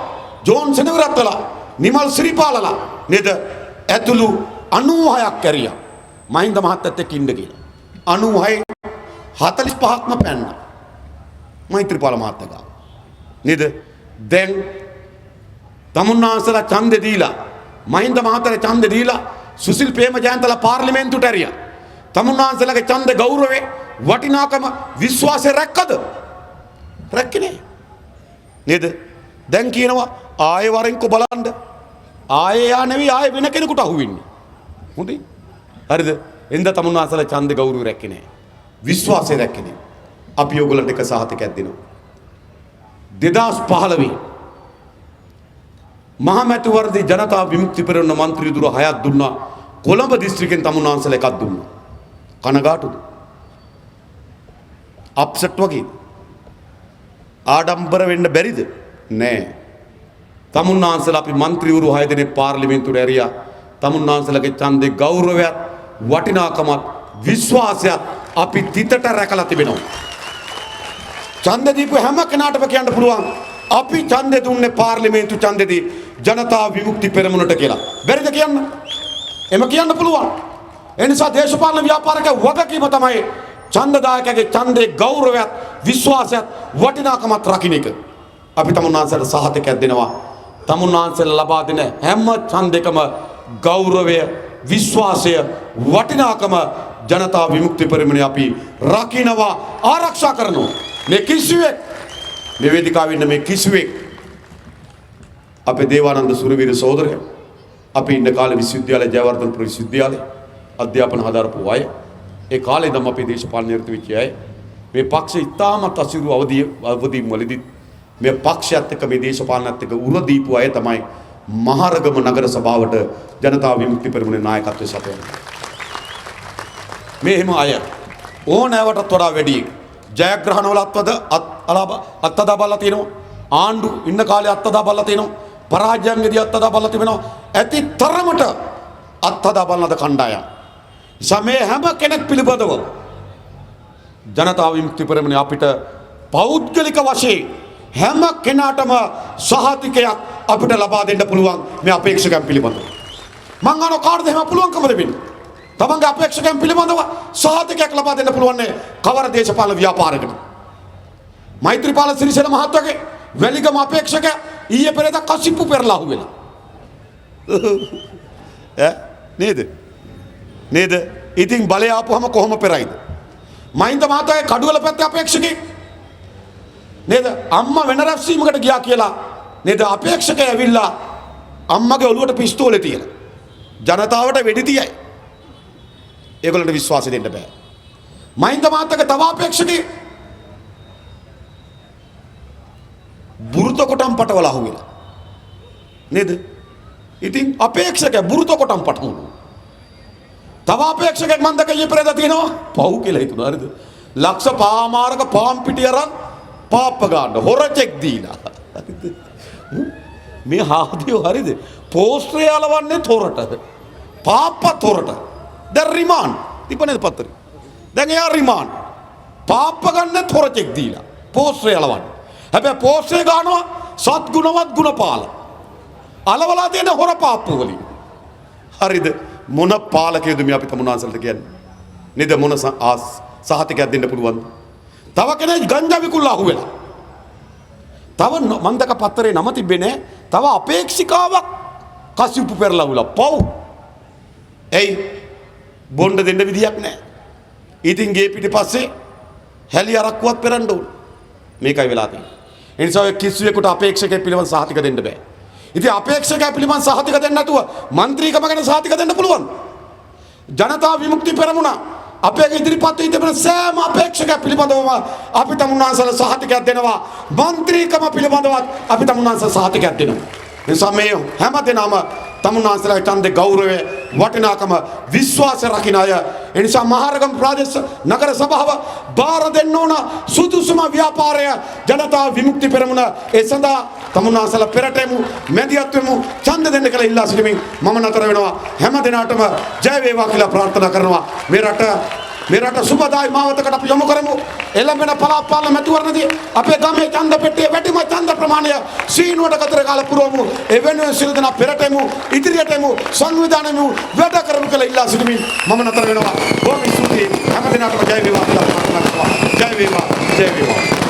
ජෝන් සෙනවිරත්ලා, නිමල් ශ්‍රීපාලලා නේද? ඇතුළු 96ක් කරියා. මහින්ද මහත්තයත් එක්ක ඉන්න කියලා. 96 45ක්ම පැන්නා. මෛත්‍රීපාල මහත්තයා. නේද? දැන් තමුන්නාන්සලා ඡන්දෙ දීලා මහින්ද මහත්තයාට ඡන්දෙ දීලා සුසිල් ප්‍රේමජයන්තලා පාර්ලිමේන්තුවට ඇරියා. තමුන්නාන්සලාගේ ඡන්ද ගෞරවේ වටිනාකම විශ්වාසය රැක්කද? රැක්කේ නෑ. නේද? දැන් කියනවා ආයෙ වරෙන්කෝ බලන්න. ආයෙ යා නෙවෙයි ආයෙ වෙන කෙනෙකුට අහු වෙන්නේ. හොඳයි. හරිද? එඳ තමුන්නාන්සලා ඡන්ද ගෞරවය රැක්කේ නෑ. විශ්වාසය රැක්කේ නෑ. අපි ඔයගොල්ලන්ට එක සහතිකයක් දෙනවා. 2015 මහමැතිවරණදී ජනතා විමුක්ති පෙරමුණ മന്ത്രിදුර 6ක් දුන්නා. කොළඹ දිස්ත්‍රික්කෙන් තමුන්නාන්සලා එකක් දුන්නා. කනගාටුද? අප්සෙට් වගේ. ආඩම්බර වෙන්න බැරිද? නෑ. තමුන්නාන්සලා අපි മന്ത്രിවරු 6 දෙනෙක් පාර්ලිමේන්තුවට ඇරියා. තමුන්නාන්සලාගේ ඡන්දේ ගෞරවයත් වටිනාකමත් විශ්වාසයත් අපි තිතට රැකලා තිබෙනවා. ඡන්ද දීපු හැම කෙනාටම කියන්න පුළුවන් අපි ඡන්දෙ දුන්නේ පාර්ලිමේන්තු ඡන්දෙදී ජනතා විමුක්ති පෙරමුණට කියලා. බැරිද කියන්න? එම කියන්න පුළුවන්. ඒ නිසා දේශපාලන ව්‍යාපාරික වගකීම තමයි ඡන්දදායකගේ ඡන්දේ ගෞරවයත් විශ්වාසයත් වටිනාකමත් රකින්න එක. අපි තමුන්නාන්සලට සහතිකයක් දෙනවා. තමුන්නාන්සල ලබා දෙන හැම ඡන්දයකම ගෞරවය විශ්වාසය වටිනාකම ජනතා විමුක්ති පෙරමුණේ අපි රකින්නවා ආරක්ෂා කරනවා. මේ කිසිවෙක් මේ වේදිකාවේ ඉන්න මේ කිසිවෙක් අපේ දේවානන්ද සුරවීර සහෝදරයා අපි ඉන්න කාලේ විශ්වවිද්‍යාලය ජයවර්ධනපුර විශ්වවිද්‍යාලේ අධ්‍යාපන හදාරපු අය ඒ කාලේ ඉඳන් අපේ දේශපාලන නිරත වෙච්ච අය මේ පක්ෂ ඉතාමත් අසිරු අවදීම් වලදී මේ පක්ෂයත් එක්ක මේ දේශපාලනත් එක්ක උර දීපු අය තමයි මහරගම නගර සභාවට ජනතා විමුක්ති පෙරමුණේ නායකත්වයේ සපයන්නේ. මේ හිම අය ඕනෑවටත් වඩා වැඩි ජයග්‍රහණවල අත්දැක බලලා තියෙනවා. ආණ්ඩු ඉන්න කාලේ අත්දැක බලලා තියෙනවා. පරාජයන්ගෙදී අත්දැක බලලා තිබෙනවා. ඇති තරමට අත්දැක බලනද කණ්ඩායම්. සමේ හැම කෙනෙක් පිළිබඳව ජනතා විමුක්ති පෙරමුණේ අපිට පෞද්ගලික වශයෙන් හැම කෙනාටම සහතිකයක් අපිට ලබා දෙන්න පුළුවන් මේ අපේක්ෂකයන් පිළිබඳව. මං අහන කාටද එහෙම පුළුවන්කම දෙන්නේ? තමන්ගේ අපේක්ෂකයන් පිළිබඳව සහතිකයක් ලබා දෙන්න පුළුවන් කවර දේශපාලන ව්‍යාපාරයකට? මෛත්‍රීපාල සිරිසේන මහත්තයාගේ වැලිගම අපේක්ෂක ඊයේ පෙරේද කසිප්පු පෙරලා අහුවෙලා. නේද? නේද? ඉතින් බලය ආපුවම කොහොම පෙරයිද? මහින්ද මහත්තයාගේ කඩුවල පැත්තේ අපේක්ෂකෙක් නේද? අම්මා වෙන රැස්වීමකට ගියා කියලා නේද? අපේක්ෂකයා ඇවිල්ලා අම්මගේ ඔළුවට පිස්තෝලේ තියලා ජනතාවට වෙඩි තියයි. ඒගොල්ලන්ට විශ්වාසය දෙන්න බෑ. මහින්ද මහත්තයාගේ තව අපේක්ෂකෙක් බුරුත කොටම් පටවල අහුවෙලා. නේද? ඉතින් අපේක්ෂක බුරුත කොටම් පටවුණා. තව අපේක්ෂකෙක් මන් දැක ඊයේ පෙරේද තියෙනවා පව් කියලා හිතුණා. හරිද? ලක්ෂ පාමාරක පාම් පිටි අරන් පාප්ප ගන්න හොරචෙක් දීලා. හරිද? මේ හාදියෝ හරිද? පෝස්ටරේ අලවන්නේ තොරට. පාප්ප තොරට. දැන් රිමාන්ඩ් තිබුණේද පත්තරේ? දැන් එයා රිමාන්ඩ්. පාප්ප ගන්න තොරචෙක් දීලා. පෝස්ටරේ අලවන්නේ. හැබැයි පෝස්ටරේ ගන්නවා සත් ගුණවත් ගුණපාල. අලවලා දෙන හොර පාප්පු වලින්. හරිද? මොන පාලකයේද මේ අපි තමුන්නාන්සලට කියන්නේ? නේද මොන සහතිකයක් දෙන්න පුළුවන්ද? තව කෙනෙක් ගංජා විකුල්ලා අහුවෙලා. තව මන්දක පත්තරේ නම තිබෙන්නේ තව අපේක්ෂිකාවක් කසිප්පු පෙරලා උලා පව්. එයි බොණ්ඩ දෙන්න විදියක් නැහැ. ඉතින් ගේ පිටිපස්සේ හැලි අරක්කුවක් පෙරන්න ඕන. මේකයි වෙලා තියෙන්නේ. ඒ නිසා ඔය කිසියෙකුට අපේක්ෂකයෙක් පිළිබඳ සහතික දෙන්න බෑ. ඉතින් අපේක්ෂකයා පිළිබඳ සහතික දෙන්න නැතුව മന്ത്രിකම ගැන සහතික දෙන්න පුළුවන්. ජනතා විමුක්ති පෙරමුණ අපේ ඉදිරිපත් වී තිබෙන සෑම අපේක්ෂකයෙක් පිළිබඳවම අපි තමුන්නාන්සලා සහතිකයක් දෙනවා. മന്ത്രിකම පිළිබඳවත් අපි තමුන්නාන්සලා සහතිකයක් දෙනවා. නිසා මේ හැම දෙනාම තමුන්නාන්සලාගේ ඡන්දේ ගෞරවය වටිනාකම විශ්වාසය රකින්න අය. ඒ නිසා මහරගම ප්‍රාදේශ නගර සභාව බාර දෙන්න ඕන සුදුසුම ව්‍යාපාරය ජනතා විමුක්ති පෙරමුණ. ඒ සඳහා තමුන්නාන්සලා පෙරටෙමු මැදිහත් වෙමු ඡන්ද දෙන්න කියලා ඉල්ලා සිටිමින් මම නතර වෙනවා. හැම දිනාටම ජය වේවා කියලා ප්‍රාර්ථනා කරනවා. මේ රට සුබදායි මාවතකට අපි යොමු කරමු. එළඹෙන පළාත් පාලන මැතිවරණදී අපේ ගමේ ඡන්ද පෙට්ටියේ වැඩිම ඡන්ද ප්‍රමාණය සීනුවට කතර කාල පුරවමු. ඒ වෙනුවෙන් සියලු දෙනා පෙරටෙමු ඉදිරියටෙමු සංවිධානයෙමු වැඩ කරමු කියලා ඉල්ලා සිටිමින් මම නතර වෙනවා. බොහොම ස්තුතියි. හැම දිනකටම ජය වේවා කියලා ප්‍රාර්ථනා කරනවා. ජය වේවා. ජය වේවා.